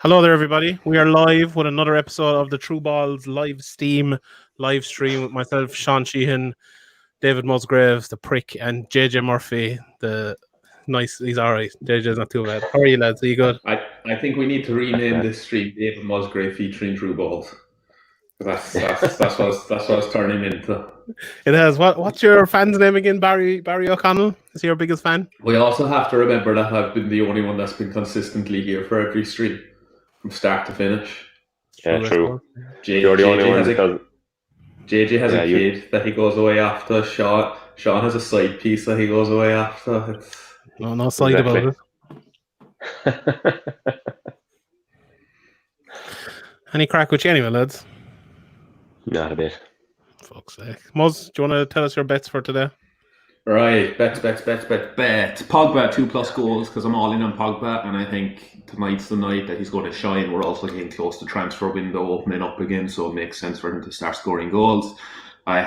Hello there, everybody. We are live with another episode of the True Balls live stream with myself, Sean Sheehan, David Musgrave, the prick, and JJ Murphy, the nice. He's all right. JJ's not too bad. How are you, lads? Are you good? I think we need to rename this stream David Musgrave featuring True Balls. That's what it's turning into. It has. What's your fan's name again? Barry O'Connell? Is he your biggest fan? We also have to remember that I've been the only one that's been consistently here for every stream from start to finish. Yeah, true. You're the only one because JJ has a kid that he goes away after. Sean has a side piece that he goes away after. No side about it. Any crack with you anyway, lads? Not a bit. Fuck's sake. Muzz, do you want to tell us your bets for today? Right, bets. Pogba 2+ goals because I'm all in on Pogba, and I think tonight's the night that he's going to shine. We're also getting close to transfer window opening up again, so it makes sense for him to start scoring goals. I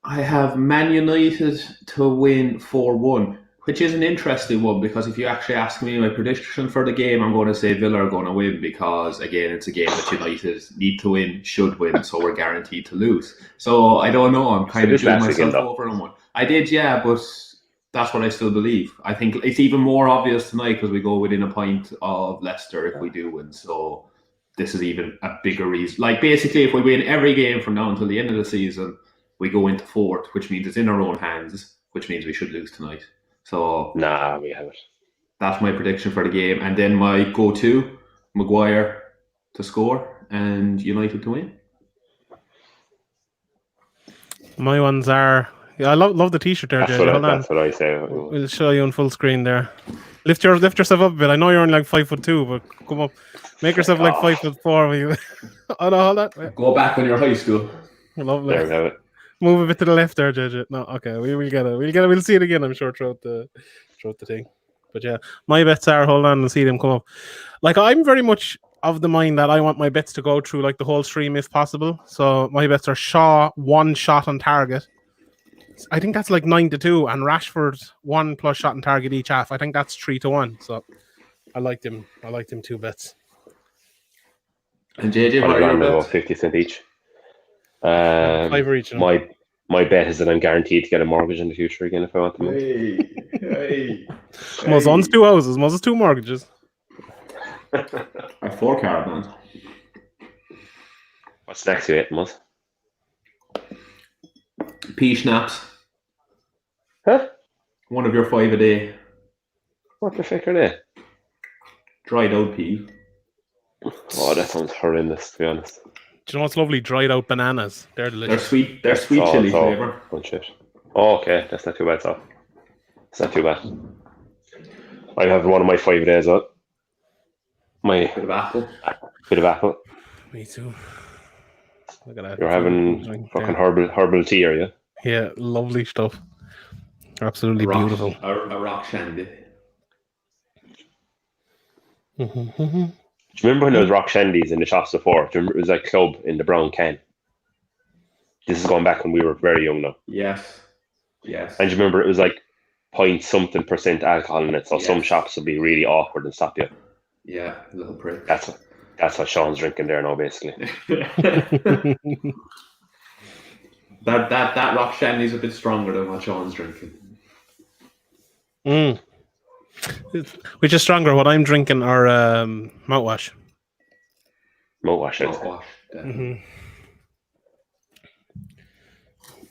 have Man United to win 4-1, which is an interesting one because if you actually ask me my prediction for the game, I'm going to say Villa are going to win because, again, it's a game that United need to win, should win, so we're guaranteed to lose. So I don't know. I'm kind of doing myself over on one. I did, yeah, but that's what I still believe. I think it's even more obvious tonight because we go within a point of Leicester if we do win. So this is even a bigger reason. Like, basically, if we win every game from now until the end of the season, we go into fourth, which means it's in our own hands, which means we should lose tonight. So we haven't. That's my prediction for the game. And then my go-to, Maguire to score and United to win. My ones are... I love the t-shirt there, JJ. That's what I say. We'll show you on full screen there. Lift yourself up a bit. I know you're only like 5'2", but come up. Make yourself like 5'4". Oh no, hold on. Go back when you're high school. Lovely. There we have it. Move a bit to the left there, JJ. No, okay, we'll get it. We'll see it again, I'm sure, throughout the thing. But yeah, my bets are, hold on and see them come up. Like, I'm very much of the mind that I want my bets to go through like the whole stream if possible. So my bets are Shaw 1 shot on target. I think that's like 9-2, and Rashford 1+ shot on target each half. I think that's 3-1. So I like them 2 bets. And JJ, what are your bets? 50 cents each. 5 each. My bet is that I'm guaranteed to get a mortgage in the future again if I want them. Hey. Muzz owns 2 houses. Muzz has 2 mortgages. I have 4 caravans. What's next to it, Muzz? Pea schnapps. Huh? One of your 5 a day. What the fuck are they? Dried out pea. Oh, that sounds horrendous, to be honest. Do you know what's lovely? Dried out bananas. They're delicious. They're sweet chili flavour. Oh, okay. That's not too bad, so. It's not too bad. I have one of my 5 days out. Bit of apple. Me too. Look at that. You're having fucking herbal tea, are you? Yeah, lovely stuff. Absolutely beautiful. A rock shandy. Do you remember when there was rock shandies in the shops before? Do you remember it was like club in the brown can? This is going back when we were very young now. Yes. And do you remember it was like 0.something% alcohol in it, so some shops would be really awkward and stop you. Yeah, little prick. That's what Sean's drinking there now, basically. that rock shandy is a bit stronger than what Sean's drinking. Which is stronger? What I'm drinking are mouthwash. Mouthwash. Mm-hmm.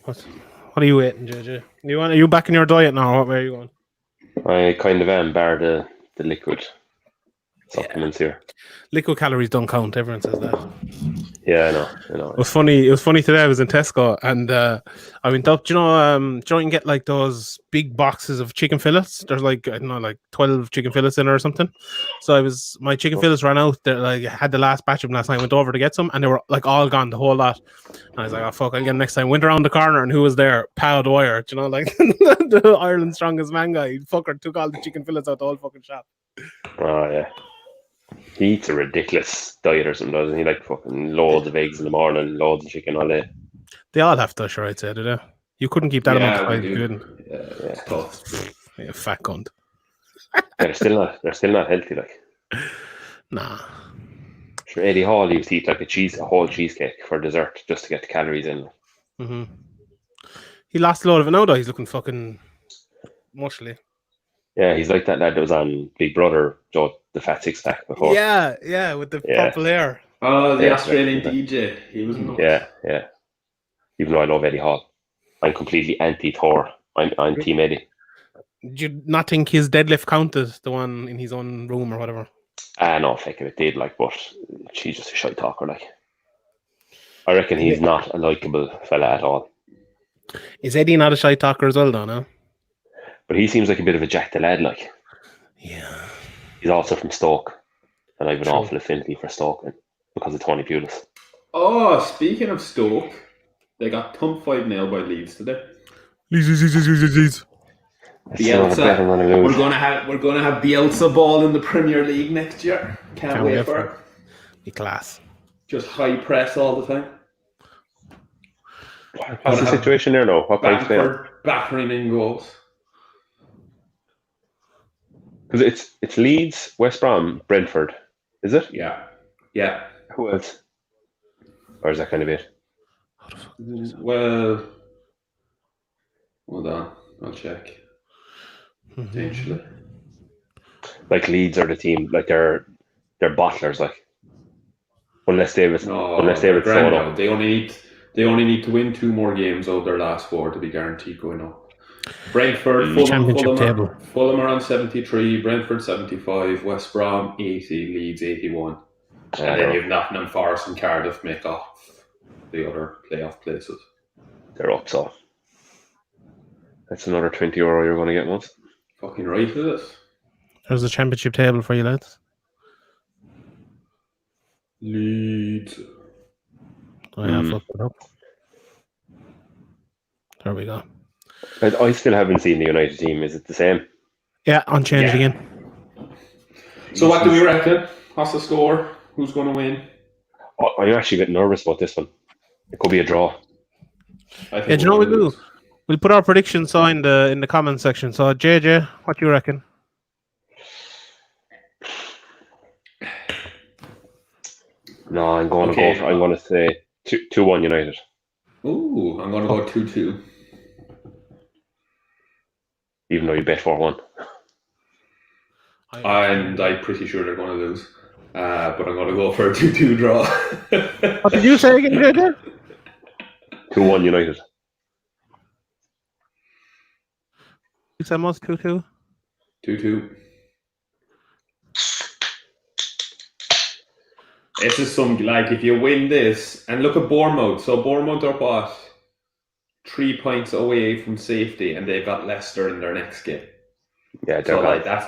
What are you eating, JJ? Are you back in your diet now? Where are you going? I kind of am, bar the liquid supplements here. Liquid calories don't count. Everyone says that. Yeah, I know. It was funny today. I was in Tesco and I went up. Do you know you can get like those big boxes of chicken fillets? There's like, I don't know, like 12 chicken fillets in it or something. So my chicken fillets ran out. I had the last batch of them last night. I went over to get some and they were like all gone, the whole lot. And I was like, oh fuck, I'll get them next time. Went around the corner and who was there? Pal Dwyer. Do you know, like the Ireland's strongest man guy. He fucker took all the chicken fillets out the whole fucking shop. Oh yeah. He eats a ridiculous diet or something, doesn't he? Like fucking loads of eggs in the morning, loads of chicken all day. They all have to, sure, I'd say, do they? You couldn't keep that amount of time. Yeah, it's tough. Yeah, fat cunt. They're still not healthy, like. Nah. For Eddie Hall, he used to eat like a whole cheesecake for dessert just to get the calories in. Mm-hmm. He lost a lot of it now, though. He's looking fucking muscly. Yeah, he's like that lad that was on Big Brother, Joe, the Fat Six Pack before. Yeah, with the Yeah. purple hair. Oh, the Yeah, Australian exactly. DJ. He was nuts. Yeah. Even though I love Eddie Hall, I'm completely anti-Thor. I'm Team Eddie. Did you not think his deadlift counted, the one in his own room or whatever? No, fucking it did, like, but she's just a shy talker, like. I reckon he's not a likable fella at all. Is Eddie not a shy talker as well, though, no? But he seems like a bit of a jack the lad, like. Yeah. He's also from Stoke, and I have an True. awful affinity for Stoke because of Tony Pulis. Oh, speaking of Stoke, they got thumped 5-0 by Leeds today. Leeds. Bielsa. We're gonna have Bielsa ball in the Premier League next year. Can't wait for it. Be class. Just high press all the time. What's the situation there now? What points they on? Battering in goals. Because it's Leeds, West Brom, Brentford, is it? Yeah. Who else? Or is that kind of it? Well, hold on, I'll check. Potentially. Like Leeds are the team, like they're bottlers, like unless David sold up. They only need to win 2 more games out of their last 4 to be guaranteed going up. Brentford, Fulham are on 73, Brentford 75, West Brom 80, Leeds 81. And then you've Nottingham Forest and Cardiff make off the other playoff places. They're up, so that's another €20 you're going to get once. Fucking right it is. There's the championship table for you lads. Leeds. I have fucked it up. There we go. I still haven't seen the United team. Is it the same? Yeah, unchanged again. So what do we reckon? What's the score? Who's going to win? I'm actually a bit nervous about this one. It could be a draw. Do you know what we'll do? We'll put our predictions in the comment section. So JJ, what do you reckon? No, I'm going to say 2-1 United. Ooh, I'm going to go 2-2. Even though you bet 4-1. And I'm pretty sure they're going to lose. But I'm going to go for a 2-2 draw. What did you say again, JJ? 2-1 United. You said most 2-2? 2-2. This is if you win this, and look at Bournemouth. So Bournemouth are what? 3 points away from safety, and they've got Leicester in their next game. Yeah, so that's.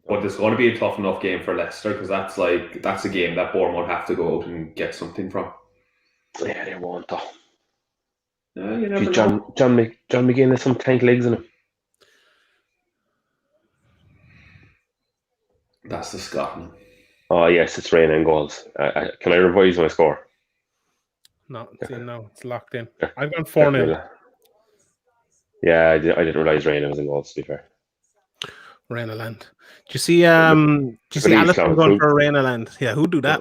But it's going to be a tough enough game for Leicester because that's a game that Bournemouth have to go out and get something from. Yeah, they won't though. No, you never know. John McGinn has some tank legs in him. That's the Scotland. Oh yes, it's raining goals. Can I revise my score? No, it's locked in. I've gone 4-0. Yeah, I didn't realise Rayna was in goals, to be fair. Rayna Land. Do you see Alison going for Rayna Land? Yeah, who'd do that?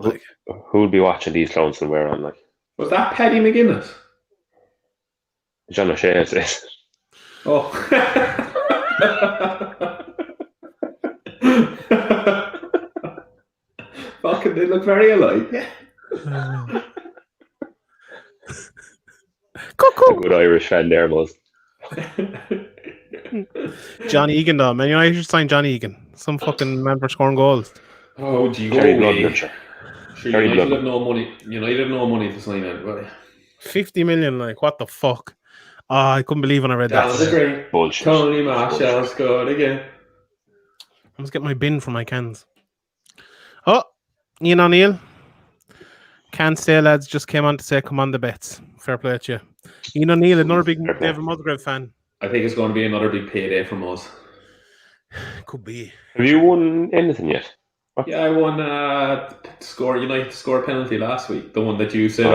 Who'd be watching these clowns and wear on? Was that Paddy McGuinness? John O'Shea says. Oh. Fucking, they look very alike. A good Irish fan there, Muzz. Johnny Egan, though, man. You should sign Johnny Egan. Some fucking man for scoring goals. Oh, gee, Terry Bloodman. United have no money. United have no money to sign anybody. 50 million, what the fuck? I couldn't believe when I read that. That was a great bullshit. Tony Marshall scored again. I must get my bin for my cans. Oh, Ian O'Neill. Can't stay, lads. Just came on to say, come on the bets. Fair play to you. Ian O'Neill, another big David Musgrave fan. I think it's going to be another big payday from us. Could be. Have you won anything yet? What? Yeah, I won United score penalty last week. The one that you said,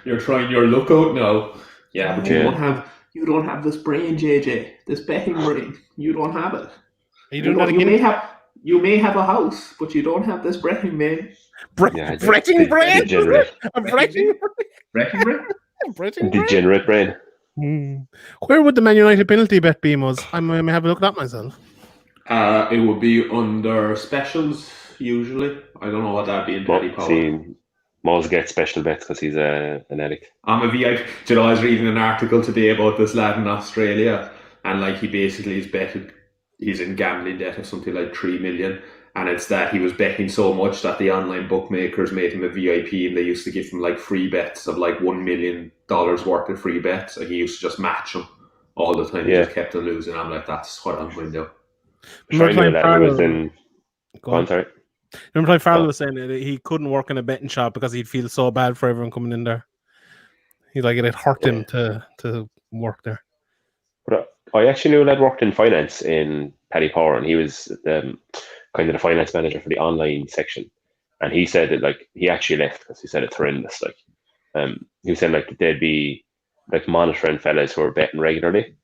you're trying your luck out now. Yeah, but you don't have this brain, JJ. This betting brain. You don't have it. Are you doing that again? You may have a house, but you don't have this breaking man. Bretting brain? Degenerate. A bretting Breaking brain? brain? Degenerate brain. Where would the Man United penalty bet be, Muzz? I may have a look at that myself. It would be under specials, usually. I don't know what that'd be in Paddy Power. See, Moz gets special bets because he's an addict. I'm a VIP. Do you know, I was reading an article today about this lad in Australia, and like he basically is betted, he's in gambling debt of something like 3 million, and it's that he was betting so much that the online bookmakers made him a VIP, and they used to give him like free bets of like $1 million worth of free bets, and he used to just match them all the time. He just kept on losing. I'm like, that's what I'm going to do. Remember Sorry. Remember Ty Farrell was saying that he couldn't work in a betting shop because he'd feel so bad for everyone coming in there. He's like, it hurt him to work there. But I actually knew a lad worked in finance in Paddy Power, and he was kind of the finance manager for the online section. And he said that like he actually left because he said it's horrendous. Like, he was saying like they'd be like monitoring fellas who are betting regularly,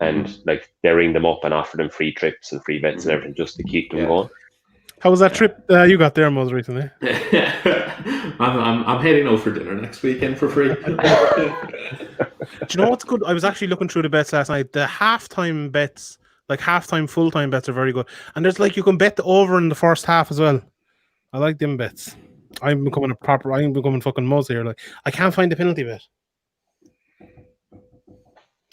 and like they ring them up and offer them free trips and free bets and everything just to keep them going. How was that trip you got there, most recently? I'm heading out for dinner next weekend for free. Do you know what's good? I was actually looking through the bets last night. The halftime bets, like halftime, full-time bets, are very good. And there's like you can bet the over in the first half as well. I like them bets. I'm becoming fucking Muzz here. Like I can't find the penalty bet.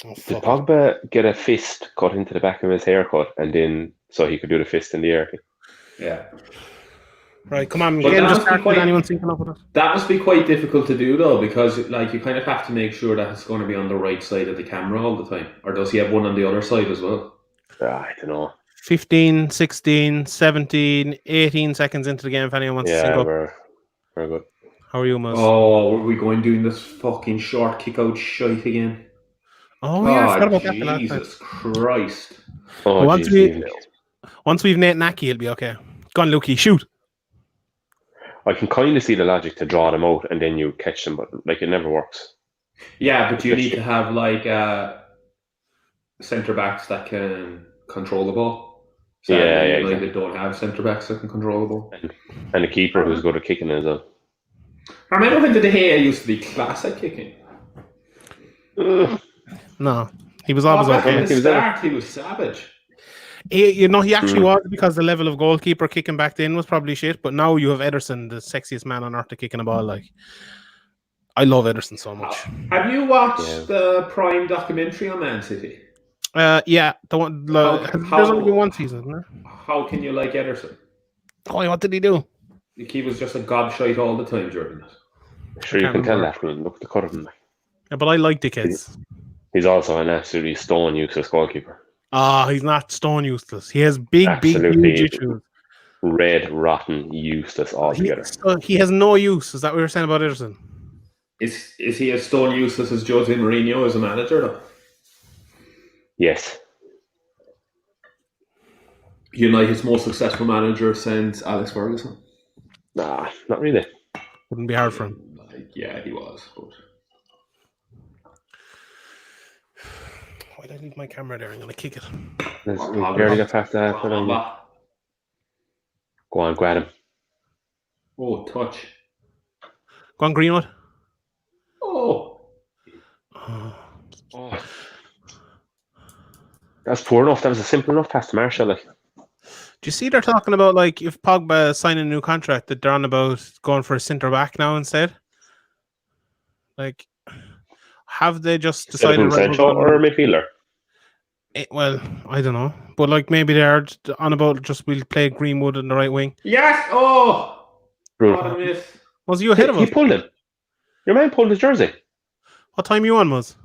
Oh, did Pogba get a fist cut into the back of his haircut, and then so he could do the fist in the air? Yeah. Right, come on. Anyone thinking up with it? That must be quite difficult to do though, because like you kind of have to make sure that it's going to be on the right side of the camera all the time. Or does he have one on the other side as well? I don't know. 15, 16, 17, 18 seconds into the game if anyone wants to sync up. We're good. How are you, Muzz? Oh, are we going doing this fucking short kick out shite again? Oh yeah, I forgot about that. Jesus Christ. Once we've Nate Nacky, he'll be okay. Go on, Lukey, shoot. I can kind of see the logic to draw them out and then you catch them, but like it never works. Yeah, but you need to have like centre backs that can control the ball. So United don't have centre backs that can control the ball. And a keeper who's good at kicking as well. I remember when De Gea used to be class at kicking. No, he was always okay. At the start, he was savage. He actually was, because the level of goalkeeper kicking back then was probably shit. But now you have Ederson, the sexiest man on earth, to kicking a ball. Like, I love Ederson so much. Have you watched the Prime documentary on Man City? Yeah, the one. There's only been one season, isn't there? How can you like Ederson? Oh, what did he do? He was just a gobshite all the time during it. Sure, you can tell that when you look at the cut of him. Yeah, but I like the kids. He's also an absolutely stone useless goalkeeper. He's not stone useless. He has big huge issues. Red, rotten, useless altogether. He has no use. Is that what you're saying about Ederson? Is he as stone useless as Jose Mourinho as a manager, though? Yes. United's most successful manager since Alex Ferguson? Nah, not really. Wouldn't be hard for him. Yeah, he was. But... Why did I leave my camera there? I'm going to kick it. We barely got past that. Go on, grab him. Oh, touch. Go on, Greenwood. Oh. That's poor enough. That was a simple enough pass to Marshall. Like. Do you see they're talking about, like, if Pogba signing a new contract, that they're on about going for a centre back now instead? Like, have they just decided? Sancho or a midfielder? Well, I don't know, but like maybe they're on about just we'll play Greenwood in the right wing. Yes! Oh! What a miss. Was you ahead of us? He pulled him. Your man pulled his jersey. What time you on, Muzz?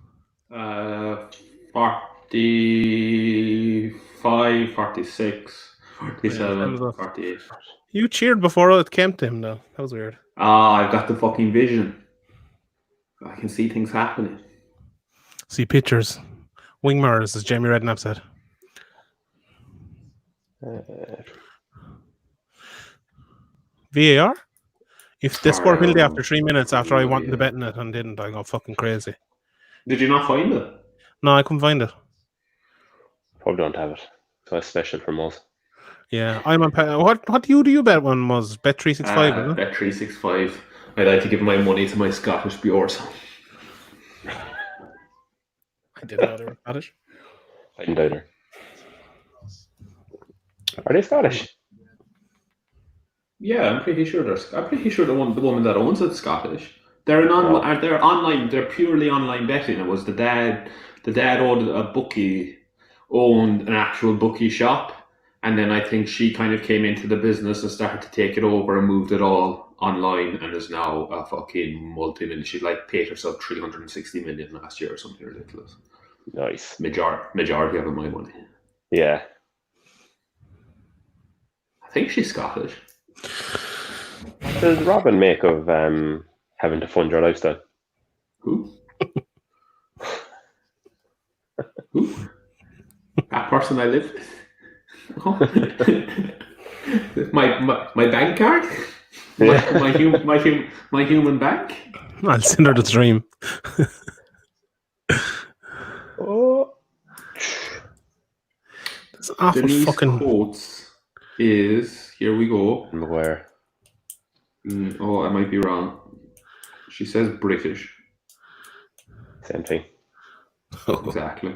45, 46, 47, 48. You cheered before it came to him, though. That was weird. I've got the fucking vision. I can see things happening. See pictures. Wing mirrors, as Jamie Redknapp said. VAR? If they score a penalty after 3 minutes after I wanted to bet in it and didn't, I go fucking crazy. Did you not find it? No, I couldn't find it. Probably don't have it. So it's special for most. Yeah, I'm on. What do you bet one was? Bet 365, isn't it? Bet 365. I'd like to give my money to my Scottish viewers. I didn't know they were Scottish. I didn't either. Are they Scottish? Yeah, I'm pretty sure the woman that owns it's Scottish. They're they're online. They're purely online betting. It was the dad. The dad owned a bookie, owned an actual bookie shop, and then I think she kind of came into the business and started to take it over and moved it all online, and is now a fucking multi-million. She paid herself 360 million last year or something ridiculous. Nice. Majority of it my money. Yeah. I think she's Scottish. What does Robin make of having to fund your lifestyle? Who? Who? That person I live with? Oh. my bank card? My human bank? I'll send her the stream. Oh. It's an awful Denise fucking. Coates is, here we go. Where? I might be wrong. She says British. Same thing. Exactly.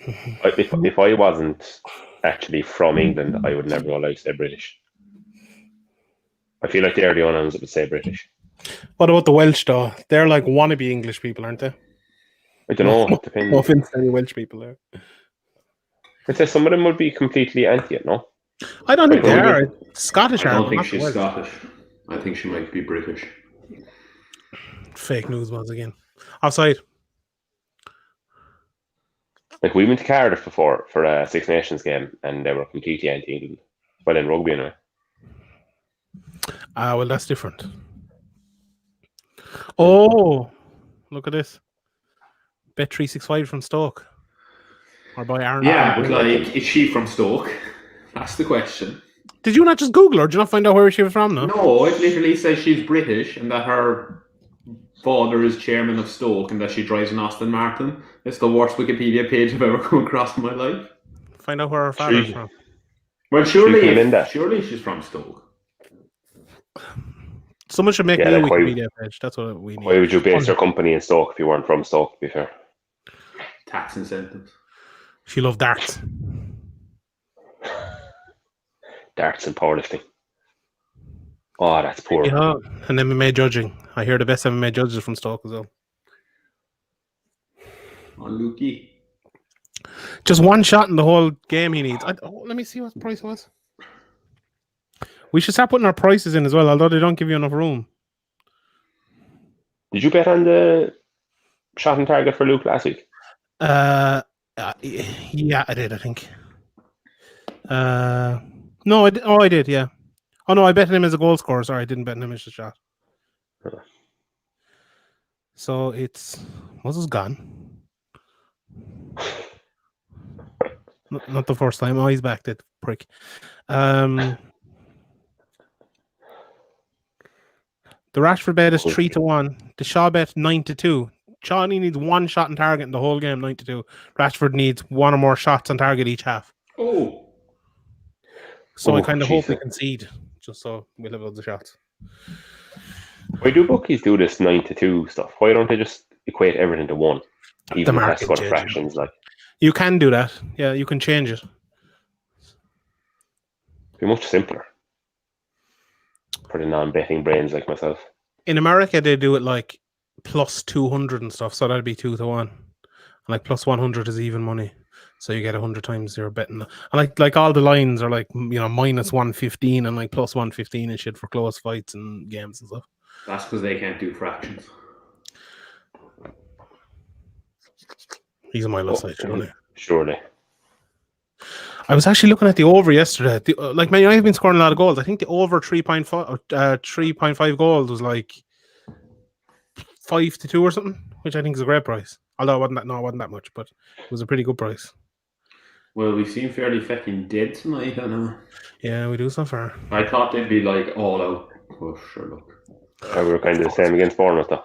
If I wasn't actually from England, I would never allow to say British. I feel like they're the only ones that would say British. What about the Welsh though? They're like wannabe English people, aren't they? I don't know. It depends. No offense to any Welsh people there. I'd say some of them would be completely anti it, no? I don't think they are. Scottish I are. don't but think not the she's Welsh. Scottish. I think she might be British. Fake news once again. Offside. Like we went to Cardiff before for a Six Nations game, and they were completely anti-England. Well, in rugby anyway. Well, that's different. Oh, look at this. Bet 365 from Stoke. Or by Aaron. Yeah, but is she from Stoke? That's the question. Did you not just Google her? Did you not find out where she was from? No, it literally says she's British and that her father is chairman of Stoke and that she drives an Aston Martin. It's the worst Wikipedia page I've ever come across in my life. Find out where her father's from. Well, surely she's from Stoke. Someone should make me a Wikipedia page. That's what we need. Why would you base your company in Stoke if you weren't from Stoke, to be fair? Tax incentives. She loved darts. Darts and powerlifting. Oh, that's poor. Yeah, and MMA judging. I hear the best MMA judges from Stoke as well. Oh, Lukey. Just one shot in the whole game he needs. Let me see what the price was. We should start putting our prices in as well, although they don't give you enough room. Did you bet on the shot on target for Luke last week? Yeah, I did, I think. No, I did. Oh, I did, yeah. Oh, no, I bet him as a goal scorer. Sorry, I didn't bet him as a shot. So it's... Was this gone? Not the first time. Oh, he's back, that prick. The Rashford bet is 3-1. The Shaw bet 9-2. Shaw only needs one shot on target in the whole game, 9-2. Rashford needs one or more shots on target each half. Oh. So I kind of hope we concede, just so we'll have loads of shots. Why do bookies do this 9-2 stuff? Why don't they just equate everything to one? Even the market got fractions, like. You can do that. Yeah, you can change it. It'd be much simpler for the non-betting brains like myself. In America, they do it like plus 200 and stuff, so that'd be 2-1. And like plus 100 is even money, so you get 100 times your betting. And like all the lines are like, you know, minus 115 and like plus 115 and shit for close fights and games and stuff. That's because they can't do fractions. He's on my left side, surely. I was actually looking at the over yesterday. Like, Man United have been scoring a lot of goals. I think the over 3.5 goals was like 5-2 or something, which I think is a great price. Although it wasn't that much, but it was a pretty good price. Well, we seem fairly fucking dead tonight, I know. Yeah, we do so far. I thought they'd be like all out. Oh, sure, look. We were kind of the same against Bournemouth, though.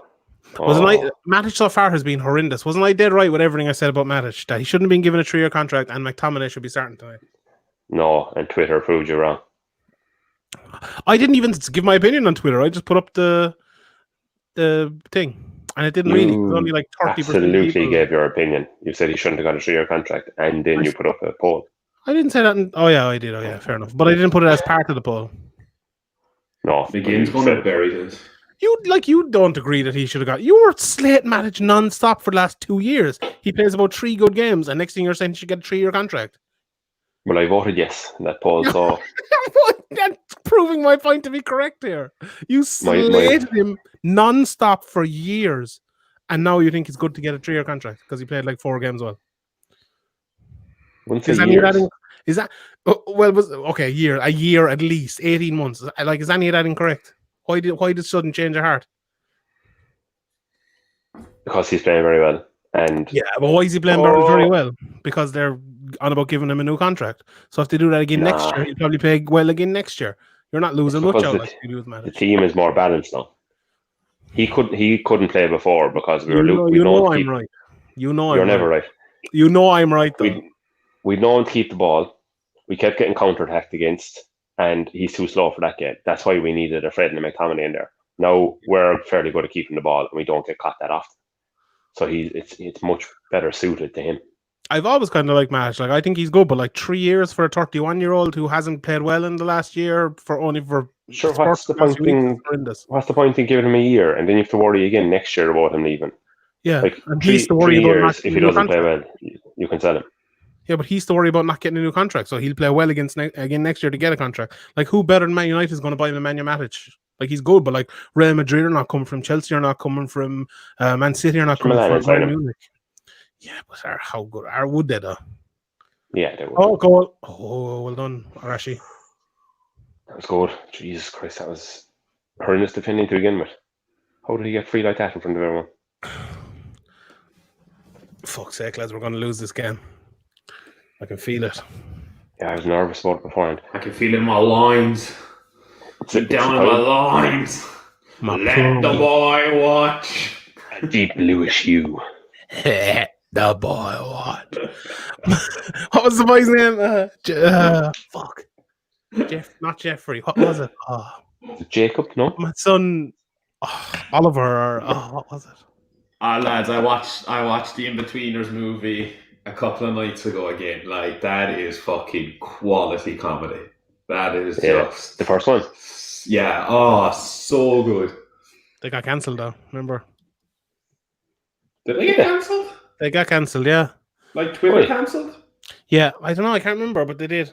Matic so far has been horrendous. Wasn't I dead right with everything I said about Matic? That he shouldn't have been given a 3-year contract and McTominay should be starting tonight. No, and Twitter proved you wrong. I didn't even give my opinion on Twitter. I just put up the thing, and it didn't really. It was only like 30% absolutely people. gave your opinion. You said he shouldn't have got a 3-year contract, and then you put up a poll. I didn't say that. Oh yeah, I did. Oh yeah, fair enough. But I didn't put it as part of the poll. No, McGinn's going to bury this. You don't agree that he should have got. You were slate managed non-stop for the last 2 years. He plays about 3 good games, and next thing you're saying he should get a 3-year contract. Well, I voted yes in that poll, so That's proving my point to be correct here. You slated him non-stop for years, and now you think it's good to get a 3-year contract because he played like 4 games well. Is that a year at least, 18 months. Like, is any of that incorrect? Why did sudden change of heart? Because he's playing very well, and yeah, but why is he playing very well? Because they're on about giving him a new contract. So if they do that again next year, he'll probably play well again next year. You're not losing much out like you do with Matic. The team is more balanced now. He couldn't play before because we were I'm right. You're never right. You know I'm right though. We'd known to keep the ball. We kept getting counter-attacked against, and he's too slow for that game. That's why we needed a Fred and a McTominay in there. Now we're fairly good at keeping the ball, and we don't get caught that often. So it's much better suited to him. I've always kind of liked Matic. Like, I think he's good, but like 3 years for a 31-year-old who hasn't played well in the last year Sure, what's the point in giving him a year and then you have to worry again next year about him leaving? Yeah, like and he's to worry about years, if he doesn't play well, you can sell him. Yeah, but he's to worry about not getting a new contract, so he'll play well again next year to get a contract. Like, who better than Man United is going to buy him Emmanuel Matic? Like, he's good, but like Real Madrid are not coming from, Chelsea are not coming from, Man City are not coming from Bayern Munich. Yeah, but how good would they though? Yeah, they would. Oh, goal! Oh, well done, Arashi. That was good. Jesus Christ, that was horrendous defending to begin with. How did he get free like that in front of everyone? Fuck's sake, lads, we're going to lose this game. I can feel it. Yeah, I was nervous about it beforehand. I can feel it in my lines. Down in my lines. Let the boy watch. A deep bluish hue. The boy watch. What was the boy's name? Fuck. Not Jeffrey. What was it? Jacob, no? My son, Oliver. What was it? Lads, I watched the In-Betweeners movie a couple of nights ago again. Like, that is fucking quality comedy. That is just the first one. Yeah. Oh, so good. They got cancelled though. Remember? Did they get cancelled? They got cancelled. Yeah. Like Twitter cancelled? Yeah, I don't know. I can't remember, but they did.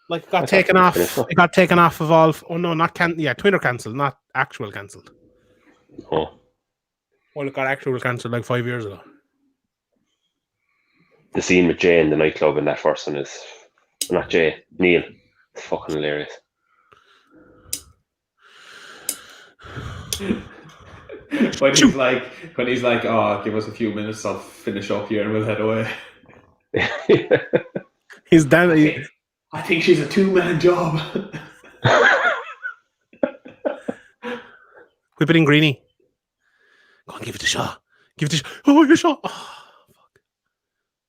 Like, it got taken off. It got taken off of all. Oh no, not Yeah, Twitter cancelled, not actual cancelled. Oh. Well, it got actual cancelled like 5 years ago. The scene with Jay in the nightclub in that first one is not Jay, Neil. It's fucking hilarious. when he's like, oh, give us a few minutes, I'll finish up here and we'll head away. He's down. I think she's a 2-man job. Whip it in, Greenie. Go on, give it a shot. Give it a shot. Oh, your shot. Oh, fuck.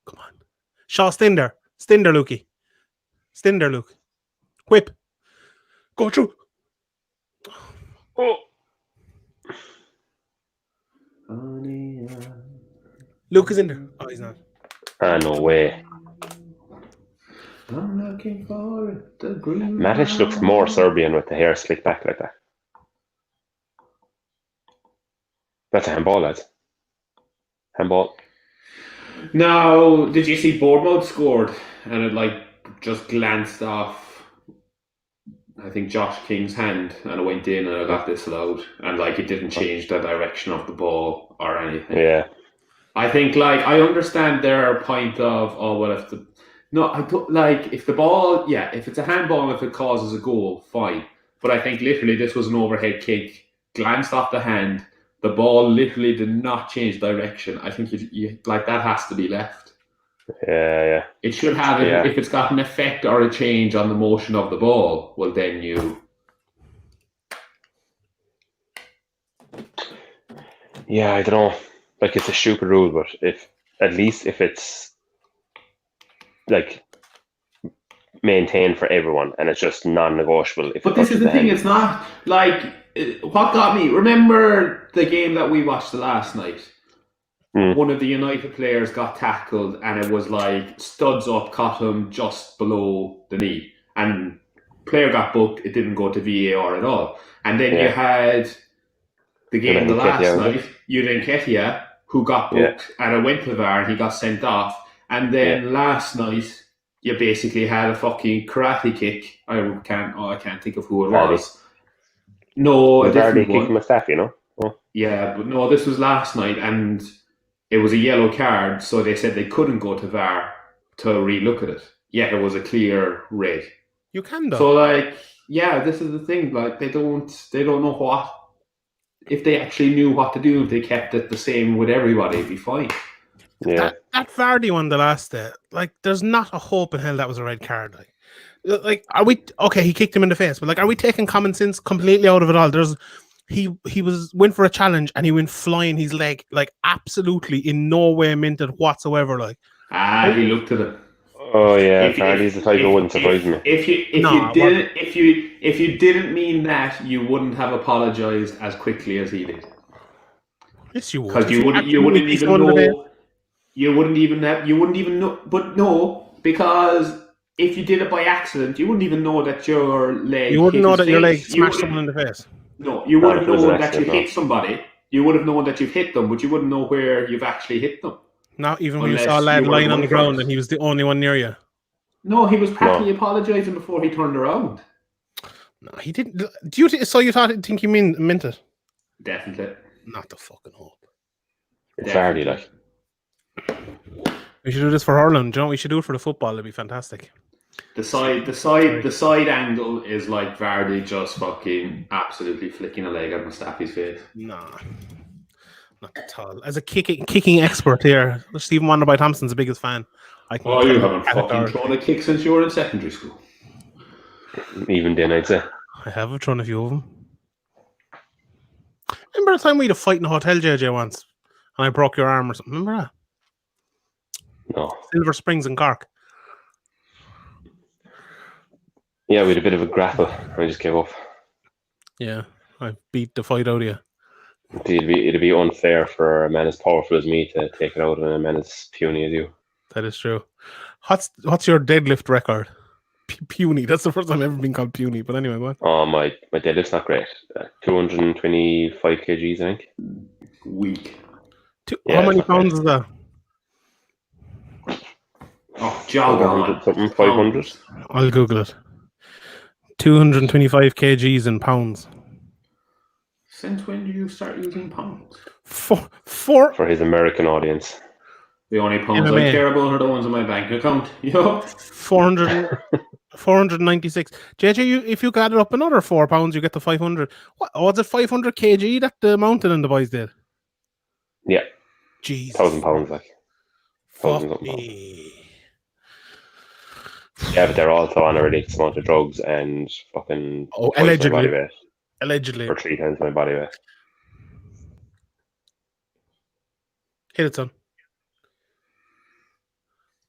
Come on. Shaw, stand there. Stand there, Lukey. Stand there, Luke. Whip. Go through. Oh. Luke is in there. Oh, he's not. No way. I'm looking for it. Matic looks more Serbian with the hair slicked back like that. That's a handball, lads. Handball. No, did you see Bournemouth scored and it just glanced off, I think, Josh King's hand and it went in and it got disallowed and it didn't change the direction of the ball or anything. Yeah. I think I understand their point of if the ball, if it's a handball, if it causes a goal, fine. But I think literally this was an overhead kick, glanced off the hand. The ball literally did not change direction. I think that has to be left. Yeah. It should have it if it's got an effect or a change on the motion of the ball. Well, then you. Yeah, I don't know. It's a stupid rule, but if it's maintained for everyone, and it's just non-negotiable. If But it this is touches the thing, hand. it's not like what got me. Remember the game that we watched the last night? One of the United players got tackled, and it was like studs up, caught him just below the knee, and player got booked. It didn't go to VAR at all. And then you had the game the last night, Udin Ketia, who got booked, and it went to VAR, and he got sent off. And then last night, you basically had a fucking karate kick. I can't think of who it was. No, a different one. Kicking Mustafi, you know? Oh. Yeah, but no, this was last night, and it was a yellow card, so they said they couldn't go to VAR to relook at it. Yet it was a clear red. You can though. So like, yeah, this is the thing. Like they don't know what. If they actually knew what to do, if they kept it the same with everybody, it'd be fine. Yeah. That Vardy one, the last day, like, there's not a hope in hell that was a red card. Like, are we okay? He kicked him in the face, but like, are we taking common sense completely out of it all? He went for a challenge and he went flying his leg, like absolutely in no way meant it whatsoever. Like, he looked at it. Oh yeah, Vardy's the type that wouldn't surprise me. If you didn't mean that, you wouldn't have apologized as quickly as he did. Yes, you would. Because you wouldn't even know. You wouldn't even know. But no, because if you did it by accident, you wouldn't even know that your leg. You wouldn't know that your leg smashed someone in the face. No, you would have known that you hit somebody. You would have known that you've hit them, but you wouldn't know where you've actually hit them. Not even when you saw a lad lying on the ground and he was the only one near you. No, he was practically apologising before he turned around. No, he didn't. You think he meant it? Definitely. Not the fucking hope. It's Vardy, like. We should do this for hurling. Do you know what we should do it for the football? It'd be fantastic. The side angle is like Vardy just fucking absolutely flicking a leg at Mustafi's face. Nah. Not at all. As a kicking expert here, Stephen Wonderboy Thompson's the biggest fan. You haven't fucking thrown a kick since you were in secondary school. Even then, I'd say. I have thrown a few of them. Remember the time we had a fight in a hotel, JJ, once? And I broke your arm or something? Remember that? No. Silver Springs in Cork. Yeah, we had a bit of a grapple. I just gave up. Yeah, I beat the fight out of you. It'd be unfair for a man as powerful as me to take it out on a man as puny as you. That is true. What's your deadlift record? Puny. That's the first time I've ever been called puny. But anyway, go on. Oh, my deadlift's not great. 225 kgs, I think. Weak. How many pounds is that? Oh, jog on. Something 500. I'll Google it. 225 kgs in pounds. Since when did you start using pounds? For his American audience. The only pounds I care about are the ones in my bank account. 496. JJ, if you gather up another £4, you get to 500. What was it? 500 kg that the mountain and the boys did? Yeah. Jesus. £1,000, like. Fuck me. Yeah, but they're also on a ridiculous amount of drugs and fucking. Allegedly. For 3 times my body weight. Hit it, son.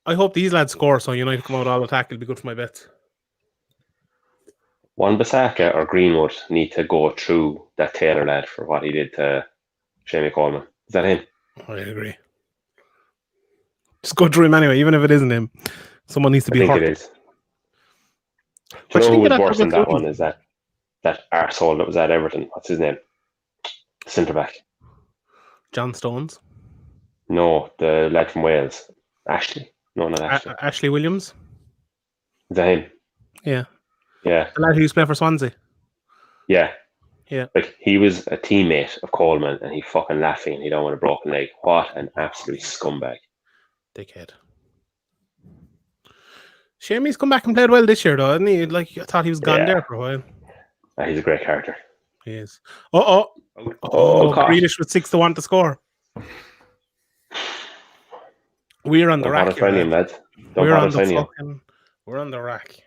I hope these lads score so United come out all attack. It'll be good for my bets. Wan-Bissaka or Greenwood need to go through that Taylor lad for what he did to Jamie Coleman. Is that him? I agree. Just go through him anyway, even if it isn't him. Someone needs to be hurt. I think it is. Do you know who was worse than that one? Is that arsehole that was at Everton? What's his name? Centre-back. John Stones? No, the lad from Wales. Ashley? No, not Ashley. Ashley Williams? Is that him? Yeah. Yeah. The lad who used to play for Swansea? Yeah. Yeah. Like, he was a teammate of Coleman and he fucking laughing and he don't want a broken leg. What an absolute scumbag. Dickhead. Shame he's come back and played well this year, though, hasn't he? Like, I thought he was gone there for a while. He's a great character. He is. Grealish with 6-1 to score. We're on the rack. We're on the rack.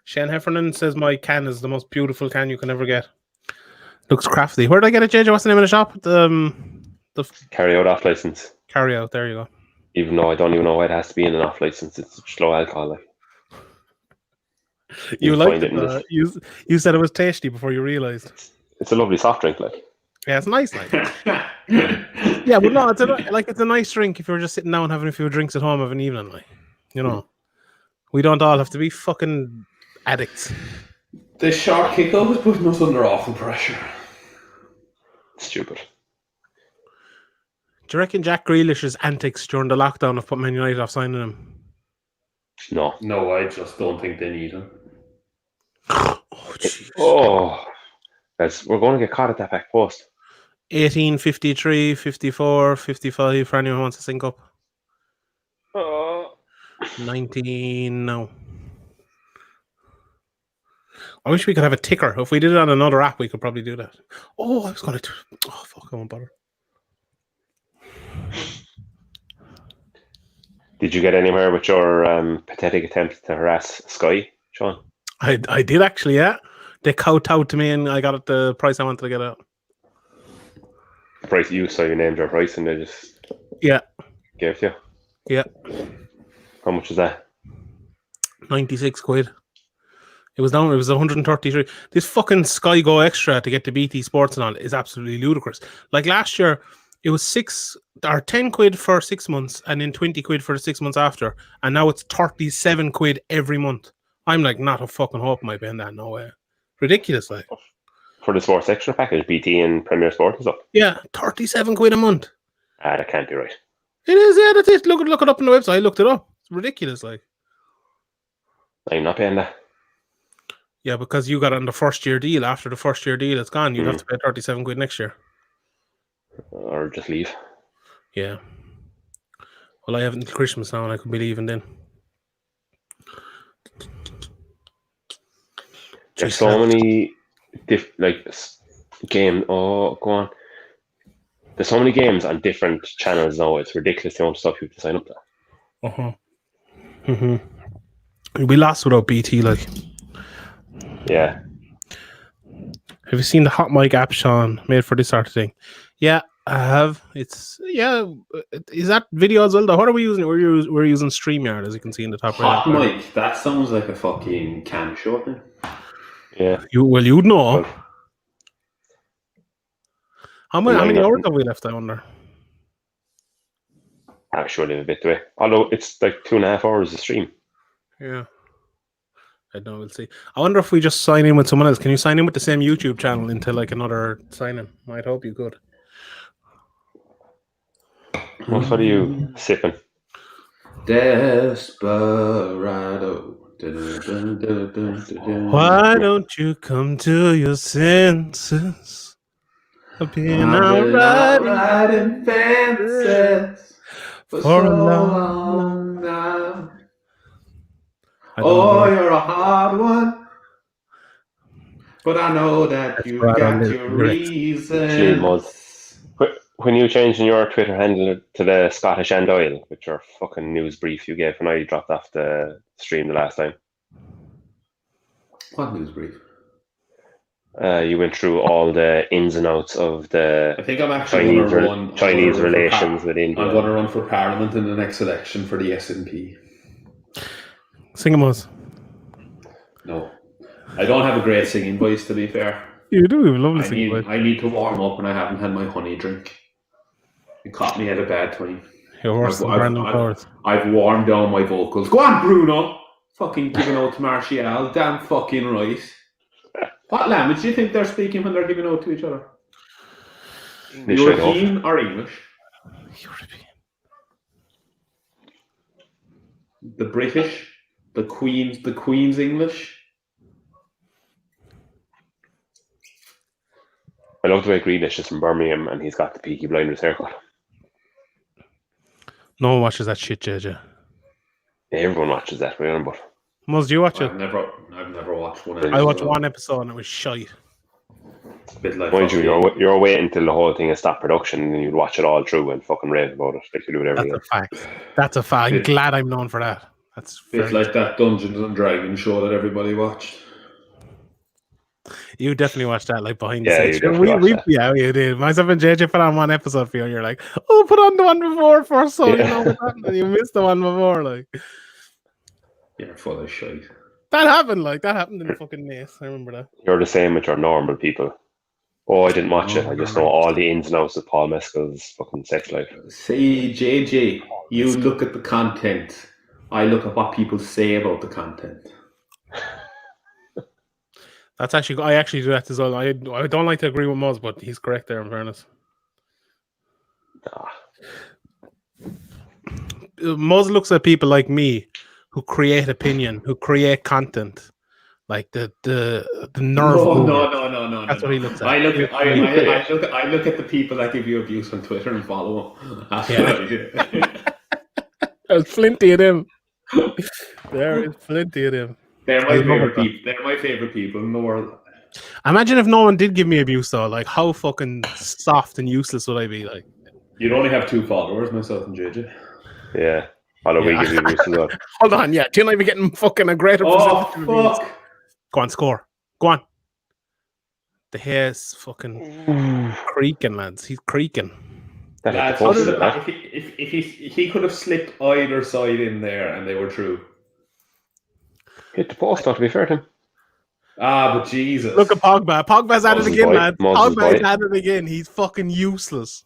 Shane Heffernan says my can is the most beautiful can you can ever get. Looks crafty. Where did I get it, JJ? What's the name of the shop? The Carry out off license. Carry out. There you go. Even though I don't even know why it has to be in an off license, it's slow alcohol. Like. You You'll liked find it. it in this. You said it was tasty before you realised. It's a lovely soft drink, like. Yeah, it's nice, like. Yeah, but no, it's a nice drink if you're just sitting down having a few drinks at home of an evening, like. You know, we don't all have to be fucking addicts. The short kickoff is putting us under awful pressure. Stupid. Do you reckon Jack Grealish's antics during the lockdown have put Man United off signing him? No. No, I just don't think they need him. Oh, jeez. Oh, we're going to get caught at that back post. 18, 53, 54, 55 for anyone who wants to sync up. 19, no. I wish we could have a ticker. If we did it on another app, we could probably do that. Oh, I was going to... Oh, fuck, I won't bother. Did you get anywhere with your pathetic attempt to harass Sky, Sean? I did actually, yeah. They kowtowed to me and I got it the price I wanted to get it. The price you saw, you named your price and they just Yeah. gave it to you? Yeah. How much is that? 96 quid. It was 133. This fucking Sky Go Extra to get the BT Sports and all is absolutely ludicrous. Like last year, it was 6 or 10 quid for 6 months and then 20 quid for the 6 months after. And now it's 37 quid every month. I'm like, not a fucking hope am I paying that. No way. Ridiculous, like. For the Sports Extra package, BT and Premier Sport is up. Yeah, 37 quid a month. That can't be right. It is, yeah, that's it. Look it up on the website. I looked it up. It's ridiculous, like. I'm not paying that. Yeah, because you got on the first year deal. After the first year deal, it's gone. You'd have to pay 37 quid next year. Or just leave. Yeah. Well, I have until Christmas now, and I could be leaving then. There's so many game. Oh, go on. There's so many games on different channels now. It's ridiculous the amount of stuff you have to sign up to. You'll be lost without BT, like. Yeah. Have you seen the Hot Mic app, Sean, made for this sort of thing? Yeah, I have. Is that video as well? Though? What are we using? We're using StreamYard, as you can see in the top right. Hot Mic. That sounds like a fucking can shortening. Yeah. You'd know. Well, how many hours have we left, I wonder? Actually, a bit away. Although it's like 2.5 hours of stream. Yeah. I don't know, we'll see. I wonder if we just sign in with someone else. Can you sign in with the same YouTube channel into like another sign-in? I'd hope you could. What are you sipping? Desperado. Why don't you come to your senses? I've been out riding fences for so long now. Oh, you're a hard one, but I know that you got your reasons. When you changing your Twitter handle to the Scottish and Oil with your fucking news brief you gave when I dropped off the stream the last time. What news brief? You went through all the ins and outs of the I think I'm actually Chinese relations with India. I'm going to run for Parliament in the next election for the SNP. Singamos. No. I don't have a great singing voice, to be fair. You do have a lovely singing voice. I need to warm up and I haven't had my honey drink. It caught me at a bad time. You're worse than Brandon Flowers. I've warmed down my vocals. Go on, Bruno! Fucking giving out to Martial. Damn fucking right. What language do you think they're speaking when they're giving out to each other? European or English? European. The British? The Queen's English? I love the way Greenish is from Birmingham and he's got the Peaky Blinders haircut. No one watches that shit, JJ. Yeah, everyone watches that, but Muzz, do you watch it? I've never watched one episode. I watched one episode and it was shite. Bit like mind you, you're waiting until the whole thing is stopped production and then you'd watch it all through and fucking rave about it like you do with everything. That's a fact. That's a fact. I'm glad I'm known for that. That's bit like that Dungeons and Dragons show that everybody watched. You definitely watched that, like behind the scenes. Yeah, you did. Myself and JJ put on one episode for you, and you're like, "Oh, put on the one before first, so you know what happened." And you missed the one before, like. You're full of shit. That happened. Like that happened in the fucking Nace. I remember that. You're the same with your normal people. Oh, I didn't watch it. I just know all the ins and outs of Paul Mescal's fucking sex life. See, JJ, you look at the content. I look at what people say about the content. That's actually, I actually do that as well. I don't like to agree with Muzz, but he's correct there, in fairness. Nah. Muzz looks at people like me who create opinion, who create content. Like the nerve. No. That's what he looks at. I look at the people that give you abuse on Twitter and follow them. That's what I do. There's plenty of them. There is plenty of them. They're my favorite people. They're my favorite people in the world. Imagine if no one did give me abuse though. Like how fucking soft and useless would I be? Like you'd only have 2 followers, myself and JJ. Yeah. How do we give you abuse as well? Hold on, yeah. Didn't I be getting fucking a greater percentage of abuse? Go on, score. Go on. The hair's fucking creaking, lads. He's creaking. Lads, if he could have slipped either side in there and they were true. Hit the post, not to be fair to him. Ah, but Jesus. Look at Pogba. Pogba's at it again, lad. Pogba's boy. at it again. He's fucking useless.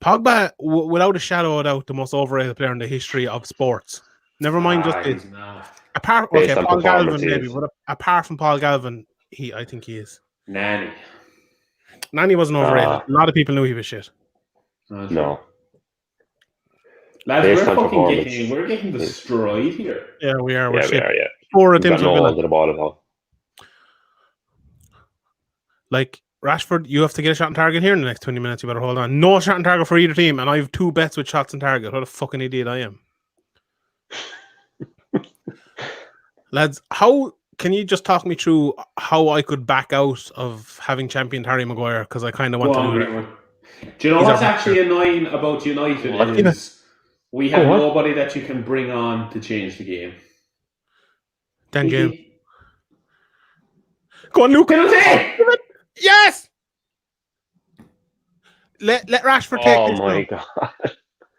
Pogba, without a shadow of a doubt, the most overrated player in the history of sports. Never mind just this. Apart, okay, Paul Galvin maybe, but apart from Paul Galvin, I think he is. Nani wasn't overrated. A lot of people knew he was shit. No. Lads, we're getting destroyed here. Yeah, we are. We are. 4 attempts. No the ball at all. Like Rashford, you have to get a shot on target here in the next 20 minutes. You better hold on. No shot on target for either team, and I have 2 bets with shots on target. What a fucking idiot I am. Lads, how can you just talk me through how I could back out of having championed Harry Maguire? Because I kind of want to do it. Do you know what's actually annoying about United is we have nobody that you can bring on to change the game. Dan James. Go on, Luke. Yes! Let Rashford take this. Oh my god.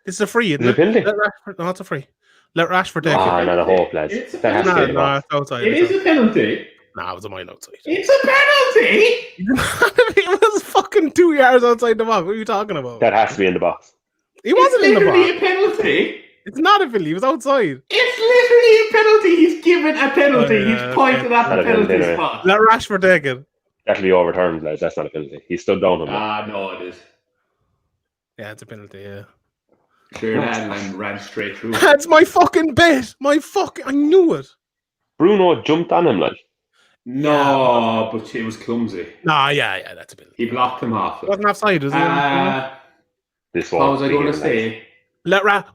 This is a free, isn't it? No, it's a free. Let Rashford take it. Not a hope, lads. It's outside. It is a penalty. Nah, it was a mile outside. It's a penalty! It was fucking 2 yards outside the box. What are you talking about? That has to be in the box. He wasn't in the box. It's literally a penalty. It's not a penalty. He was outside. It's literally a penalty. He's given a penalty. He's pointed at the penalty spot. Let Rashford take it. That'll be overturned, lads. That's not a penalty. He stood down on that. No, it is. Yeah, it's a penalty, yeah. Sure, and ran straight through. That's my fucking bet. I knew it. Bruno jumped on him, like. No, but it was clumsy. Nah, yeah, that's a penalty. He blocked him off. It wasn't offside, was it? This what was I going to say?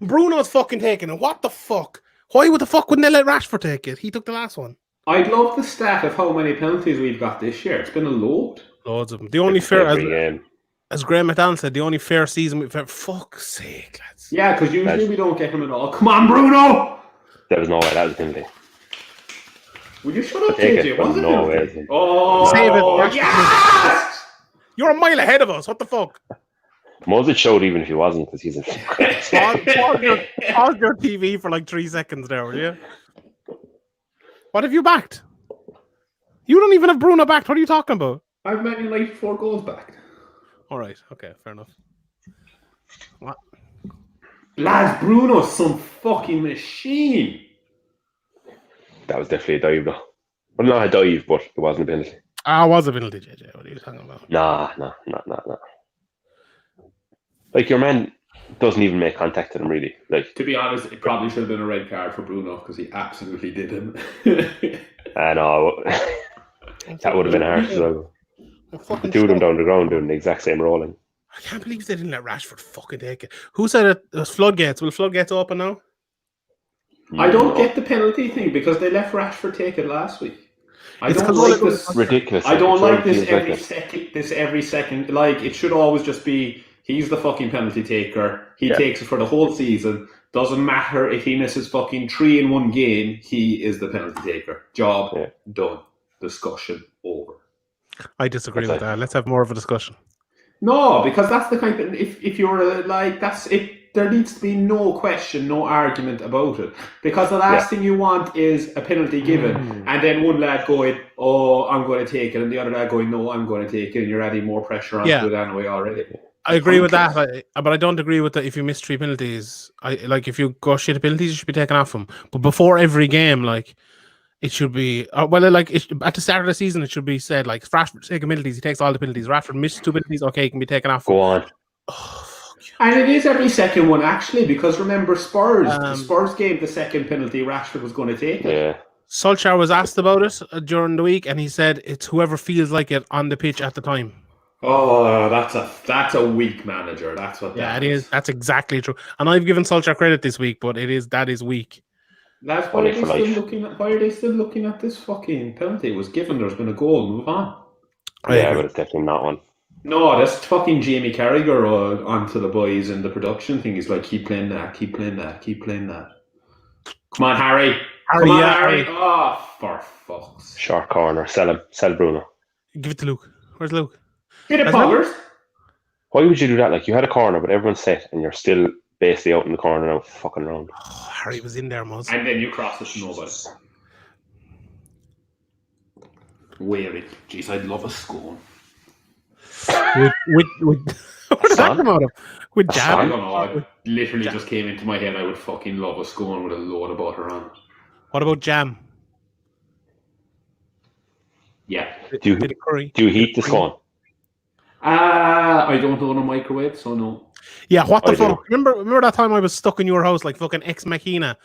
Bruno's fucking taking it. What the fuck? Why would the fuck wouldn't they let Rashford take it? He took the last one. I'd love the stat of how many penalties we've got this year. It's been a load. Loads of them. The only fair, as Graham McDonald said, the only fair season we've had. Fuck's sake, lads. Yeah, because usually we don't get him at all. Come on, Bruno! There was no way. That was a penalty. Will you shut up, JJ? Wasn't no way. Oh, save it. Yes! You're a mile ahead of us. What the fuck? Moses showed even if he wasn't, because he's a... pause your TV for like 3 seconds there, will you? What have you backed? You don't even have Bruno backed. What are you talking about? I've Man United 4 goals backed. All right. Okay. Fair enough. What? Lads, Bruno's some fucking machine. That was definitely a dive, though. Well, not a dive, but it wasn't a penalty. It was a penalty, JJ. What are you talking about? Nah. Like, your man doesn't even make contact with him, really. Like, to be honest, it probably should have been a red card for Bruno because he absolutely didn't. I know. That would have been harsh as well. The 2 of them down the ground doing the exact same rolling. I can't believe they didn't let Rashford fucking take it. Who said it was floodgates? Will floodgates open now? I don't get the penalty thing because they let Rashford take it last week. I don't like this. Ridiculous. I don't like this every second. Like, it should always just be he's the fucking penalty taker. He takes it for the whole season. Doesn't matter if he misses fucking 3 in one game. He is the penalty taker. Job done. Discussion over. I disagree with that. Let's have more of a discussion. No, because that's the kind of if you're like that's it. there needs to be no question, no argument about it. Because the last thing you want is a penalty given, and then one lad going, "Oh, I'm going to take it," and the other lad going, "No, I'm going to take it," and you're adding more pressure onto it anyway already. I agree with that, but I don't agree with that. If you miss 3 penalties, if you go shit at penalties, you should be taken off them. But before every game, like, it should be at the start of the season, it should be said, like, if Rashford's taking penalties, he takes all the penalties. Rashford missed 2 penalties, okay, he can be taken off. Go on. Oh, fuck. And it is every second one actually, because remember Spurs, the Spurs game, the second penalty, Rashford was going to take it. Yeah. Solskjaer was asked about it during the week, and he said it's whoever feels like it on the pitch at the time. Oh, that's a weak manager. That's what. Yeah, it is. That's exactly true. And I've given Solskjaer credit this week, but that is weak. That's why are they still looking at? Why are they still looking at this fucking penalty? It was given. There's been a goal. Move on. Yeah, but it's definitely not one. No, that's fucking Jamie Carragher onto the boys in the production thing. He's like, keep playing that, keep playing that, keep playing that. Come on, Harry. Come on, Harry. Oh, for fuck's sake. Short corner. Sell him. Sell Bruno. Give it to Luke. Where's Luke? Hit it, Poggers. Why would you do that? Like, you had a corner, but everyone's set, and you're still basically out in the corner now, fucking round. Oh, Harry was in there, Moz. And then you cross it to nobody. Weary. Jeez, I'd love a scone. What did that come out of? With jam? I don't know. It literally just came into my head. I would fucking love a scone with a load of butter on. What about jam? Yeah. Do you heat the scone? I don't own a microwave, so no. Yeah, what the fuck? Remember that time I was stuck in your house like fucking ex machina?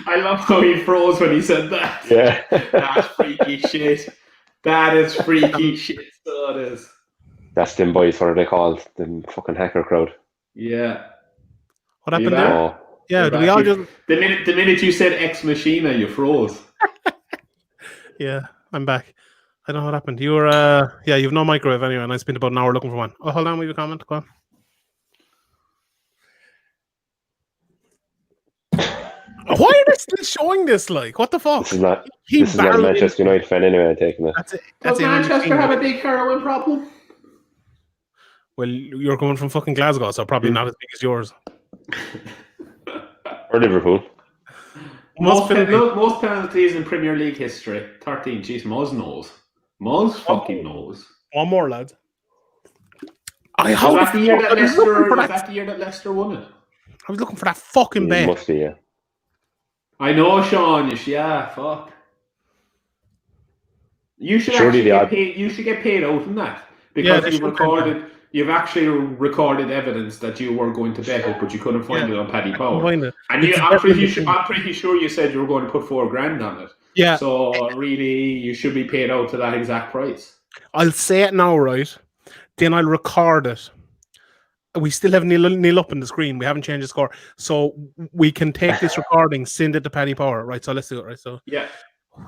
I love how he froze when he said that. Yeah. That's freaky shit. That is freaky shit. So it is. That's them boys. What are they called? Them fucking hacker crowd. Yeah. What happened there? Oh. Yeah, do we all just... The minute you said ex machina, you froze. Yeah, I'm back. I don't know what happened. You were, you have no microwave anyway, and I spent about an hour looking for one. Oh, hold on, we have a comment. Go on. Why are they still showing this? Like, what the fuck? This is not a Manchester United fan anyway. Taking it. Does Manchester have a big heroin problem? Well, you're coming from fucking Glasgow, so probably not as big as yours. Or Liverpool. Most penalties in Premier League history. 13. Jeez, Moz knows. Moz fucking knows. One more, lad. Was that the year that Leicester won it? I was looking for that fucking bet. Must be, yeah. I know, Sean. Yeah, fuck. You should get paid out on that because you've actually recorded evidence that you were going to bet it, but you couldn't find it on Paddy Power. And I'm pretty sure you said you were going to put $4,000 on it. Yeah. So really, you should be paid out to that exact price. I'll say it now, right? Then I'll record it. We still have nil up on the screen. We haven't changed the score, so we can take this recording, send it to Paddy Power, right? So let's do it, right? So yeah.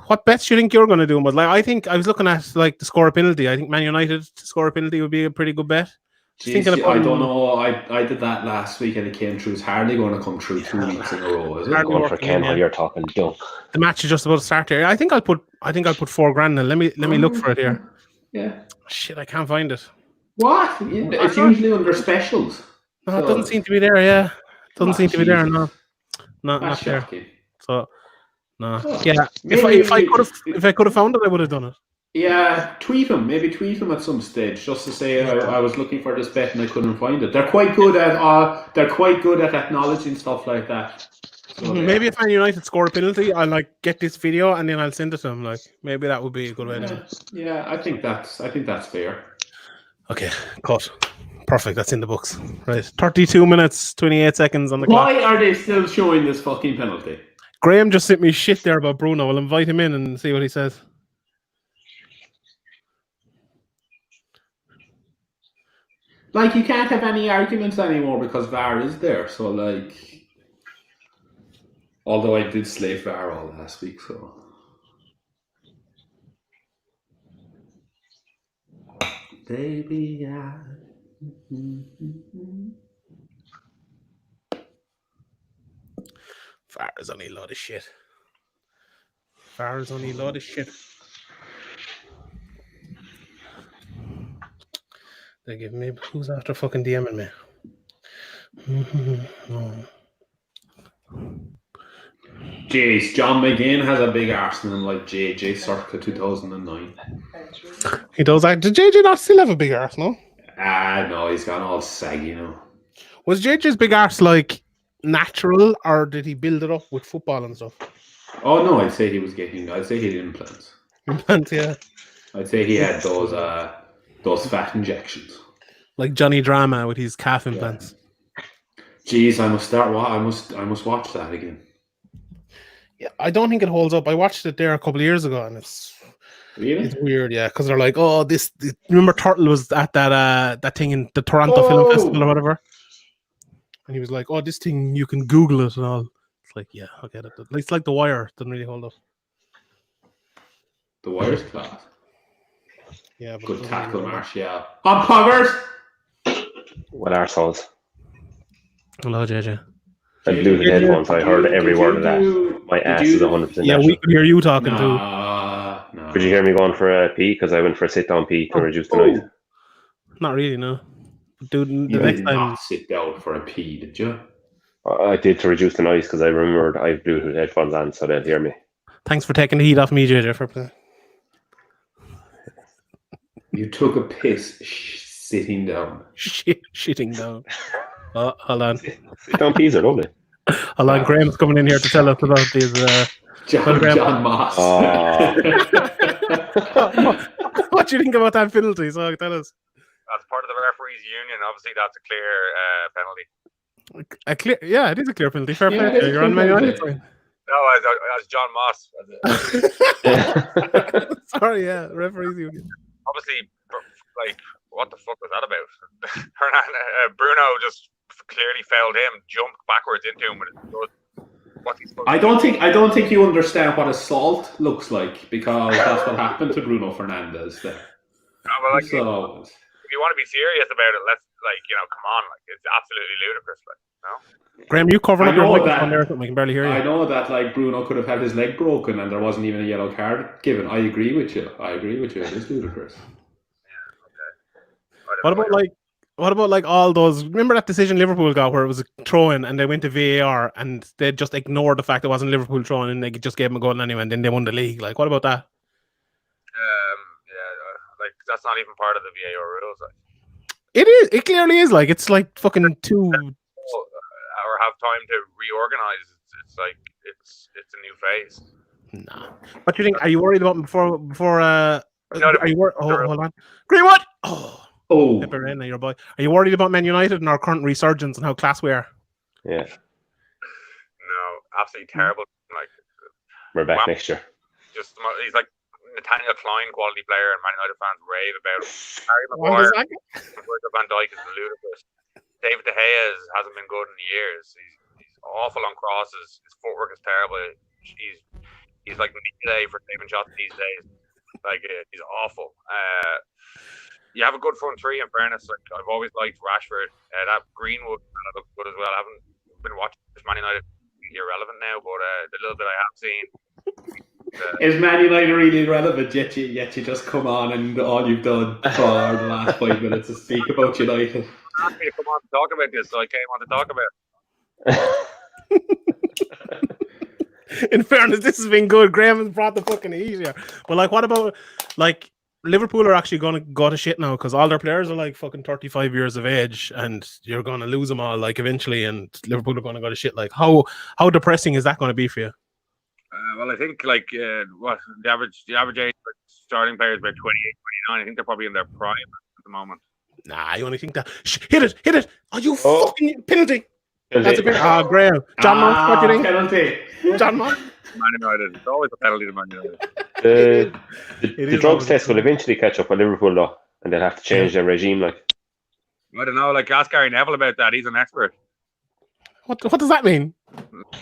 What bets do you think you're going to do? But like, I think I was looking at like the score a penalty. I think Man United to score a penalty would be a pretty good bet. Jeez, I don't know. I did that last week and it came through. It's hardly going to come through 2 weeks in a row, is it? Going for Ken while you're talking dunk. The match is just about to start here. I think I'll put $4,000 now. Let me look for it here. Yeah. Shit, I can't find it. What? It's usually under specials. No, it doesn't seem to be there. Yeah, it doesn't seem to be there. No, not there. So. No. Yeah. If I could have found it, I would have done it. Yeah, tweet him. Maybe tweet him at some stage, just to say I was looking for this bet and I couldn't find it. They're quite good at acknowledging stuff like that. So, maybe if Man United score a penalty, I'll like get this video and then I'll send it to them. Like maybe that would be a good way to. Yeah, I think that's fair. Okay, cut. Perfect. That's in the books. Right. 32 minutes, 28 seconds on the clock. Why are they still showing this fucking penalty? Graham just sent me shit there about Bruno. I'll invite him in and see what he says. Like, you can't have any arguments anymore because VAR is there. So, like, although I did slave VAR all last week, so. Baby, VAR is only a lot of shit. VAR is only a lot of shit. They give me who's after fucking DMing me. No. Jeez, John McGinn has a big Arsenal like JJ circa 2009. He does. Did JJ not still have a big arse? No. No, he's gone all saggy now. Was JJ's big arse like natural, or did he build it up with football and stuff? Oh no, I'd say he had implants. Implants, yeah. I'd say he had those fat injections. Like Johnny Drama with his calf implants. Jeez, I must start. I must watch that again. Yeah, I don't think it holds up. I watched it there a couple of years ago, and it's weird, yeah, because they're like, oh, remember Turtle was at that thing in the Toronto Film Festival or whatever, and he was like, oh, this thing you can Google it and all. It's like, yeah, I get it. It's like The Wire, doesn't really hold up. The Wire's class. Yeah, but good tackle, Martial. On poggers. What arseholes? Hello, JJ. I blew the headphones. I heard every word of that. My ass is 100%. Yeah, we could hear you talking too. No. Could you hear me going for a pee? Because I went for a sit-down pee to reduce the noise. Not really, no. Dude, you next time not sit down for a pee, did you? I did to reduce the noise because I remembered I have Bluetooth headphones on, so they'll hear me. Thanks for taking the heat off me, JJ. You took a piss sitting down. Shitting down. Oh, hold on. Sit-down peas are lovely. Hold on, Graham's coming in here to tell us about these. John Moss. What do you think about that penalty? So tell us. As part of the referees' union, obviously that's a clear penalty. Yeah, it is a clear penalty. Fair play. You're on Man United. No, as John Moss. Sorry, yeah, referees union. Obviously, like, what the fuck was that about? Bruno just clearly fouled him, jumped backwards into him with his foot. I don't think you understand what assault looks like, because that's what happened to Bruno Fernandes there. No, well, like, if you want to be serious about it, let's come on, it's absolutely ludicrous, no. Graham, you covering up your microphone there or something? We can barely hear you. I know that Bruno could have had his leg broken and there wasn't even a yellow card given. I agree with you. It is ludicrous. Yeah, okay. What about all those? Remember that decision Liverpool got where it was a throw-in and they went to VAR and they just ignored the fact it wasn't Liverpool throwing and they just gave them a goal anyway and then they won the league. What about that? That's not even part of the VAR rules. It is. It clearly is. It's like fucking two. Or have time to reorganize. It's a new phase. Nah. What do you think? Are you worried about before? Are you worried? Hold on. Greenwood. Pepperina, your boy. Are you worried about Man United and our current resurgence and how class we are? Yeah. No, absolutely terrible. We're back next year. He's like Nathaniel Klein quality player, and Man United fans rave about him. Harry Maguire, Van Dijk is ludicrous. David De Gea hasn't been good in years. He's awful on crosses. His footwork is terrible. He's like Nicolay for saving shots these days. He's awful. You have a good front three. In fairness, I've always liked Rashford. That Greenwood looks good as well. I haven't been watching Man United. Irrelevant now, but the little bit I have seen. Is Man United really relevant? Yet you just come on and all you've done for the last 5 minutes is speak about United. Asked me to come on to talk about this, so I came on to talk about it. In fairness, this has been good. Graham has brought the fucking heat here. But what about Liverpool are actually going to go to shit now because all their players are fucking 35 years of age, and you're going to lose them all eventually, and Liverpool are going to go to shit. How depressing is that going to be for you? Well, I think the average age for starting players is about 28, 29. I think they're probably in their prime at the moment. Nah, you only think that. Hit it! Oh, you fucking penalty! That's a bit. Graham. John Moss, what do you think? Penalty. John Moss. Man United. It's always a penalty to Man United. The drugs test will eventually catch up with Liverpool though, and they'll have to change their regime. I don't know. Ask Gary Neville about that. He's an expert. What does that mean?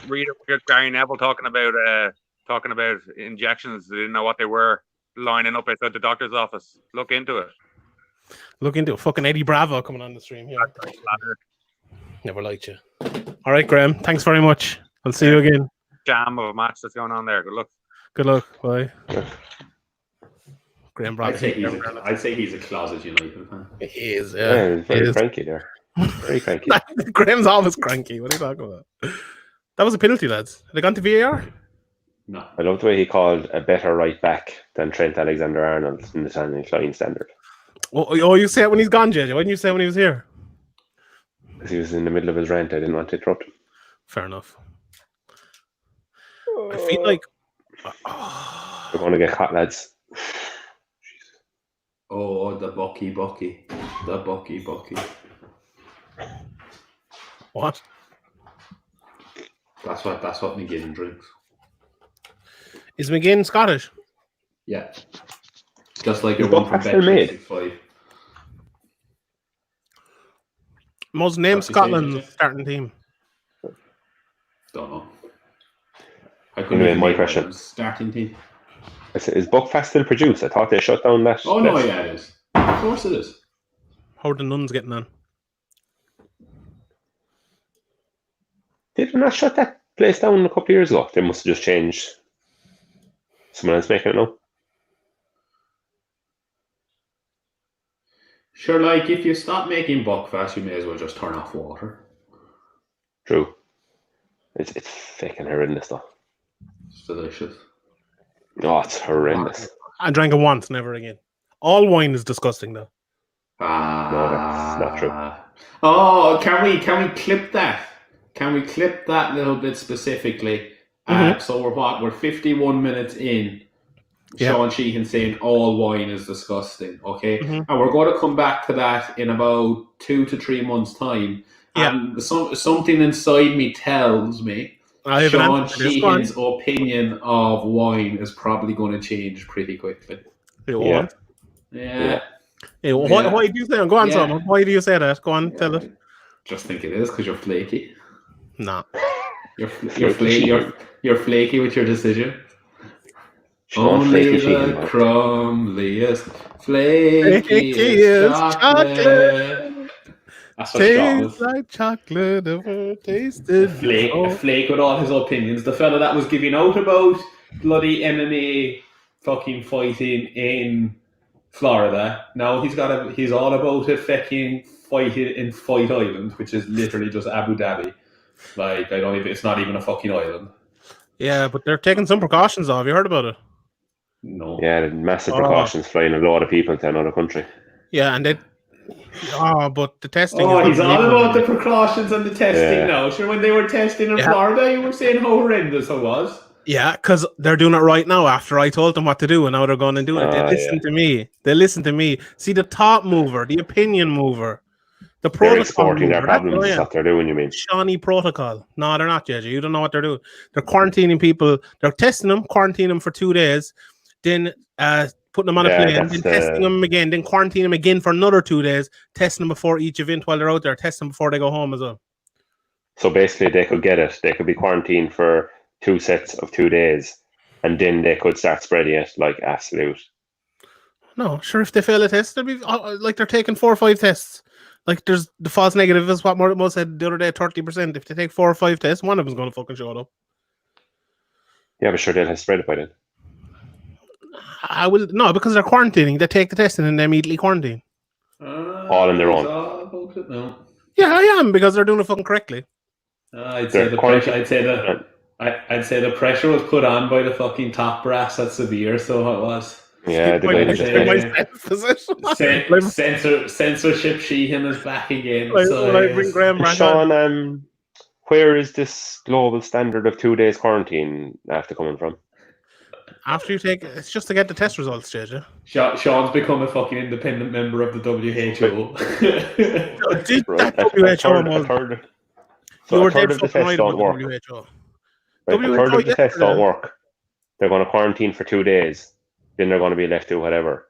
Read Gary Neville talking about injections. They didn't know what they were, lining up outside the doctor's office. Look into it. Fucking Eddie Bravo coming on the stream here. Never liked you. All right, Graham. Thanks very much. I'll see you again. Jam of a match that's going on there. Good luck. Good luck. Bye. Graham brought. I'd say he's a closet United fan. He is. Yeah, he's very cranky there. Very cranky. Graham's always cranky. What are you talking about? That was a penalty, lads. Had they gone to VAR? No. I love the way he called a better right back than Trent Alexander-Arnold in the Nathaniel Klein standard. Oh, you say it when he's gone, JJ. Why didn't you say it when he was here? Because he was in the middle of his rant. I didn't want to interrupt him. Fair enough. I feel like we're going to get caught, lads. Oh, the Bucky. The Bucky. What? That's what McGinn drinks. Is McGinn Scottish? Yeah. Just like your one from Bet365. Most name Scotland's starting team. Don't know. I couldn't Anyway, my question. Starting team. Is Buckfast still produced? I thought they shut down that. Oh, no, yeah, it is. Of course it is. How are the nuns getting on? Did they not shut that place down a couple of years ago? They must have just changed. Someone else making it now? Sure, like, if you stop making Buckfast, you may as well just turn off water. True. It's fucking horrendous, though. It's delicious. Oh, it's horrendous. I drank it once, never again. All wine is disgusting, though. No, that's not true. Oh, can we clip that? Can we clip that little bit specifically? So we're 51 minutes in. Yeah. Sean Sheehan saying all wine is disgusting. Okay, and we're going to come back to that in about 2 to 3 months' time. Yeah. And something inside me tells me Sean Sheehan's opinion of wine is probably going to change pretty quickly. Yeah. Hey, why do you say that? Go on, Sam. Why do you say that? Go on, tell it. Just think it is because you're flaky. Nah. You're flaky with your decision. Sean Only the Sheehan, crumbliest, flakiest chocolate. That's what tastes like chocolate ever tasted. A flake with all his opinions. The fella that was giving out about bloody MMA fucking fighting in Florida. Now he's all about a fucking fight in Fight Island, which is literally just Abu Dhabi. Like, it's not even a fucking island. Yeah, but they're taking some precautions off. You heard about it? No. Yeah, massive precautions flying a lot of people to another country. Yeah, and but the testing. Oh, he's all about the precautions and the testing now. Sure, when they were testing in Florida, you were saying how horrendous it was. Yeah, because they're doing it right now after I told them what to do, and now they're going to do it. They listen to me. They listen to me. See, the thought mover, the opinion mover, the protocol. They're exporting their problems. That's what they're doing, you mean? Shawnee protocol. No, they're not, JJ. You don't know what they're doing. They're quarantining people. They're testing them, quarantining them for 2 days, then putting them on a plane, then testing them again, then quarantining them again for another 2 days, testing them before each event while they're out there, testing them before they go home as well. So basically, they could get it. They could be quarantined for 2 sets of 2 days, and then they could start spreading it like absolute. No, sure. If they fail a test, they'll be like they're taking 4 or 5 tests. Like there's the false negative is what Mo said the other day, 30%. If they take 4 or 5 tests, one of them's going to fucking show up. Yeah, but sure they'll have spread it by then. I will because they're quarantining. They take the test and then they immediately quarantine. All on their own. No. Yeah, I am because they're doing it fucking correctly. I'd say the pressure was put on by the fucking top brass at Severe, so it was. Yeah, censorship Sheehan is back again. Sean, where is this global standard of 2 days quarantine after coming from? After you take it's just to get the test results, JJ. Sean's become a fucking independent member of the WHO. A third of the tests don't work. A third of the tests don't work. They're going to quarantine for 2 days. Then they're going to be left to whatever.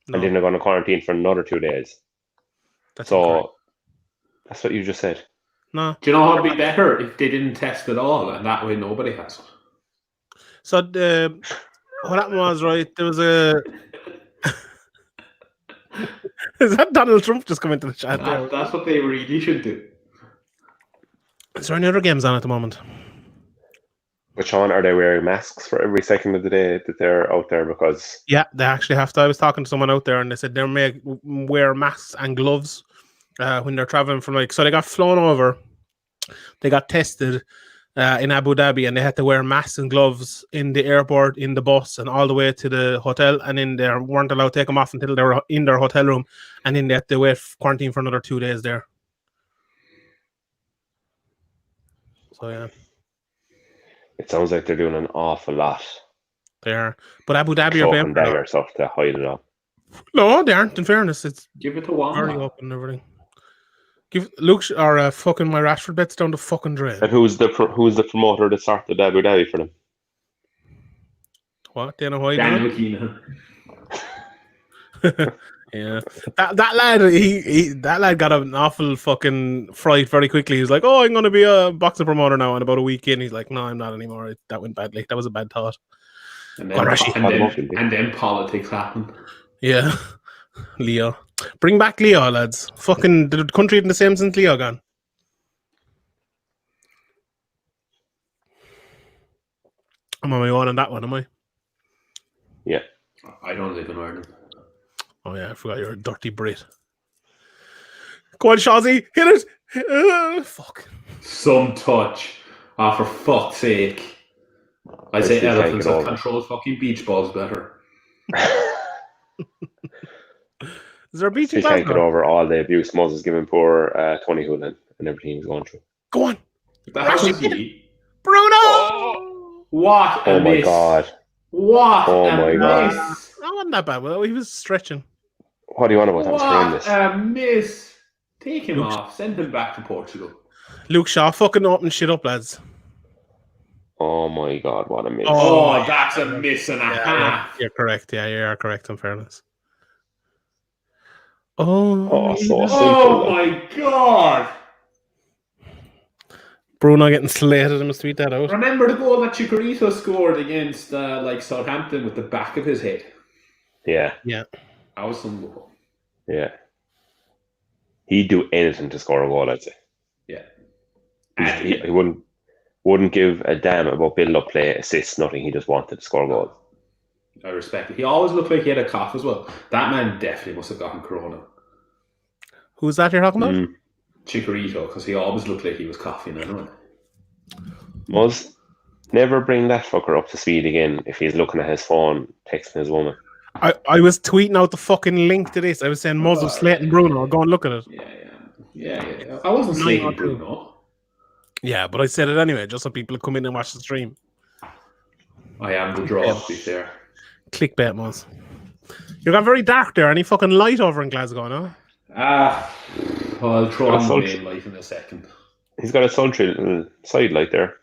And then they're going to quarantine for another 2 days. That's what you just said. No. Do you know how it'd be better if they didn't test at all, and that way nobody has it? So what happened was, right, there was a... Is that Donald Trump just come into the chat there? That's what they really should do. Is there any other games on at the moment? But Sean, are they wearing masks for every second of the day that they're out there? Because Yeah, they actually have to. I was talking to someone out there, and they said they wear masks and gloves when they're traveling from so they got flown over, they got tested in Abu Dhabi, and they had to wear masks and gloves in the airport, in the bus, and all the way to the hotel, and then they weren't allowed to take them off until they were in their hotel room, and then they had to wait quarantine for another 2 days there. So yeah, it sounds like they're doing an awful lot. they are. But Abu Dhabi are Cloak paying and for it. dagger stuff to hide it all. No, they aren't. In fairness, it's Give it to one. very open and everything. Give Luke or fucking my Rashford bets down the fucking drain. And who's the promoter that started Abu Dhabi for them? What? Dana White? Daniel Keenan. Yeah, that lad, that lad got an awful fucking fright very quickly. He was like, "Oh, I'm going to be a boxing promoter now." And about a week in, he's like, "No, I'm not anymore. That went badly. That was a bad thought." And Go on, Rashi. then politics happened. Yeah, Leo, bring back Leo, lads. Fucking the country in the same since Leo gone. I'm on my own on that one, am I? Yeah. I don't live in Ireland. Oh yeah, I forgot you're a dirty Brit. Go on, Shazzy, hit it! Fuck. Some touch. Ah, for fuck's sake. I say still elephants take it have over. controlled fucking beach balls better. Is there a beach in Still can't get Glasgow? over all the abuse Moses giving poor Tony Hoolan and everything he's going through. Go on, That happens to you. Bruno! What a Oh my miss. god. What Oh a my God. miss. That wasn't that bad. Well, he was stretching. What do you want about that? Was horrendous. What a miss. Take him Look- off. Send him back to Portugal. Luke Shaw fucking open shit up, lads. Oh my god, what a miss. Oh, that's a miss and a half. You're correct. Yeah, you are correct, in fairness. Oh, so Oh my god. Bruno getting slated. I must tweet that out. Remember the goal that Chicharito scored against Southampton with the back of his head? Yeah, That was some goal. yeah. He'd do anything to score a goal, I'd say. Yeah. He wouldn't give a damn about build-up play, assists, nothing. He just wanted to score goals. I respect it. He always looked like he had a cough as well. That man definitely must have gotten corona. Who's that you're talking about? Mm. Chicharito, because he always looked like he was coughing anyway. Muzz, never bring that fucker up to speed again if he's looking at his phone, texting his woman. I was tweeting out the fucking link to this. I was saying Muzzle slating Bruno. Go and look at it. Yeah. I wasn't slating Bruno. Yeah, but I said it anyway, just so people come in and watch the stream. I am the draw, to be fair. Clickbait, Muzz. You got very dark there. Any fucking light over in Glasgow, no? I'll throw on the main light in a second. He's got a sultry little side light there.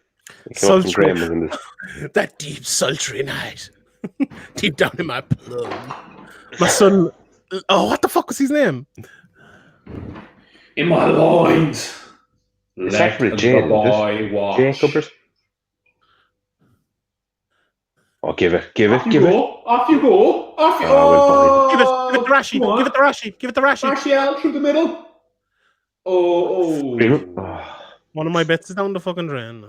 He came up from Sultry. Graham in the- That deep, sultry night. Deep down in my blood. My son... Oh, what the fuck was his name? In my loins. Is Let that for the Jane, boy watch. Jacob or... Oh, give it. Off you go. Off you go. Off you go. Oh, Give it the Rashi. Come on. Give it the Rashi. Give it the Rashi. Martial through the middle. Oh. One of my bets is down the fucking drain.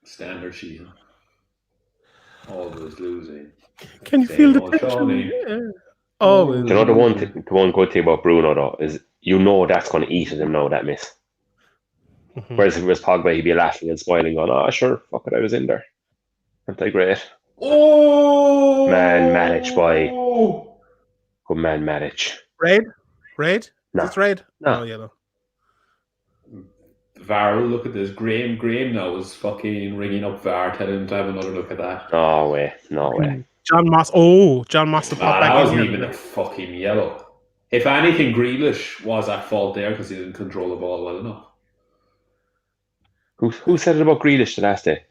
Standard shield. Always losing. Can you Same feel the old tension? Shawnee. Yeah. Oh, Do you know the one good thing about Bruno though is that's going to eat at him now, that miss. Mhm. Whereas if it was Pogba, he'd be laughing and smiling, going, "Oh, sure, fuck it, I was in there. Aren't they great? Oh. Man, Matic, boy. Good man, Matic." Raid? No. Is this Raid? No. Oh, yellow. VAR, look at this. Graham now is fucking ringing up VAR, telling him to have another look at that. No way. John Moss. Oh, John Moss. The pop That back wasn't in even here. a fucking yellow. If anything, Grealish was at fault there because he didn't control the ball well enough. Who said it about Grealish the last day?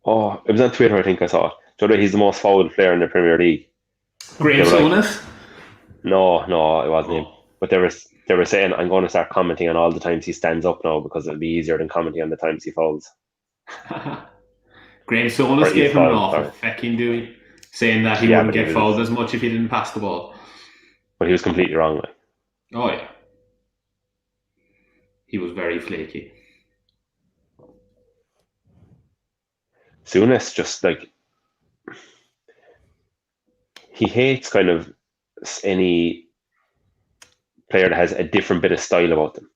Oh, it was on Twitter, I think I saw it. Do you know he's the most fouled player in the Premier League? Graham They were Souness? No, it wasn't him. But they were saying, I'm going to start commenting on all the times he stands up now because it'll be easier than commenting on the times he fouls. Graham Souness Or gave him an foul, awful sorry. fucking doing, saying that he Yeah, wouldn't but he get was- fouled as much if he didn't pass the ball. But he was completely wrong. Like. Oh, yeah. He was very flaky. Souness just like he hates kind of any player that has a different bit of style about them.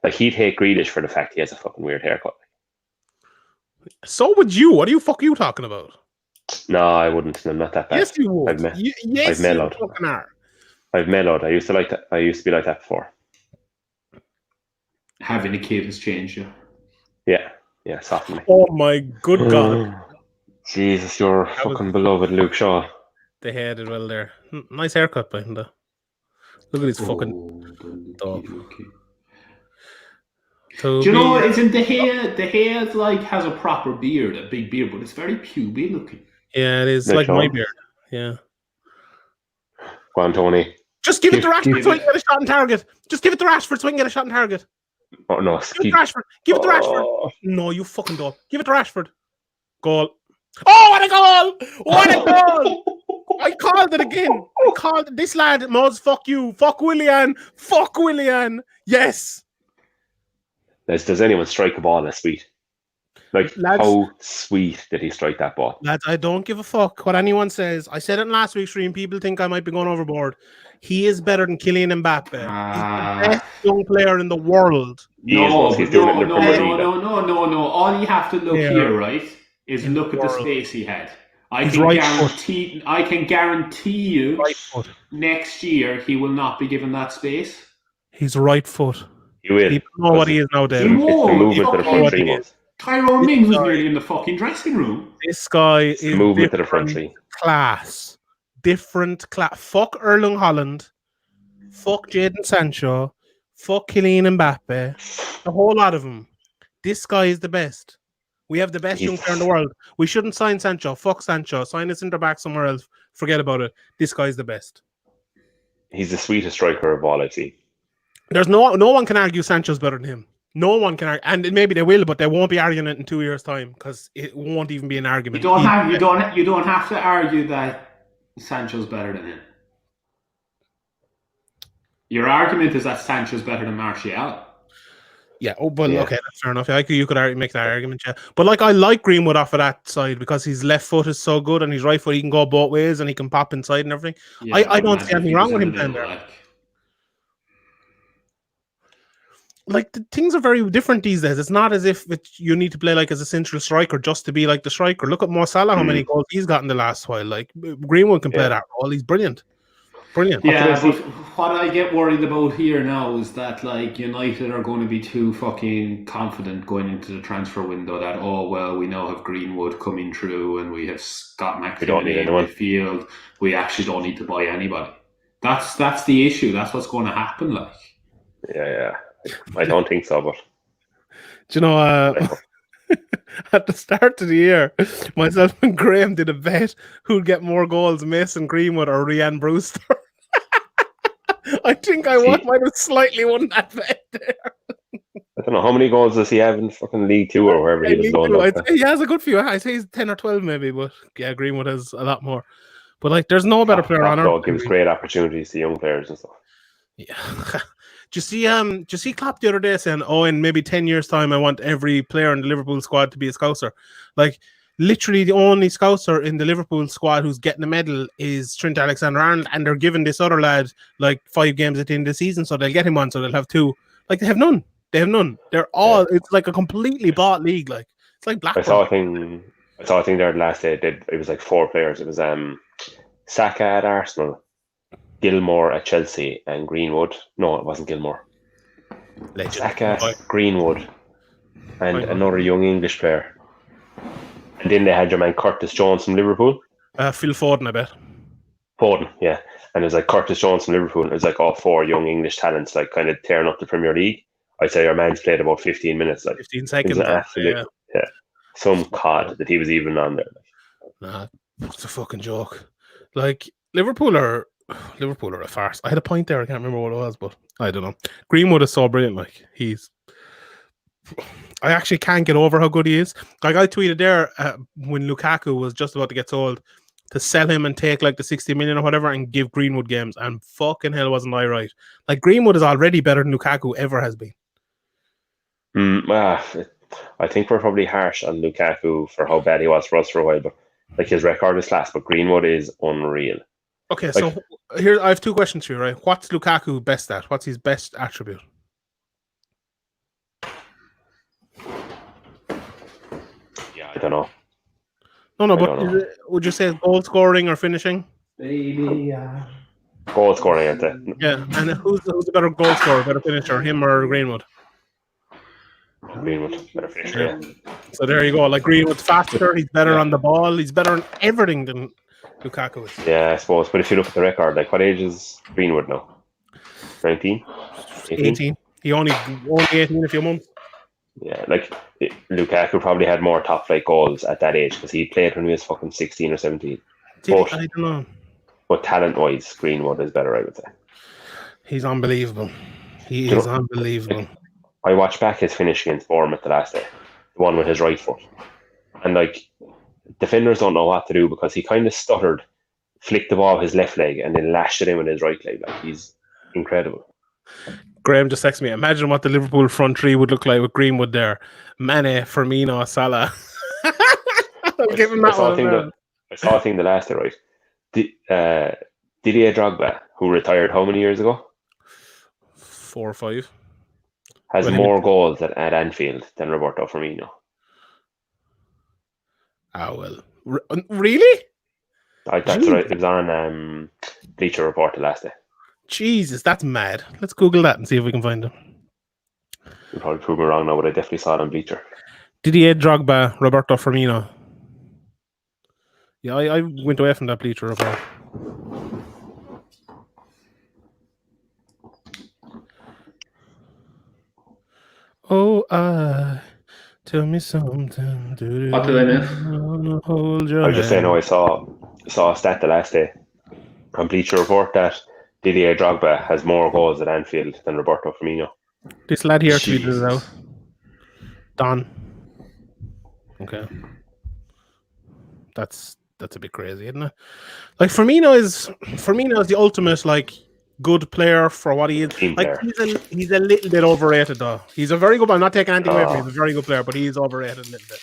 Like he'd hate Grealish for the fact he has a fucking weird haircut. So would you. What are you talking about? No, I wouldn't. I'm not that bad. Yes, you would. I've mellowed. You fucking are. I've mellowed. I used to like that. I used to be like that before. Having a kid has changed you. Yeah, soften me. Oh my good God. Jesus, you're fucking beloved Luke Shaw. They hated well there. Nice haircut by him though. Look at his fucking dog. Do you know, isn't the hair like has a proper beard, a big beard, but it's very pubic looking. Yeah, it is like my beard. Yeah. Go on, Tony. Just give it to Rashford so he can get a shot on target. Just give it to Rashford so he can get a shot on target. Oh no, give it to Rashford. Give it to Rashford. No, you fucking don't. Give it to Rashford. Goal. Oh, what a goal! What a goal! I called it again. I called this lad, Moz, fuck you. Fuck Willian. Fuck Willian. Yes. Does anyone strike a ball that sweet? Like, lads, how sweet did he strike that ball? Lads, I don't give a fuck what anyone says. I said it in last week's stream. People think I might be going overboard. He is better than Kylian Mbappe. He's the best young player in the world. No. All you have to look here, right, is look at the space he had. I can guarantee you next year he will not be given that space. He's right foot. He will. People know what he is now, David. It's the movement to the front three. Tyrone Mings was nearly in the fucking dressing room. This guy is movement to the front three. Class. Different class. Fuck Erling Haaland. Fuck Jadon Sancho. Fuck Kylian Mbappe. The whole lot of them. This guy is the best. We have the best young player in the world. We shouldn't sign Sancho. Fuck Sancho. Sign a centre back somewhere else. Forget about it. This guy's the best. He's the sweetest striker of all I've seen. There's no one can argue Sancho's better than him. No one can argue, and maybe they will, but they won't be arguing it in 2 years' time because it won't even be an argument. You don't have to argue that Sancho's better than him. Your argument is that Sancho's better than Martial. Yeah. Oh, but okay, that's fair enough. You could make that argument, yeah. But like, I like Greenwood off of that side because his left foot is so good and his right foot he can go both ways and he can pop inside and everything. Yeah, I don't see anything wrong with him playing there. Like the things are very different these days. It's not as if you need to play like as a central striker just to be like the striker. Look at Mo Salah, how many goals he's got in the last while. Like Greenwood can play that role. He's brilliant. Yeah, but what I get worried about here now is that like United are going to be too fucking confident going into the transfer window that we now have Greenwood coming through and we have Scott McTominay in the field. We actually don't need to buy anybody. That's the issue. That's what's going to happen. Like, yeah. I don't think so, but do you know? At the start of the year, myself and Graham did a bet who'd get more goals, Mason Greenwood or Rhian Brewster. I think I might have slightly won that bet there. I don't know how many goals does he have in fucking League 2 or wherever he was going. He has a good few. I say he's 10 or 12 maybe, but yeah, Greenwood has a lot more. But like, there's no better player on earth. Gives great opportunities to young players and stuff. Yeah. Do you see Klopp the other day saying, in maybe 10 years' time, I want every player in the Liverpool squad to be a Scouser? Like, literally the only Scouser in the Liverpool squad who's getting a medal is Trent Alexander-Arnold, and they're giving this other lad like 5 games at the end of the season, so they'll get him on, so they'll have 2. Like, they have none. They're all, it's like a completely bought league. Like, it's like Blackburn. I saw a thing there last day. It was like 4 players. It was Saka at Arsenal, Gilmore at Chelsea, and Greenwood. No, it wasn't Gilmore. Saka, Greenwood, and another young English player. And then they had your man Curtis Jones from Liverpool. Phil Foden, I bet. Foden, yeah. And it was like Curtis Jones from Liverpool. And it was like all 4 young English talents, like kind of tearing up the Premier League. I'd say our man's played about 15 minutes. Like 15 seconds. Yeah. Some cod that he was even on there. Nah, it's a fucking joke. Like, Liverpool are a farce. I had a point there. I can't remember what it was, but I don't know. Greenwood is so brilliant. Like, I actually can't get over how good he is. Like, I tweeted there when Lukaku was just about to get sold to sell him and take like the 60 million or whatever and give Greenwood games. And fucking hell, wasn't I right? Like, Greenwood is already better than Lukaku ever has been. I think we're probably harsh on Lukaku for how bad he was for us for a while, but like his record is class. But Greenwood is unreal. Okay, so here I have two questions for you, right? What's Lukaku best at? What's his best attribute? Yeah, I don't know. No, but would you say goal scoring or finishing? Goal scoring, aren't they? Yeah, and who's the better goal scorer, better finisher, him or Greenwood? Greenwood, better finisher, yeah. So there you go. Like Greenwood's faster, he's better on the ball, he's better on everything than Lukaku is. Yeah, I suppose. But if you look at the record, like what age is Greenwood now? 19? 18. He only 18 in a few months. Yeah, like Lukaku probably had more top flight goals at that age because he played when he was fucking 16 or 17. I don't know. But talent wise, Greenwood is better, I would say. He's unbelievable. He is unbelievable. Like, I watched back his finish against Bournemouth the last day, the one with his right foot. And like defenders don't know what to do because he kind of stuttered, flicked the ball with his left leg, and then lashed it in with his right leg. Like he's incredible. Graham just texted me. Imagine what the Liverpool front three would look like with Greenwood there. Mane, Firmino, Salah. I'll give him that one. I saw a thing the last day, right? Didier Drogba, who retired how many years ago? 4 or 5. Has more goals at Anfield than Roberto Firmino. Well. Really? That's right. It was on Bleacher Report the last day. Jesus, that's mad. Let's Google that and see if we can find him. You'll probably prove me wrong now, but I definitely saw it on Bleacher. Didier Drogba, Roberto Firmino. Yeah, I went away from that Bleacher Report. Oh, tell me something. What did I miss? I was just saying, I saw a stat the last day on Bleacher Report that Didier Drogba has more goals at Anfield than Roberto Firmino. This lad here tweeted it out. Don. Okay. That's a bit crazy, isn't it? Like Firmino is the ultimate like good player for what he is. Like he's a little bit overrated though. He's a very good. I'm not taking anything away from him. He's a very good player, but he's overrated a little bit.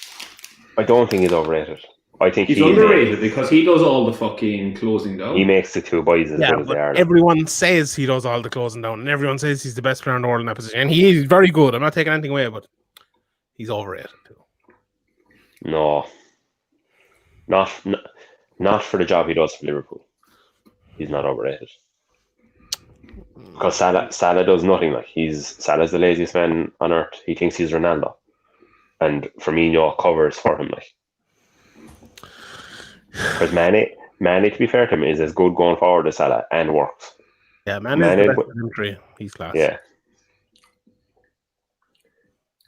I don't think he's overrated. I think he's underrated because he does all the fucking closing down. He makes the two boys as good as they are. Everyone says he does all the closing down, and everyone says he's the best player in the world in that position. And he is very good. I'm not taking anything away, but he's overrated too. No, not for the job he does for Liverpool. He's not overrated. Because Salah does nothing. Like Salah's the laziest man on earth. He thinks he's Ronaldo, and Firmino covers for him. Like, because Mane, to be fair to him, is as good going forward as Salah and works. Yeah, Mane is the best of them three. He's class. Yeah,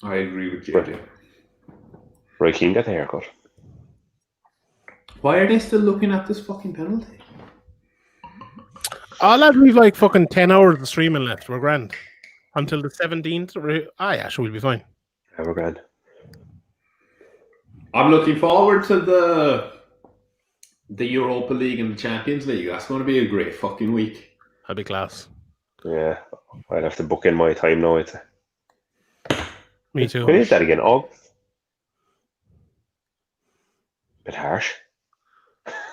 I agree with JJ. Roy Keane got the haircut. Why are they still looking at this fucking penalty? Oh, lad, we've like fucking 10 hours of streaming left. We're grand. Until the 17th. Yeah, sure, we'll be fine. Yeah, we're grand. I'm looking forward to the Europa League and the Champions League. That's going to be a great fucking week. That'd be class. Yeah, I'd have to book in my time now. Me too. When is that again? August? Bit harsh.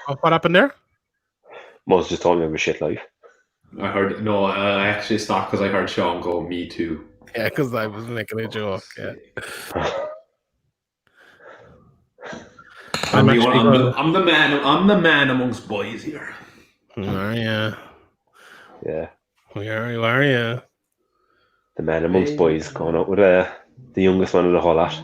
Oh, what happened there? Must just told me about shit life. I actually stopped because I heard Sean go, me too. Yeah, because I was making a joke. Yeah. I'm the man amongst boys here. Are you? Yeah. Where are you? The man amongst boys going out with the youngest one of the whole lot.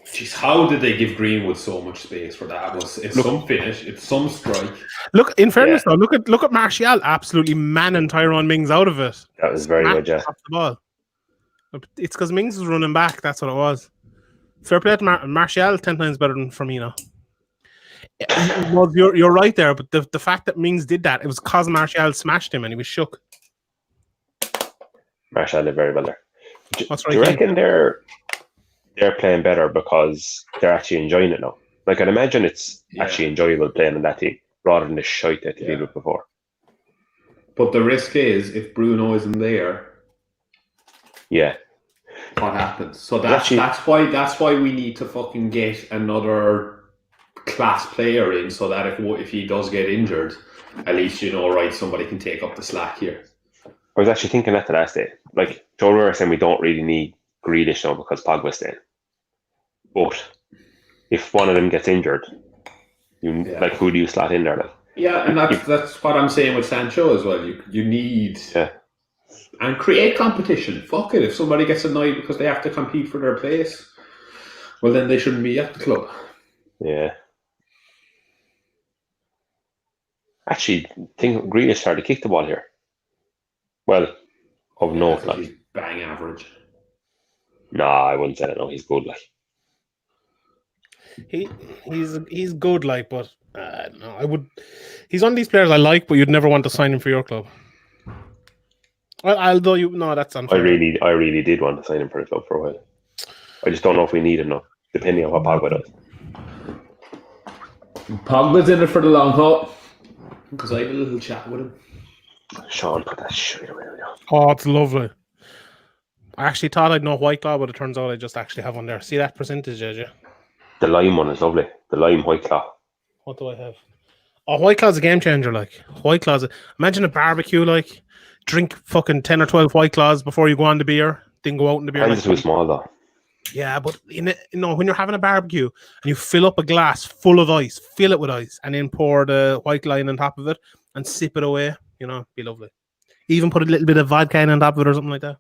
Jeez, how did they give Greenwood so much space for that? Some finish, it's some strike. Look, in fairness though, look at Martial absolutely manning Tyrone Mings out of it. That was very good, yeah. Off the ball. It's because Mings was running back. That's what it was. Fair play to Martial, 10 times better than Firmino. Well, you're right there, but the fact that Mings did that, it was because Martial smashed him and he was shook. Martial did very well there. That's right. Do you reckon they're playing better because they're actually enjoying it now? Like, I'd imagine it's actually enjoyable playing in that team rather than the shite that they did with before. But the risk is, if Bruno isn't there, Yeah. what happens? So that's why we need to fucking get another class player in, so that if he does get injured, at least somebody can take up the slack here. I was actually thinking that the last day. Like, Joe were saying we don't really need Grealish now because Pogba's staying. But if one of them gets injured, who do you slot in there? Like? Yeah, and that's what I'm saying with Sancho as well. You need and create competition. Fuck it. If somebody gets annoyed because they have to compete for their place, well then they shouldn't be at the club. Yeah. Actually, think Grealish started to kick the ball here. Well, of note, like he's bang average. Nah, I wouldn't say that. No, he's good. Like he's good. Like, but no, I would. He's one of these players I like, but you'd never want to sign him for your club. Well, that's unfair. I really did want to sign him for the club for a while. I just don't know if we need him now, depending on what Pogba does. Pogba's in it for the long haul. Because I had a little chat with him. Sean, put that shit away now. Oh, it's lovely. I actually thought I'd know White Claw, but it turns out I just actually have one there. See that percentage, AJ? The lime one is lovely. The lime White Claw. What do I have? Oh, White Claw's a game changer, like. White Claw's imagine a barbecue, like. Drink fucking 10 or 12 White Claws before you go on the beer. Then go out in the beer. Mine's too small, though. Yeah, but when you're having a barbecue and you fill up a glass full of ice, fill it with ice, and then pour the white line on top of it and sip it away, be lovely. Even put a little bit of vodka on top of it or something like that.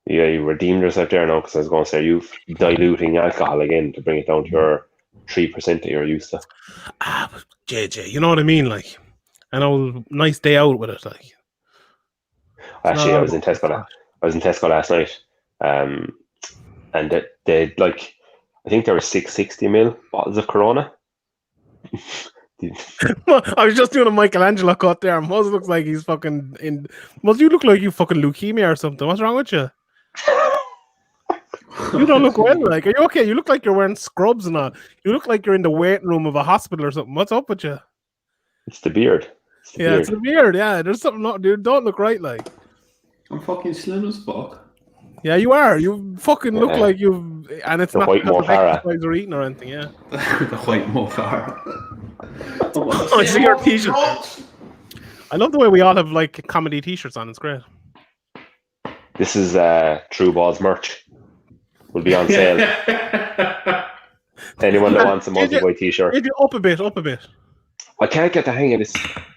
Yeah, you redeemed yourself there now, because I was going to say you're diluting alcohol again to bring it down to your 3% that you're used to. But JJ, you know what I mean? Like, I know, nice day out with it. Like, actually, I was in Tesco last night, and they like, I think there were 660ml bottles of Corona. I was just doing a Michelangelo cut there. Muzz looks like he's fucking in. Muzz, you look like you fucking leukemia or something. What's wrong with you? You don't look well. Like, are you okay? You look like you're wearing scrubs and all. You look like you're in the waiting room of a hospital or something. What's up with you? It's the beard. It's the beard. Yeah, there's something not. Dude, don't look right. Like, I'm fucking slim as fuck. Yeah, you are. You fucking look like you've, and it's the not white because of Mo exercise or eating or anything. Yeah, the white Mo Farah. I see your t-shirt. I love the way we all have like comedy t-shirts on. It's great. This is True Balls merch. Will be on sale. Anyone that wants a multi-boy t-shirt. Up a bit. I can't get the hang of this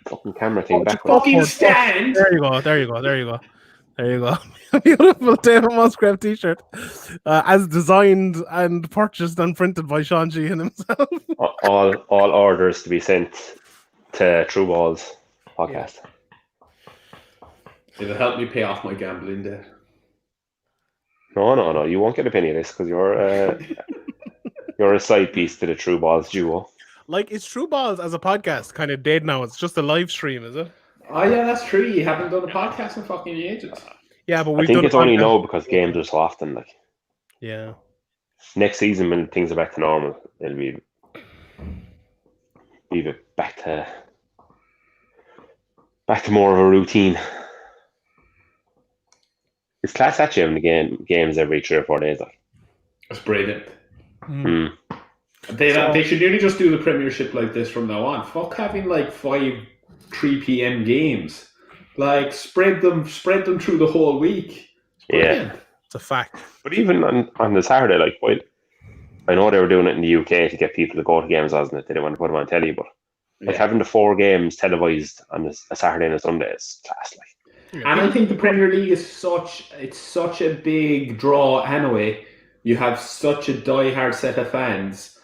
fucking camera thing back. Fucking stand. There you go. Beautiful David Musgrave t-shirt, as designed and purchased and printed by Sean Sheehan himself. all orders to be sent to True Balls podcast. It'll help me pay off my gambling debt. No. You won't get a penny of this because you're a side piece to the True Balls duo. Like, is True Balls as a podcast kind of dead now? It's just a live stream, is it? Oh yeah, that's true. You haven't done a podcast in fucking ages. Yeah, but I think it's only now because games are so often. Like, yeah. Next season, when things are back to normal, it'll be back to more of a routine. It's class actually having the games every 3 or 4 days. Like, that's brilliant. They should really just do the Premiership like this from now on. Fuck having like 5 3 p.m. games. Like, spread them through the whole week. Yeah, it's a fact. But even on the Saturday, like, well, I know they were doing it in the UK to get people to go to games, wasn't it? They didn't want to put them on telly, but like having the 4 games televised on a Saturday and a Sunday is class. Like, and I think the Premier League is such a big draw anyway. You have such a die-hard set of fans.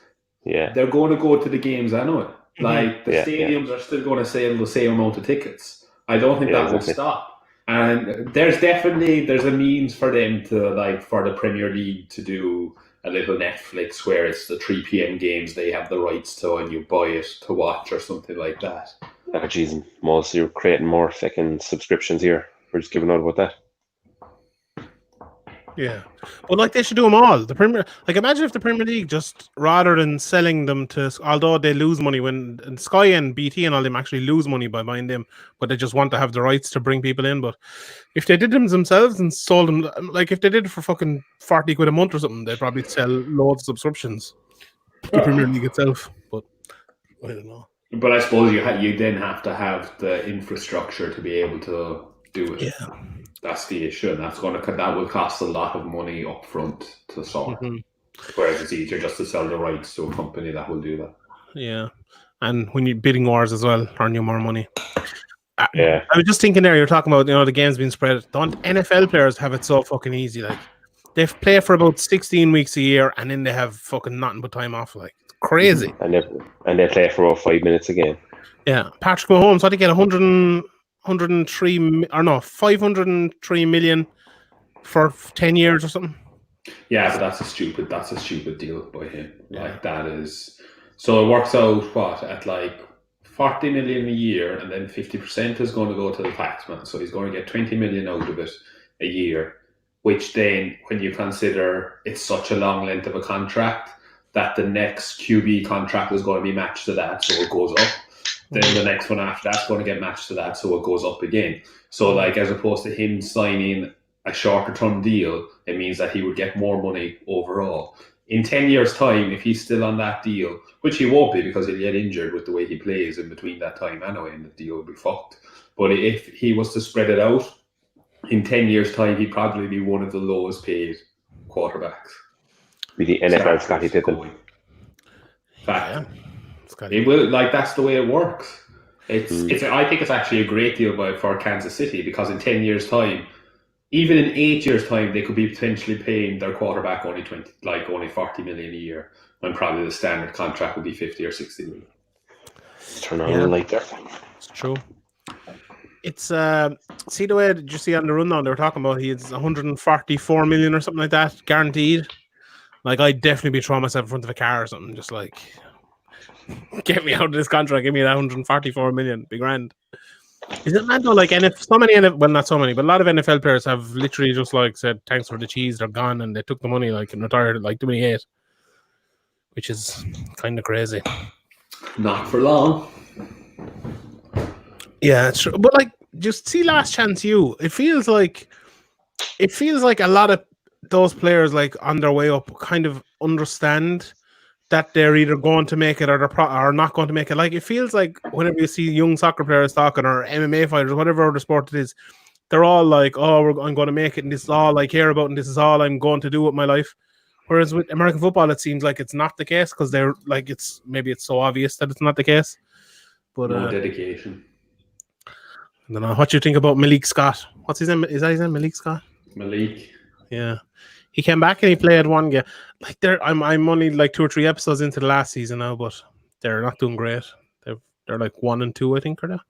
Yeah, they're going to go to the games anyway. Like, the stadiums are still going to sell the same amount of tickets. I don't think that will stop. And there's a means for them to, like, for the Premier League to do a little Netflix where it's the 3 p.m. games they have the rights to and you buy it to watch or something like that. Oh, jeez, Moz, you're creating more fucking subscriptions here. We're just giving out about that. Yeah, but like they should do them all. The Premier, like imagine if the Premier League just rather than selling them to, although they lose money when and Sky and BT and all them actually lose money by buying them, but they just want to have the rights to bring people in. But if they did them themselves and sold them, like if they did it for fucking 40 quid a month or something, they'd probably sell loads of subscriptions. The Premier League itself, but I don't know. But I suppose you then have to have the infrastructure to be able to do it. Yeah. That's the issue, and that will cost a lot of money up front to sort. Whereas it's easier just to sell the rights to a company that will do that. Yeah, and when you're bidding wars as well, earn you more money. Yeah, I was just thinking there. You're talking about the games being spread. Don't NFL players have it so fucking easy? Like they play for about 16 weeks a year, and then they have fucking nothing but time off. Like it's crazy. And they play for about 5 minutes a game. Yeah, Patrick Mahomes, what did he get? 503 million for 10 years or something. Yeah, but that's a stupid deal by him. Like that is, so it works out at like 40 million a year, and then 50% is going to go to the taxman. So he's going to get 20 million out of it a year, which then, when you consider it's such a long length of a contract, that the next QB contract is going to be matched to that, so it goes up. Then the next one after that's going to get matched to that, so it goes up again. So, like, as opposed to him signing a shorter term deal, it means that he would get more money overall. In 10 years' time, if he's still on that deal, which he won't be because he'll get injured with the way he plays in between that time anyway, and the deal will be fucked. But if he was to spread it out, in 10 years' time, he'd probably be one of the lowest paid quarterbacks. Be the NFL Scotty Pippen. Fact. It will, like, that's the way it works. I think it's actually a great deal for Kansas City, because in 10 years' time, even in 8 years' time, they could be potentially paying their quarterback only 40 million a year, when probably the standard contract would be 50 or 60 million. Turn on the light there. It's true. It's see the way did you see on the rundown they were talking about he's 144 million or something like that guaranteed. Like I'd definitely be throwing myself in front of a car or something, just like get me out of this contract, give me that 144 million, be grand. Is it mad though? Like not so many, but a lot of NFL players have literally just like said thanks for the cheese, they're gone, and they took the money like and retired at like 28, which is kind of crazy. Not for long. Yeah, it's true. But like, just see Last Chance U. It feels like a lot of those players, like on their way up, kind of understand that they're either going to make it or they're not going to make it. Like it feels like whenever you see young soccer players talking or MMA fighters, whatever other sport it is, they're all like, "Oh, I'm going to make it, and this is all I care about, and this is all I'm going to do with my life." Whereas with American football, it seems like it's not the case because they're like it's so obvious that it's not the case. But no dedication. I don't know. What do you think about Malik Scott? What's his name? Is that his name? Malik Scott? Malik. Yeah. He came back and he played one game. Like I'm only like 2 or 3 episodes into the last season now, but they're not doing great. They're like 1 and 2, I think, or that.